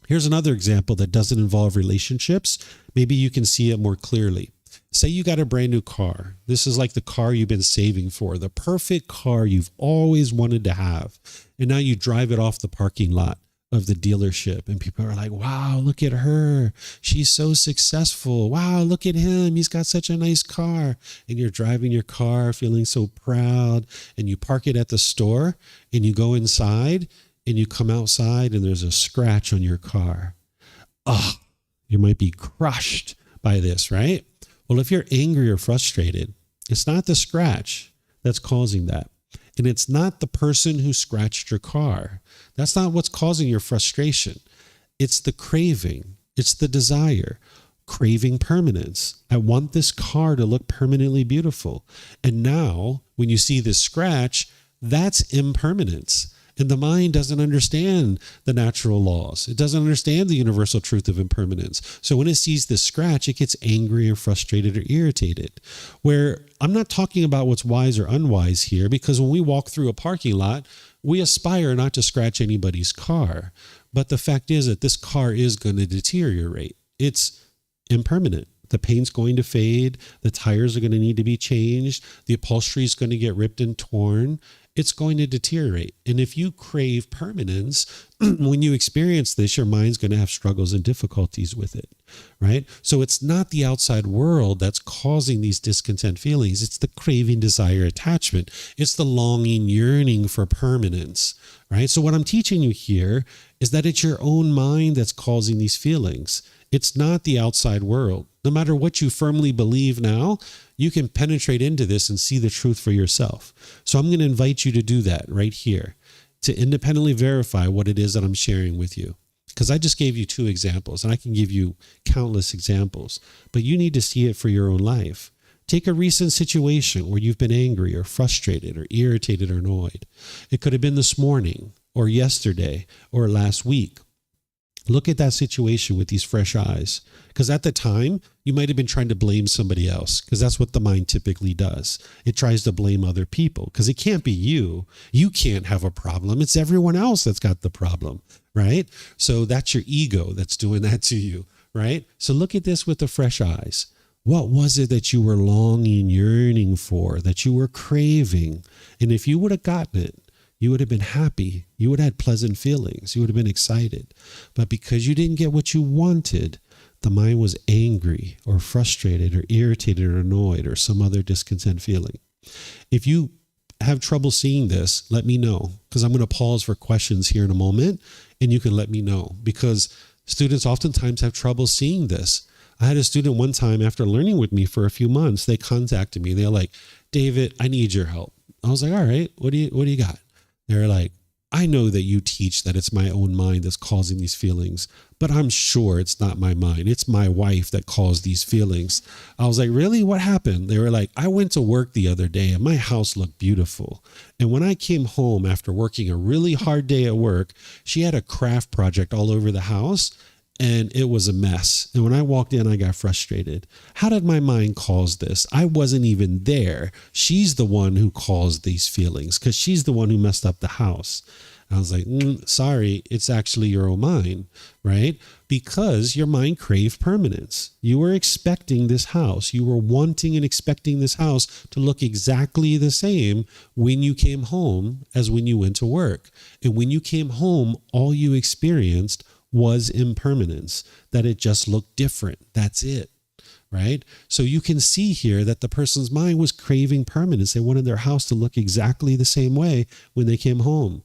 Here's another example that doesn't involve relationships. Maybe you can see it more clearly. Say you got a brand new car. This is like the car you've been saving for, the perfect car you've always wanted to have. And now you drive it off the parking lot of the dealership, and people are like, wow, look at her. She's so successful. Wow, look at him. He's got such a nice car. And you're driving your car feeling so proud, and you park it at the store, and you go inside, and you come outside, and there's a scratch on your car. Oh, you might be crushed by this, right? Well, if you're angry or frustrated, it's not the scratch that's causing that. And it's not the person who scratched your car. That's not what's causing your frustration. It's the craving. It's the desire. Craving permanence. I want this car to look permanently beautiful. And now, when you see this scratch, that's impermanence. And the mind doesn't understand the natural laws. It doesn't understand the universal truth of impermanence. So when it sees this scratch, it gets angry or frustrated or irritated. Where I'm not talking about what's wise or unwise here, because when we walk through a parking lot, we aspire not to scratch anybody's car. But the fact is that this car is going to deteriorate. It's impermanent. The paint's going to fade. The tires are going to need to be changed. The upholstery is going to get ripped and torn. It's going to deteriorate. And if you crave permanence, when you experience this, your mind's going to have struggles and difficulties with it, right? So it's not the outside world that's causing these discontent feelings. It's the craving, desire, attachment. It's the longing, yearning for permanence, right? So what I'm teaching you here is that it's your own mind that's causing these feelings. It's not the outside world. No matter what you firmly believe now, you can penetrate into this and see the truth for yourself. So I'm going to invite you to do that right here, to independently verify what it is that I'm sharing with you. Because I just gave you 2 examples, and I can give you countless examples, but you need to see it for your own life. Take a recent situation where you've been angry or frustrated or irritated or annoyed. It could have been this morning or yesterday or last week. Look at that situation with these fresh eyes. Because at the time, you might have been trying to blame somebody else, because that's what the mind typically does. It tries to blame other people because it can't be you. You can't have a problem. It's everyone else that's got the problem, right? So that's your ego that's doing that to you, right? So look at this with the fresh eyes. What was it that you were longing, yearning for, that you were craving? And if you would have gotten it, you would have been happy. You would have had pleasant feelings. You would have been excited. But because you didn't get what you wanted, the mind was angry or frustrated or irritated or annoyed or some other discontent feeling. If you have trouble seeing this, let me know, because I'm going to pause for questions here in a moment, and you can let me know, because students oftentimes have trouble seeing this. I had a student one time, after learning with me for a few months, they contacted me. They're like, David, I need your help. I was like, all right, what do you got? They're like, I know that you teach that it's my own mind that's causing these feelings, but I'm sure it's not my mind. It's my wife that caused these feelings. I was like, really? What happened? They were like, I went to work the other day and my house looked beautiful. And when I came home after working a really hard day at work, she had a craft project all over the house. And it was a mess. And when I walked in, I got frustrated. How did my mind cause this? I wasn't even there. She's the one who caused these feelings because she's the one who messed up the house. I was like, sorry, it's actually your own mind, right? Because your mind craved permanence. You were expecting this house. You were wanting and expecting this house to look exactly the same when you came home as when you went to work. And when you came home, all you experienced was impermanence, that it just looked different. That's it, right? So you can see here that the person's mind was craving permanence. They wanted their house to look exactly the same way when they came home.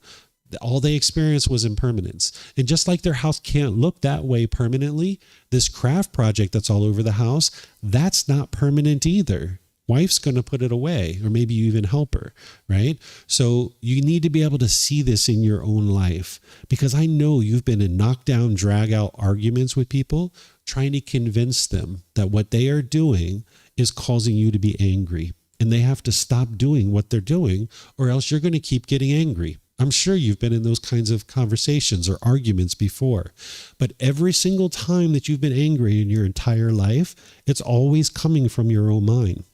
All they experienced was impermanence. And just like their house can't look that way permanently, this craft project that's all over the house, that's not permanent either. Wife's going to put it away, or maybe you even help her, right? So you need to be able to see this in your own life, because I know you've been in knockdown, drag out arguments with people trying to convince them that what they are doing is causing you to be angry, and they have to stop doing what they're doing, or else you're going to keep getting angry. I'm sure you've been in those kinds of conversations or arguments before, but every single time that you've been angry in your entire life, it's always coming from your own mind.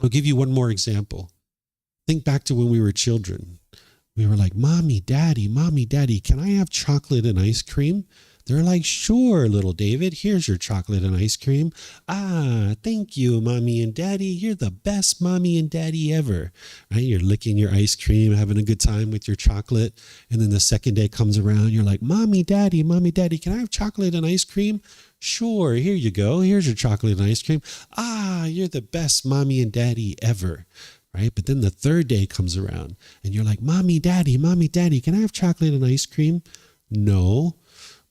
I'll give you one more example. Think back to when we were children. We were like, Mommy, Daddy, can I have chocolate and ice cream? They're like, sure, little David, here's your chocolate and ice cream. Ah, thank you, Mommy and Daddy. You're the best Mommy and Daddy ever. Right? You're licking your ice cream, having a good time with your chocolate. And then the second day comes around, you're like, Mommy, Daddy, can I have chocolate and ice cream? Sure, here you go. Here's your chocolate and ice cream. Ah, you're the best Mommy and Daddy ever. Right? But then the third day comes around and you're like, Mommy, Daddy, can I have chocolate and ice cream? No.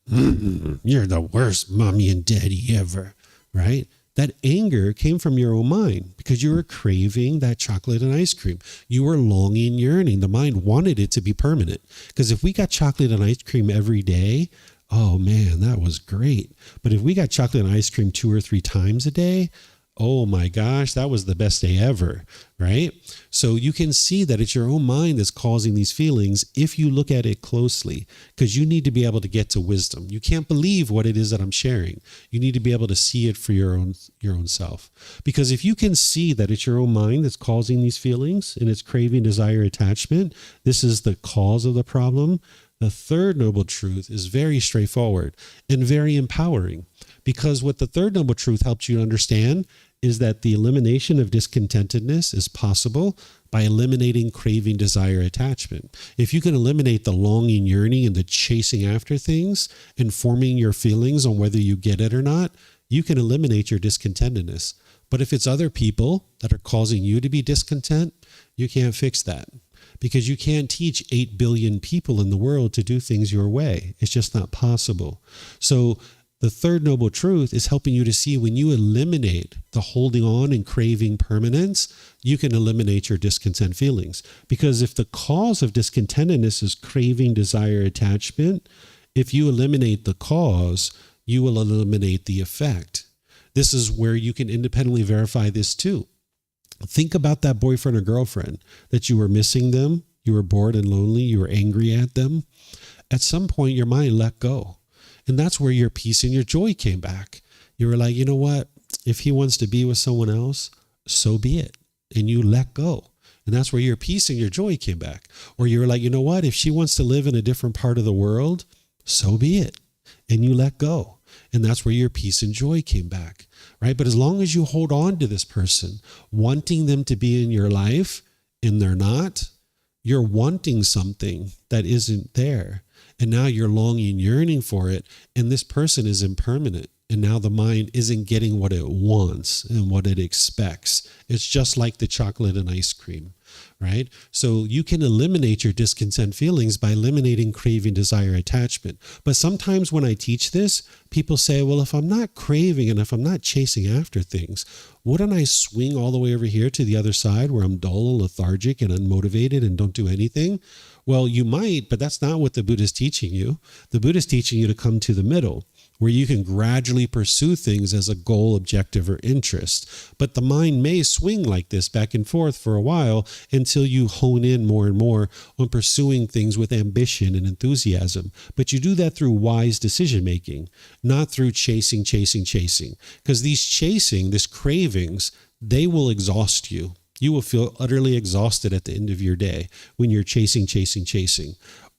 You're the worst Mommy and Daddy ever. Right? That anger came from your own mind because you were craving that chocolate and ice cream. You were longing, yearning. The mind wanted it to be permanent. Because if we got chocolate and ice cream every day, oh man, that was great. But if we got chocolate and ice cream 2 or 3 times a day, oh my gosh, that was the best day ever, right? So you can see that it's your own mind that's causing these feelings if you look at it closely, because you need to be able to get to wisdom. You can't believe what it is that I'm sharing. You need to be able to see it for your own self. Because if you can see that it's your own mind that's causing these feelings and it's craving, desire, attachment, this is the cause of the problem. The third noble truth is very straightforward and very empowering, because what the third noble truth helps you understand is that the elimination of discontentedness is possible by eliminating craving, desire, attachment. If you can eliminate the longing, yearning, and the chasing after things and forming your feelings on whether you get it or not, you can eliminate your discontentedness. But if it's other people that are causing you to be discontent, you can't fix that. Because you can't teach 8 billion people in the world to do things your way. It's just not possible. So the third noble truth is helping you to see when you eliminate the holding on and craving permanence, you can eliminate your discontent feelings. Because if the cause of discontentedness is craving, desire, attachment, if you eliminate the cause, you will eliminate the effect. This is where you can independently verify this too. Think about that boyfriend or girlfriend that you were missing them, you were bored and lonely, you were angry at them. At some point, your mind let go. And that's where your peace and your joy came back. You were like, you know what? If he wants to be with someone else, so be it. And you let go. And that's where your peace and your joy came back. Or you were like, you know what? If she wants to live in a different part of the world, so be it. And you let go. And that's where your peace and joy came back, right? But as long as you hold on to this person, wanting them to be in your life and they're not, you're wanting something that isn't there. And now you're longing, yearning for it. And this person is impermanent. And now the mind isn't getting what it wants and what it expects. It's just like the chocolate and ice cream, right? So you can eliminate your discontent feelings by eliminating craving, desire, attachment. But sometimes when I teach this, people say, well, if I'm not craving and if I'm not chasing after things, wouldn't I swing all the way over here to the other side where I'm dull, lethargic, and unmotivated and don't do anything? Well, you might, but that's not what the Buddha is teaching you. The Buddha is teaching you to come to the middle, where you can gradually pursue things as a goal, objective, or interest. But the mind may swing like this back and forth for a while until you hone in more and more on pursuing things with ambition and enthusiasm. But you do that through wise decision making, not through chasing. Because these cravings, they will exhaust you. You will feel utterly exhausted at the end of your day when you're chasing.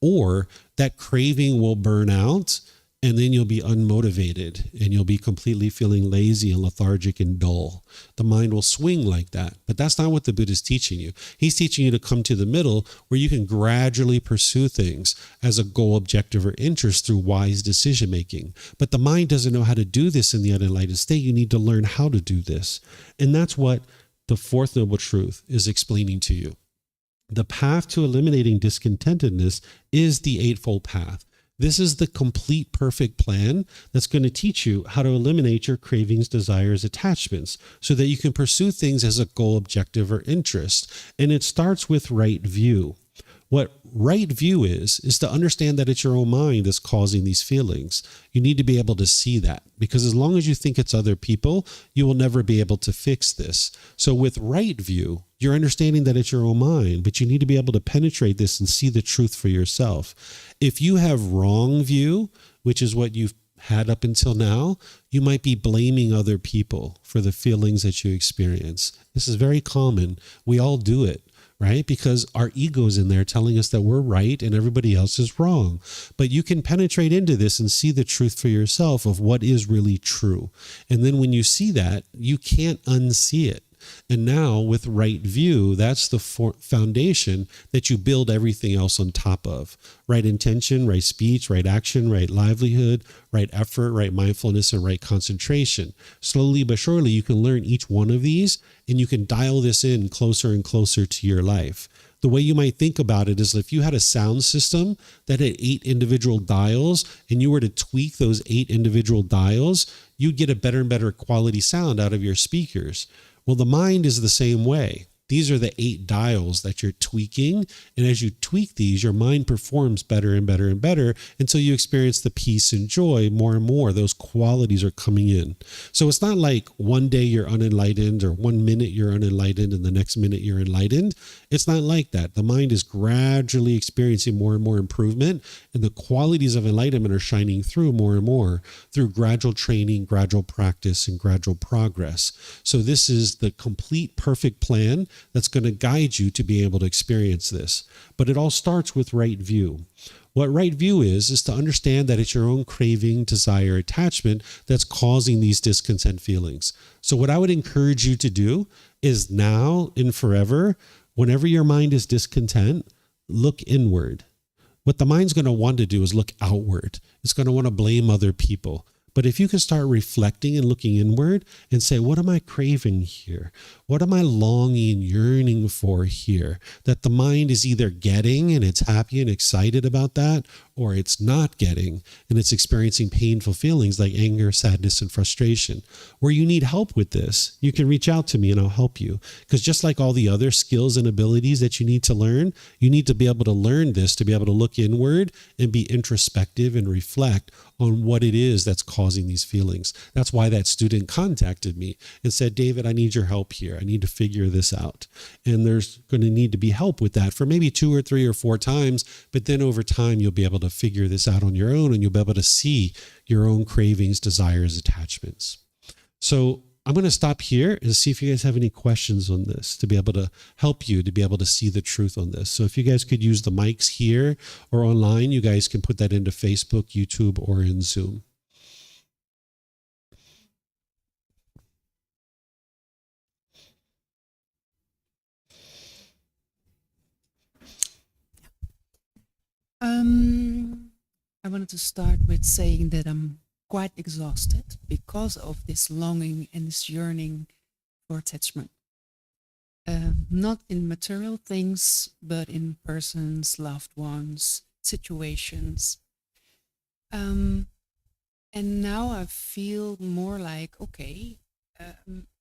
Or that craving will burn out, and then you'll be unmotivated and you'll be completely feeling lazy and lethargic and dull. The mind will swing like that. But that's not what the Buddha is teaching you. He's teaching you to come to the middle where you can gradually pursue things as a goal, objective, or interest through wise decision making. But the mind doesn't know how to do this in the unenlightened state. You need to learn how to do this. And that's what the fourth noble truth is explaining to you. The path to eliminating discontentedness is the Eightfold Path. This is the complete, perfect plan that's going to teach you how to eliminate your cravings, desires, attachments, so that you can pursue things as a goal, objective, or interest. And it starts with right view. What right view is to understand that it's your own mind that's causing these feelings. You need to be able to see that, because as long as you think it's other people, you will never be able to fix this. So with right view, you're understanding that it's your own mind, but you need to be able to penetrate this and see the truth for yourself. If you have wrong view, which is what you've had up until now, you might be blaming other people for the feelings that you experience. This is very common. We all do it, right? Because our ego's in there telling us that we're right and everybody else is wrong. But you can penetrate into this and see the truth for yourself of what is really true. And then when you see that, you can't unsee it. And now with right view, that's the foundation that you build everything else on top of. Right intention, right speech, right action, right livelihood, right effort, right mindfulness, and right concentration. Slowly but surely, you can learn each one of these and you can dial this in closer and closer to your life. The way you might think about it is if you had a sound system that had 8 individual dials and you were to tweak those 8 individual dials, you'd get a better and better quality sound out of your speakers. Well, the mind is the same way. These are the 8 dials that you're tweaking. And as you tweak these, your mind performs better and better and better until you experience the peace and joy more and more. Those qualities are coming in. So it's not like one day you're unenlightened or 1 minute you're unenlightened and the next minute you're enlightened. It's not like that. The mind is gradually experiencing more and more improvement, and the qualities of enlightenment are shining through more and more through gradual training, gradual practice, and gradual progress. So this is the complete, perfect plan that's going to guide you to be able to experience this. But it all starts with right view. What right view is to understand that it's your own craving, desire, attachment that's causing these discontent feelings. So what I would encourage you to do is now and forever, whenever your mind is discontent, look inward. What the mind's going to want to do is look outward. It's going to want to blame other people. But if you can start reflecting and looking inward and say, what am I craving here? What am I longing, yearning for here? That the mind is either getting and it's happy and excited about that, or it's not getting and it's experiencing painful feelings like anger, sadness, and frustration. Where you need help with this, you can reach out to me and I'll help you. Because just like all the other skills and abilities that you need to learn, you need to be able to learn this to be able to look inward and be introspective and reflect on what it is that's causing causing these feelings. That's why that student contacted me and said, David, I need your help here. I need to figure this out. And there's going to need to be help with that for maybe 2 or 3 or 4 times. But then over time, you'll be able to figure this out on your own, and you'll be able to see your own cravings, desires, attachments. So I'm going to stop here and see if you guys have any questions on this to be able to help you to be able to see the truth on this. So if you guys could use the mics here or online, you guys can put that into Facebook, YouTube, or in Zoom. I wanted to start with saying that I'm quite exhausted because of this longing and this yearning for attachment. Not in material things, but in persons, loved ones, situations. And now I feel more like, okay,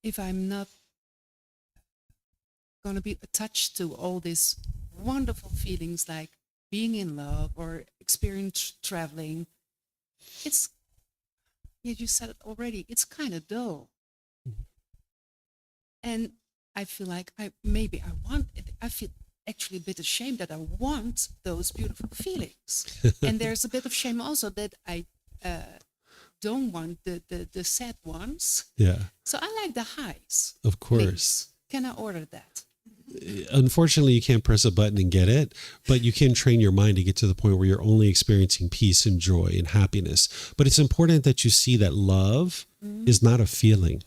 if I'm not going to be attached to all these wonderful feelings like being in love or experience traveling, it's, yeah, you said it already, it's kind of dull. And I feel like I want it. I feel actually a bit ashamed that I want those beautiful feelings. And there's a bit of shame also that I don't want the sad ones. Yeah. So I like the highs. Of course. Please. Can I order that? Unfortunately, you can't press a button and get it, but you can train your mind to get to the point where you're only experiencing peace and joy and happiness. But it's important that you see that love is not a feeling.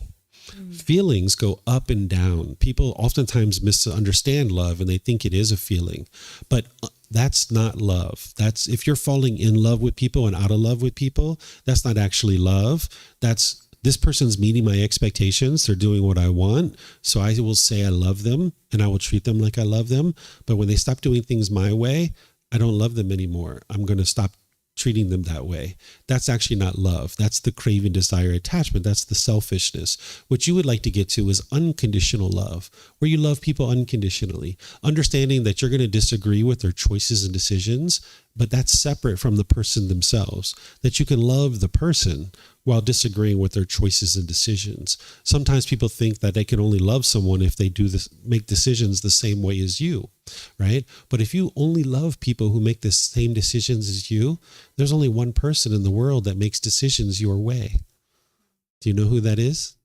Feelings go up and down. People oftentimes misunderstand love and they think it is a feeling, but that's not love. That's if you're falling in love with people and out of love with people, that's not actually love. That's this person's meeting my expectations. They're doing what I want. So I will say I love them and I will treat them like I love them. But when they stop doing things my way, I don't love them anymore. I'm going to stop treating them that way. That's actually not love. That's the craving, desire, attachment. That's the selfishness. What you would like to get to is unconditional love, where you love people unconditionally, understanding that you're going to disagree with their choices and decisions, but that's separate from the person themselves, that you can love the person while disagreeing with their choices and decisions. Sometimes people think that they can only love someone if they do this, make decisions the same way as you, right? But if you only love people who make the same decisions as you, there's only one person in the world that makes decisions your way. Do you know who that is?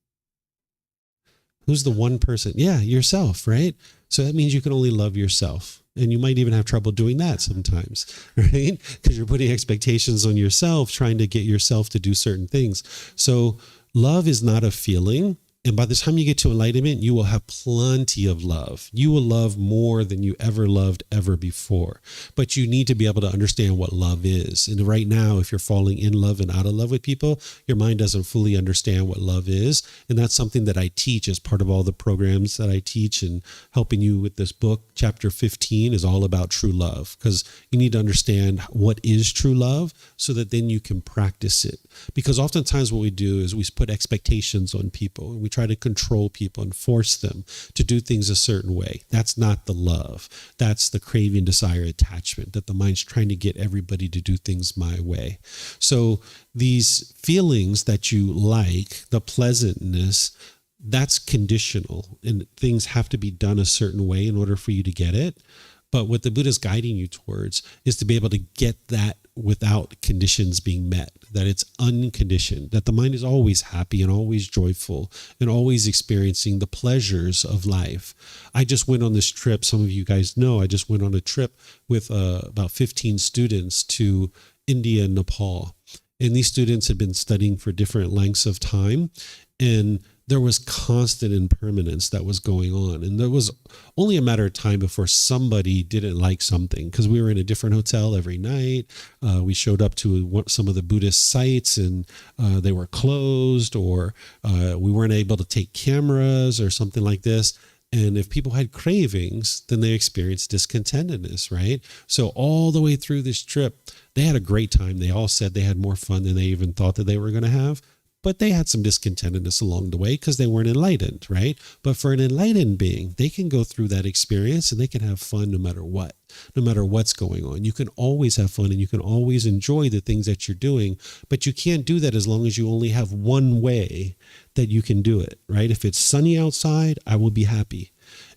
Who's the one person? Yeah, yourself, right? So that means you can only love yourself. And you might even have trouble doing that sometimes, right? Because you're putting expectations on yourself, trying to get yourself to do certain things. So love is not a feeling. And by the time you get to enlightenment, you will have plenty of love. You will love more than you ever loved ever before. But you need to be able to understand what love is. And right now, if you're falling in love and out of love with people, your mind doesn't fully understand what love is. And that's something that I teach as part of all the programs that I teach, and helping you with this book. Chapter 15 is all about true love, because you need to understand what is true love so that then you can practice it. Because oftentimes what we do is we put expectations on people, and we try to control people and force them to do things a certain way. That's not the love. That's the craving, desire, attachment, that the mind's trying to get everybody to do things my way. So these feelings that you like, the pleasantness, that's conditional, and things have to be done a certain way in order for you to get it. But what the Buddha is guiding you towards is to be able to get that without conditions being met, that it's unconditioned, that the mind is always happy and always joyful and always experiencing the pleasures of life. I just went on this trip. Some of you guys know I just went on a trip with about 15 students to India and Nepal. And these students had been studying for different lengths of time, and there was constant impermanence that was going on. And there was only a matter of time before somebody didn't like something, because we were in a different hotel every night. We showed up to some of the Buddhist sites and they were closed, or we weren't able to take cameras or something like this. And if people had cravings, then they experienced discontentedness, right? So all the way through this trip, they had a great time. They all said they had more fun than they even thought that they were going to have. but they had some discontentedness along the way because they weren't enlightened, right? But for an enlightened being, they can go through that experience and they can have fun no matter what, no matter what's going on. You can always have fun and you can always enjoy the things that you're doing, but you can't do that as long as you only have one way that you can do it, right? If it's sunny outside, I will be happy.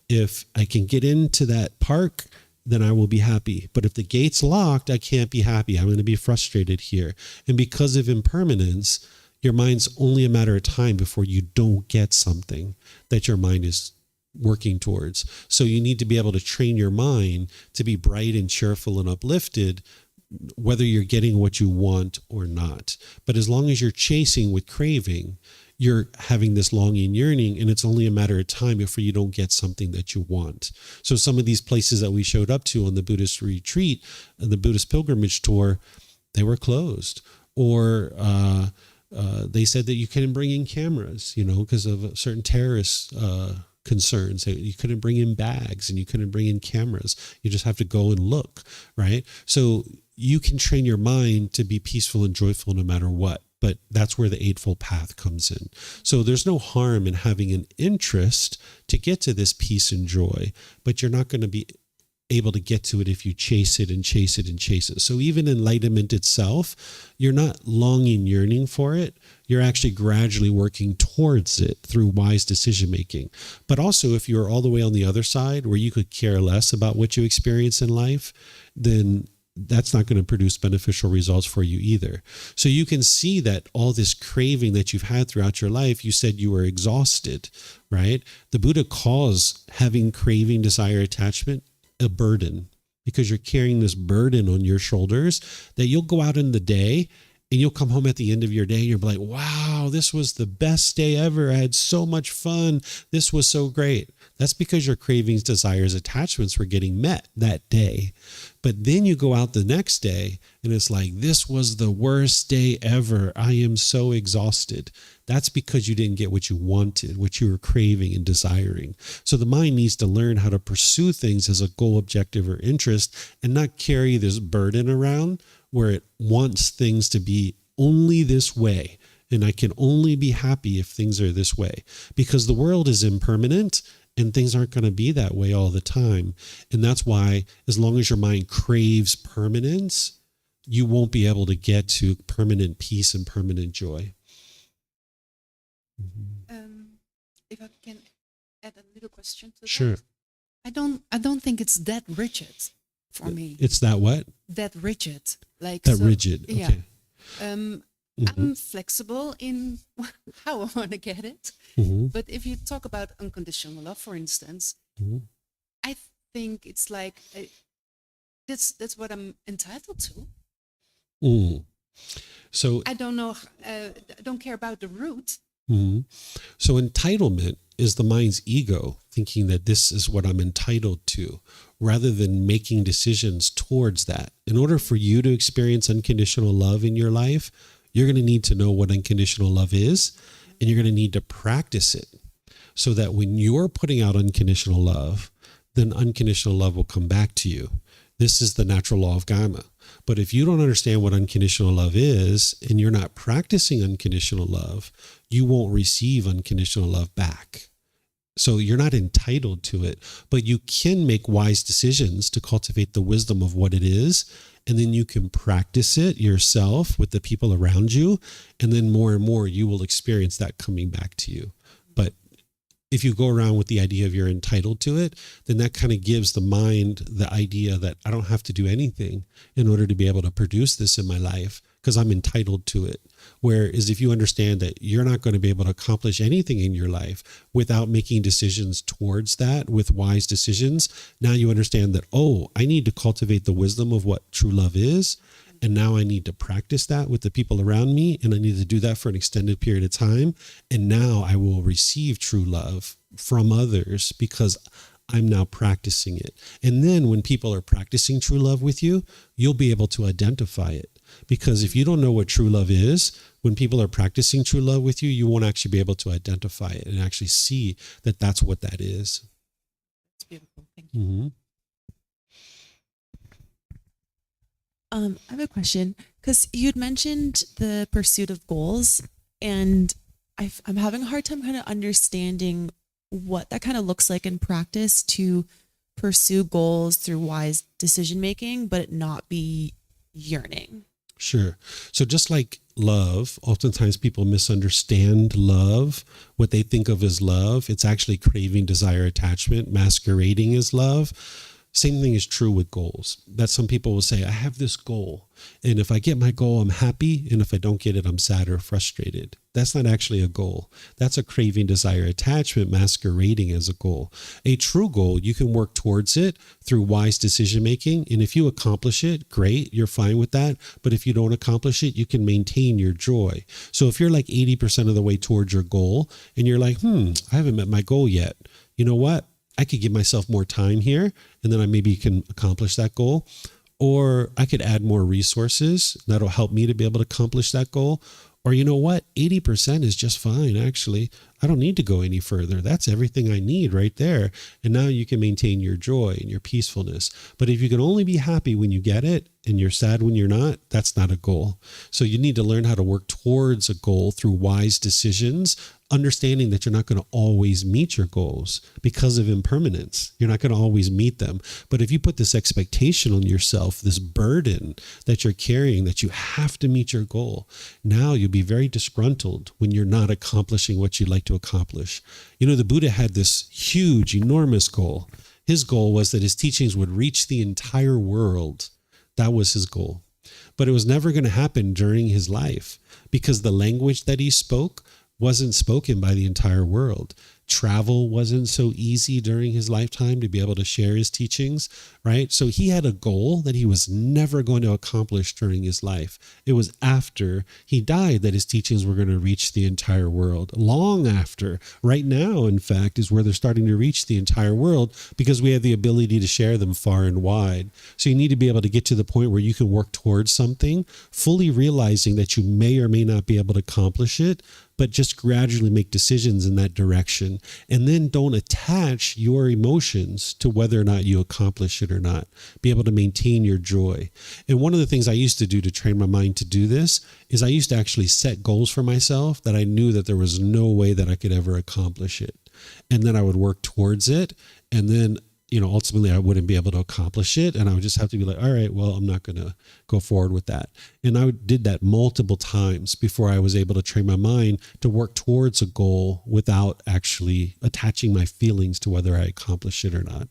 If I can get into that park, then I will be happy. But if the gate's locked, I can't be happy. I'm going to be frustrated here. And because of impermanence, your mind's only a matter of time before you don't get something that your mind is working towards. So you need to be able to train your mind to be bright and cheerful and uplifted, whether you're getting what you want or not. But as long as you're chasing with craving, you're having this longing, yearning, and it's only a matter of time before you don't get something that you want. So some of these places that we showed up to on the Buddhist retreat, the Buddhist pilgrimage tour, they were closed. Or they said that you couldn't bring in cameras, because of certain terrorist concerns. You couldn't bring in bags and you couldn't bring in cameras. You just have to go and look, right? So you can train your mind to be peaceful and joyful no matter what. But that's where the Eightfold Path comes in. So there's no harm in having an interest to get to this peace and joy, but you're not going to be able to get to it if you chase it and chase it and chase it. So even enlightenment itself, you're not longing, yearning for it. You're actually gradually working towards it through wise decision making. But also, if you're all the way on the other side where you could care less about what you experience in life, then that's not going to produce beneficial results for you either. So you can see that all this craving that you've had throughout your life, you said you were exhausted, right? The Buddha calls having craving, desire, attachment a burden, because you're carrying this burden on your shoulders that you'll go out in the day and you'll come home at the end of your day and you're like, wow, this was the best day ever. I had so much fun. This was so great. That's because your cravings, desires, attachments were getting met that day. But then you go out the next day and it's like, this was the worst day ever. I am so exhausted. That's because you didn't get what you wanted, what you were craving and desiring. So the mind needs to learn how to pursue things as a goal, objective, or interest and not carry this burden around where it wants things to be only this way. And I can only be happy if things are this way, because the world is impermanent and things aren't going to be that way all the time. And that's why, as long as your mind craves permanence, you won't be able to get to permanent peace and permanent joy. If I can add a little question to Sure. that. I don't think it's that rigid for me. It's that what? That rigid. Like That so- rigid. Yeah. Okay. I'm flexible in how I want to get it. Mm-hmm. But if you talk about unconditional love, for instance, Mm-hmm. I think it's like that's what I'm entitled to. Mm. So I don't know. I don't care about the root. Mm-hmm. So entitlement is the mind's ego thinking that this is what I'm entitled to, rather than making decisions towards that. In order for you to experience unconditional love in your life, you're going to need to know what unconditional love is, and you're going to need to practice it so that when you're putting out unconditional love, then unconditional love will come back to you. This is the natural law of Gotama. But if you don't understand what unconditional love is and you're not practicing unconditional love, you won't receive unconditional love back. So you're not entitled to it, but you can make wise decisions to cultivate the wisdom of what it is. And then you can practice it yourself with the people around you. And then more and more, you will experience that coming back to you. But if you go around with the idea of you're entitled to it, then that kind of gives the mind the idea that I don't have to do anything in order to be able to produce this in my life because I'm entitled to it. Whereas if you understand that you're not going to be able to accomplish anything in your life without making decisions towards that with wise decisions, now you understand that, oh, I need to cultivate the wisdom of what true love is. And now I need to practice that with the people around me, and I need to do that for an extended period of time. And now I will receive true love from others because I'm now practicing it. And then when people are practicing true love with you, you'll be able to identify it. Because if you don't know what true love is, when people are practicing true love with you, you won't actually be able to identify it and actually see that that's what that is. It's beautiful. Thank you. Mm-hmm. I have a question, because you'd mentioned the pursuit of goals, And I'm having a hard time kind of understanding what that kind of looks like in practice to pursue goals through wise decision making, but it not be yearning. Sure. So just like love, oftentimes people misunderstand love, what they think of as love. It's actually craving, desire, attachment, masquerading as love. Same thing is true with goals. That some people will say, I have this goal, and if I get my goal, I'm happy, and if I don't get it, I'm sad or frustrated. That's not actually a goal. That's a craving, desire, attachment masquerading as a goal. A true goal, you can work towards it through wise decision making, and if you accomplish it, great, you're fine with that. But if you don't accomplish it, you can maintain your joy. So if you're like 80% of the way towards your goal, and you're like, I haven't met my goal yet, you know what? I could give myself more time here, and then I maybe can accomplish that goal. Or I could add more resources that'll help me to be able to accomplish that goal. Or you know what? 80% is just fine, actually. I don't need to go any further. That's everything I need right there. And now you can maintain your joy and your peacefulness. But if you can only be happy when you get it and you're sad when you're not, that's not a goal. So you need to learn how to work towards a goal through wise decisions, understanding that you're not going to always meet your goals because of impermanence. You're not going to always meet them. But if you put this expectation on yourself, this burden that you're carrying, that you have to meet your goal, now you'll be very disgruntled when you're not accomplishing what you'd like to accomplish. You know, the Buddha had this huge, enormous goal. His goal was that his teachings would reach the entire world. That was his goal. But it was never going to happen during his life because the language that he spoke wasn't spoken by the entire world. Travel wasn't so easy during his lifetime to be able to share his teachings, right? So he had a goal that he was never going to accomplish during his life. It was after he died that his teachings were going to reach the entire world. Long after. Right now, in fact, is where they're starting to reach the entire world because we have the ability to share them far and wide. So you need to be able to get to the point where you can work towards something, fully realizing that you may or may not be able to accomplish it, but just gradually make decisions in that direction. And then don't attach your emotions to whether or not you accomplish it or not. Be able to maintain your joy. And one of the things I used to do to train my mind to do this is I used to actually set goals for myself that I knew that there was no way that I could ever accomplish it. And then I would work towards it. And then ultimately I wouldn't be able to accomplish it. And I would just have to be like, all right, well, I'm not going to go forward with that. And I did that multiple times before I was able to train my mind to work towards a goal without actually attaching my feelings to whether I accomplish it or not.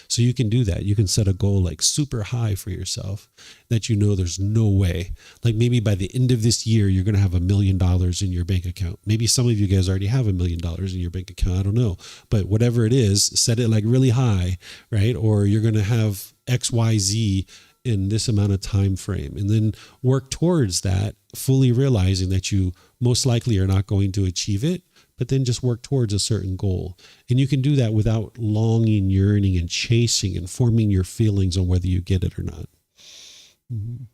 So you can do that. You can set a goal like super high for yourself that you know there's no way. Like maybe by the end of this year, you're going to have $1 million in your bank account. Maybe some of you guys already have $1 million in your bank account. I don't know. But whatever it is, set it like really high, right? Or you're going to have X, Y, Z in this amount of time frame. And then work towards that, fully realizing that you most likely are not going to achieve it, but then just work towards a certain goal. And you can do that without longing, yearning, and chasing and forming your feelings on whether you get it or not. Mm-hmm.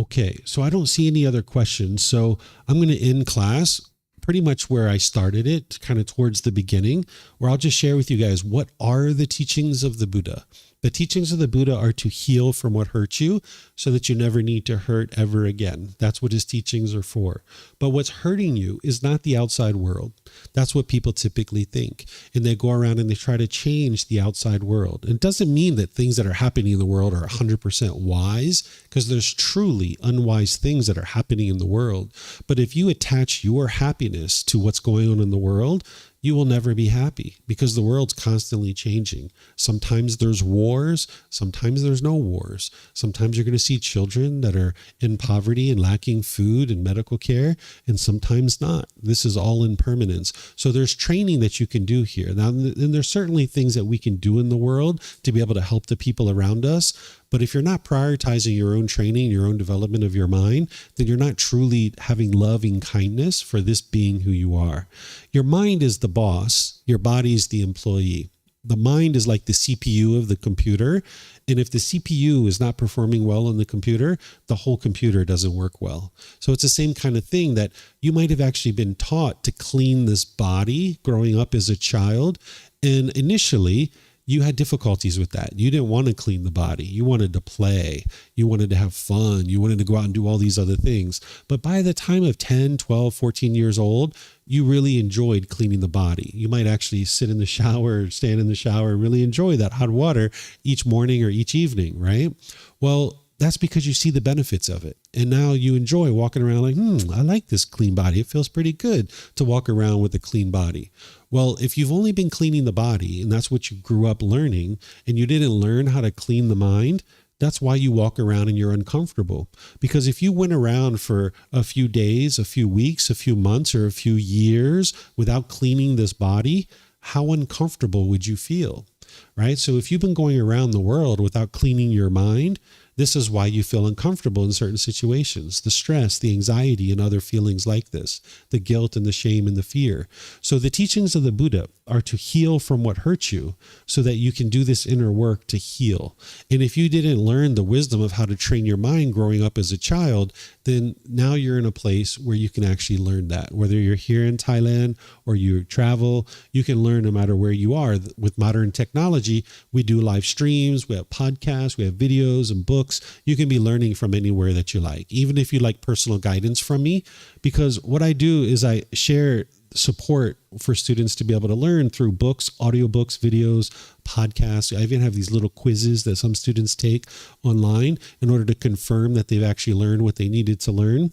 Okay, so I don't see any other questions. So I'm going to end class pretty much where I started it, kind of towards the beginning, where I'll just share with you guys what are the teachings of the Buddha. The teachings of the Buddha are to heal from what hurt you so that you never need to hurt ever again. That's what his teachings are for. But what's hurting you is not the outside world. That's what people typically think. And they go around and they try to change the outside world. It doesn't mean that things that are happening in the world are 100% wise, because there's truly unwise things that are happening in the world. But if you attach your happiness to what's going on in the world, you will never be happy because the world's constantly changing. Sometimes there's wars. Sometimes there's no wars. Sometimes you're going to see children that are in poverty and lacking food and medical care, and sometimes not. This is all impermanence. So there's training that you can do here. Now, and there's certainly things that we can do in the world to be able to help the people around us. But if you're not prioritizing your own training, your own development of your mind, then you're not truly having loving kindness for this being who you are. Your mind is the boss. Your body is the employee. The mind is like the CPU of the computer. And if the CPU is not performing well on the computer, the whole computer doesn't work well. So it's the same kind of thing that you might have actually been taught to clean this body growing up as a child. And initially, you had difficulties with that. You didn't want to clean the body. You wanted to play. You wanted to have fun. You wanted to go out and do all these other things. But by the time of 10, 12, 14 years old, you really enjoyed cleaning the body. You might actually sit in the shower, stand in the shower, and really enjoy that hot water each morning or each evening, right? Well, that's because you see the benefits of it. And now you enjoy walking around like, I like this clean body. It feels pretty good to walk around with a clean body. Well, if you've only been cleaning the body and that's what you grew up learning and you didn't learn how to clean the mind, that's why you walk around and you're uncomfortable. Because if you went around for a few days, a few weeks, a few months, or a few years without cleaning this body, how uncomfortable would you feel? Right? So if you've been going around the world without cleaning your mind, this is why you feel uncomfortable in certain situations, the stress, the anxiety, and other feelings like this, the guilt and the shame and the fear. So the teachings of the Buddha are to heal from what hurts you so that you can do this inner work to heal. And if you didn't learn the wisdom of how to train your mind growing up as a child, then now you're in a place where you can actually learn that. Whether you're here in Thailand or you travel, you can learn no matter where you are. With modern technology, we do live streams, we have podcasts, we have videos and books. You can be learning from anywhere that you like, even if you like personal guidance from me, because what I do is I share support for students to be able to learn through books, audiobooks, videos, podcasts. I even have these little quizzes that some students take online in order to confirm that they've actually learned what they needed to learn.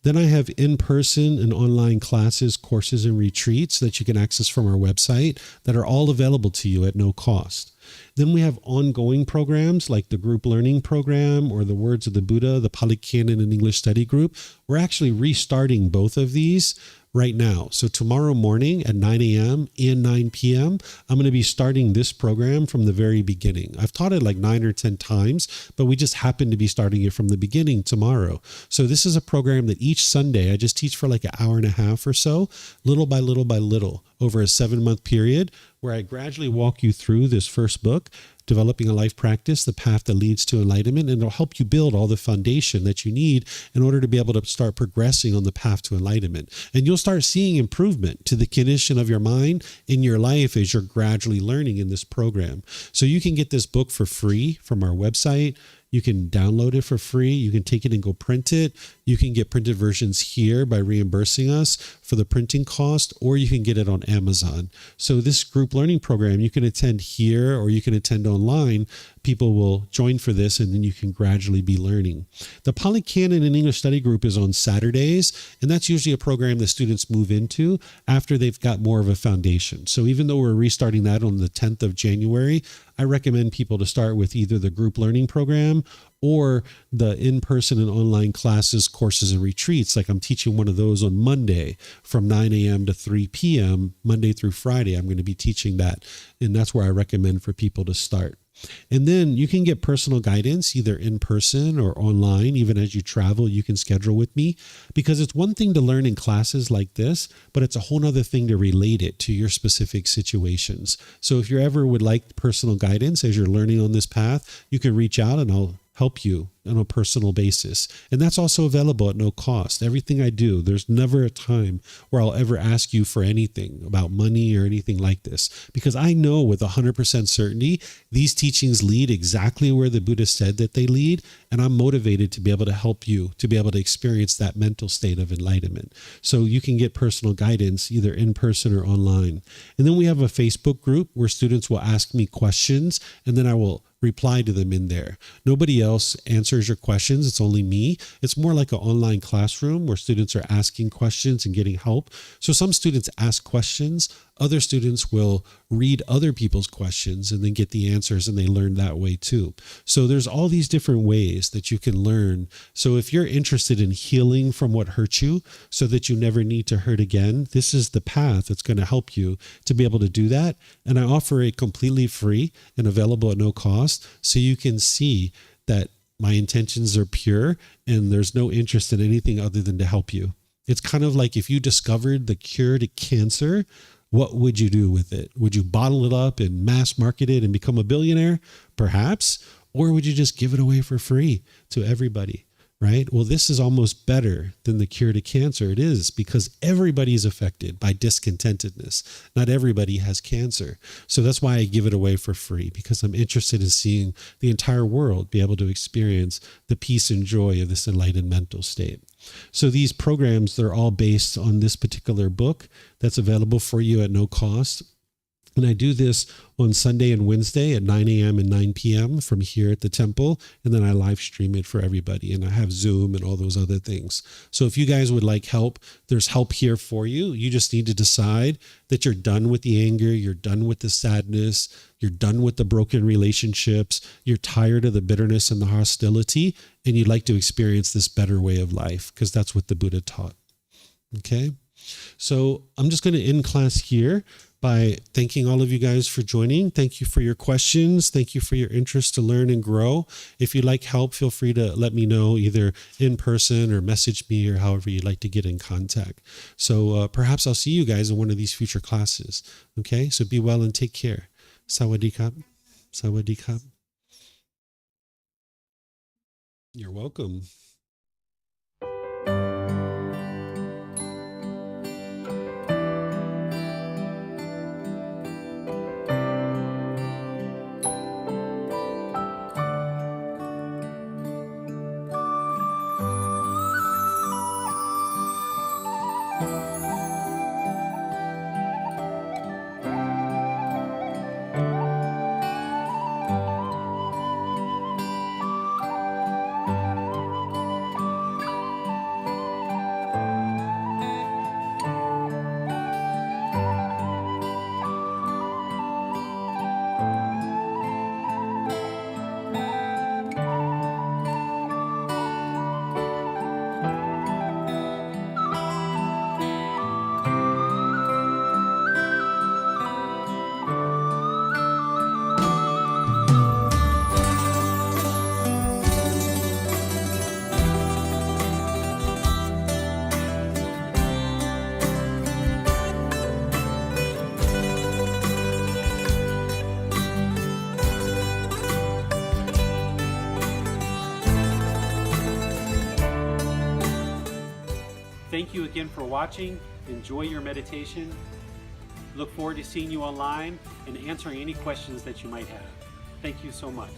Then I have in-person and online classes, courses, and retreats that you can access from our website that are all available to you at no cost. Then we have ongoing programs like the group learning program or the Words of the Buddha, the Pali Canon and English study group. We're actually restarting both of these right now. So tomorrow morning at 9 a.m. and 9 p.m., I'm going to be starting this program from the very beginning. I've taught it like 9 or 10 times, but we just happen to be starting it from the beginning tomorrow. So this is a program that each Sunday, I just teach for like an hour and a half or so, little by little by little, over a 7-month period, where I gradually walk you through this first book, Developing a Life Practice, The Path That Leads to Enlightenment, and it'll help you build all the foundation that you need in order to be able to start progressing on the path to enlightenment. And you'll start seeing improvement to the condition of your mind in your life as you're gradually learning in this program. So you can get this book for free from our website. You can download it for free. You can take it and go print it. You can get printed versions here by reimbursing us for the printing cost, or you can get it on Amazon. So this group learning program, you can attend here or you can attend online. People will join for this, and then you can gradually be learning. The Pali Canon and English Study Group is on Saturdays, and that's usually a program that students move into after they've got more of a foundation. So even though we're restarting that on the 10th of January, I recommend people to start with either the group learning program or the in-person and online classes, courses, and retreats. Like I'm teaching one of those on Monday from 9 a.m. to 3 p.m., Monday through Friday. I'm going to be teaching that, and that's where I recommend for people to start. And then you can get personal guidance either in person or online. Even as you travel, you can schedule with me, because it's one thing to learn in classes like this, but it's a whole other thing to relate it to your specific situations. So if you ever would like personal guidance as you're learning on this path, you can reach out and I'll help you on a personal basis. And that's also available at no cost. Everything I do, there's never a time where I'll ever ask you for anything about money or anything like this, because I know with 100% certainty, these teachings lead exactly where the Buddha said that they lead. And I'm motivated to be able to help you to be able to experience that mental state of enlightenment. So you can get personal guidance either in person or online. And then we have a Facebook group where students will ask me questions, and then I will reply to them in there. Nobody else answers your questions. It's only me. It's more like an online classroom where students are asking questions and getting help. So some students ask questions. Other students will read other people's questions and then get the answers, and they learn that way too. So there's all these different ways that you can learn. So if you're interested in healing from what hurt you so that you never need to hurt again, this is the path that's going to help you to be able to do that. And I offer it completely free and available at no cost, so you can see that my intentions are pure and there's no interest in anything other than to help you. It's kind of like if you discovered the cure to cancer, what would you do with it? Would you bottle it up and mass market it and become a billionaire? Perhaps. Or would you just give it away for free to everybody? right? Well, this is almost better than the cure to cancer. It is, because everybody is affected by discontentedness. Not everybody has cancer. So that's why I give it away for free, because I'm interested in seeing the entire world be able to experience the peace and joy of this enlightened mental state. So these programs, they're all based on this particular book that's available for you at no cost. And I do this on Sunday and Wednesday at 9 a.m. and 9 p.m. from here at the temple. And then I live stream it for everybody. And I have Zoom and all those other things. So if you guys would like help, there's help here for you. You just need to decide that you're done with the anger. You're done with the sadness. You're done with the broken relationships. You're tired of the bitterness and the hostility. And you'd like to experience this better way of life, because that's what the Buddha taught. Okay? So I'm just going to end class here by thanking all of you guys for joining. Thank you for your questions. Thank you for your interest to learn and grow. If you'd like help, feel free to let me know either in person or message me, or however you'd like to get in contact. So perhaps I'll see you guys in one of these future classes. Okay, so be well and take care. Sawadee kap. Sawadee kap. You're welcome. Thank you again for watching. Enjoy your meditation. Look forward to seeing you online and answering any questions that you might have. Thank you so much.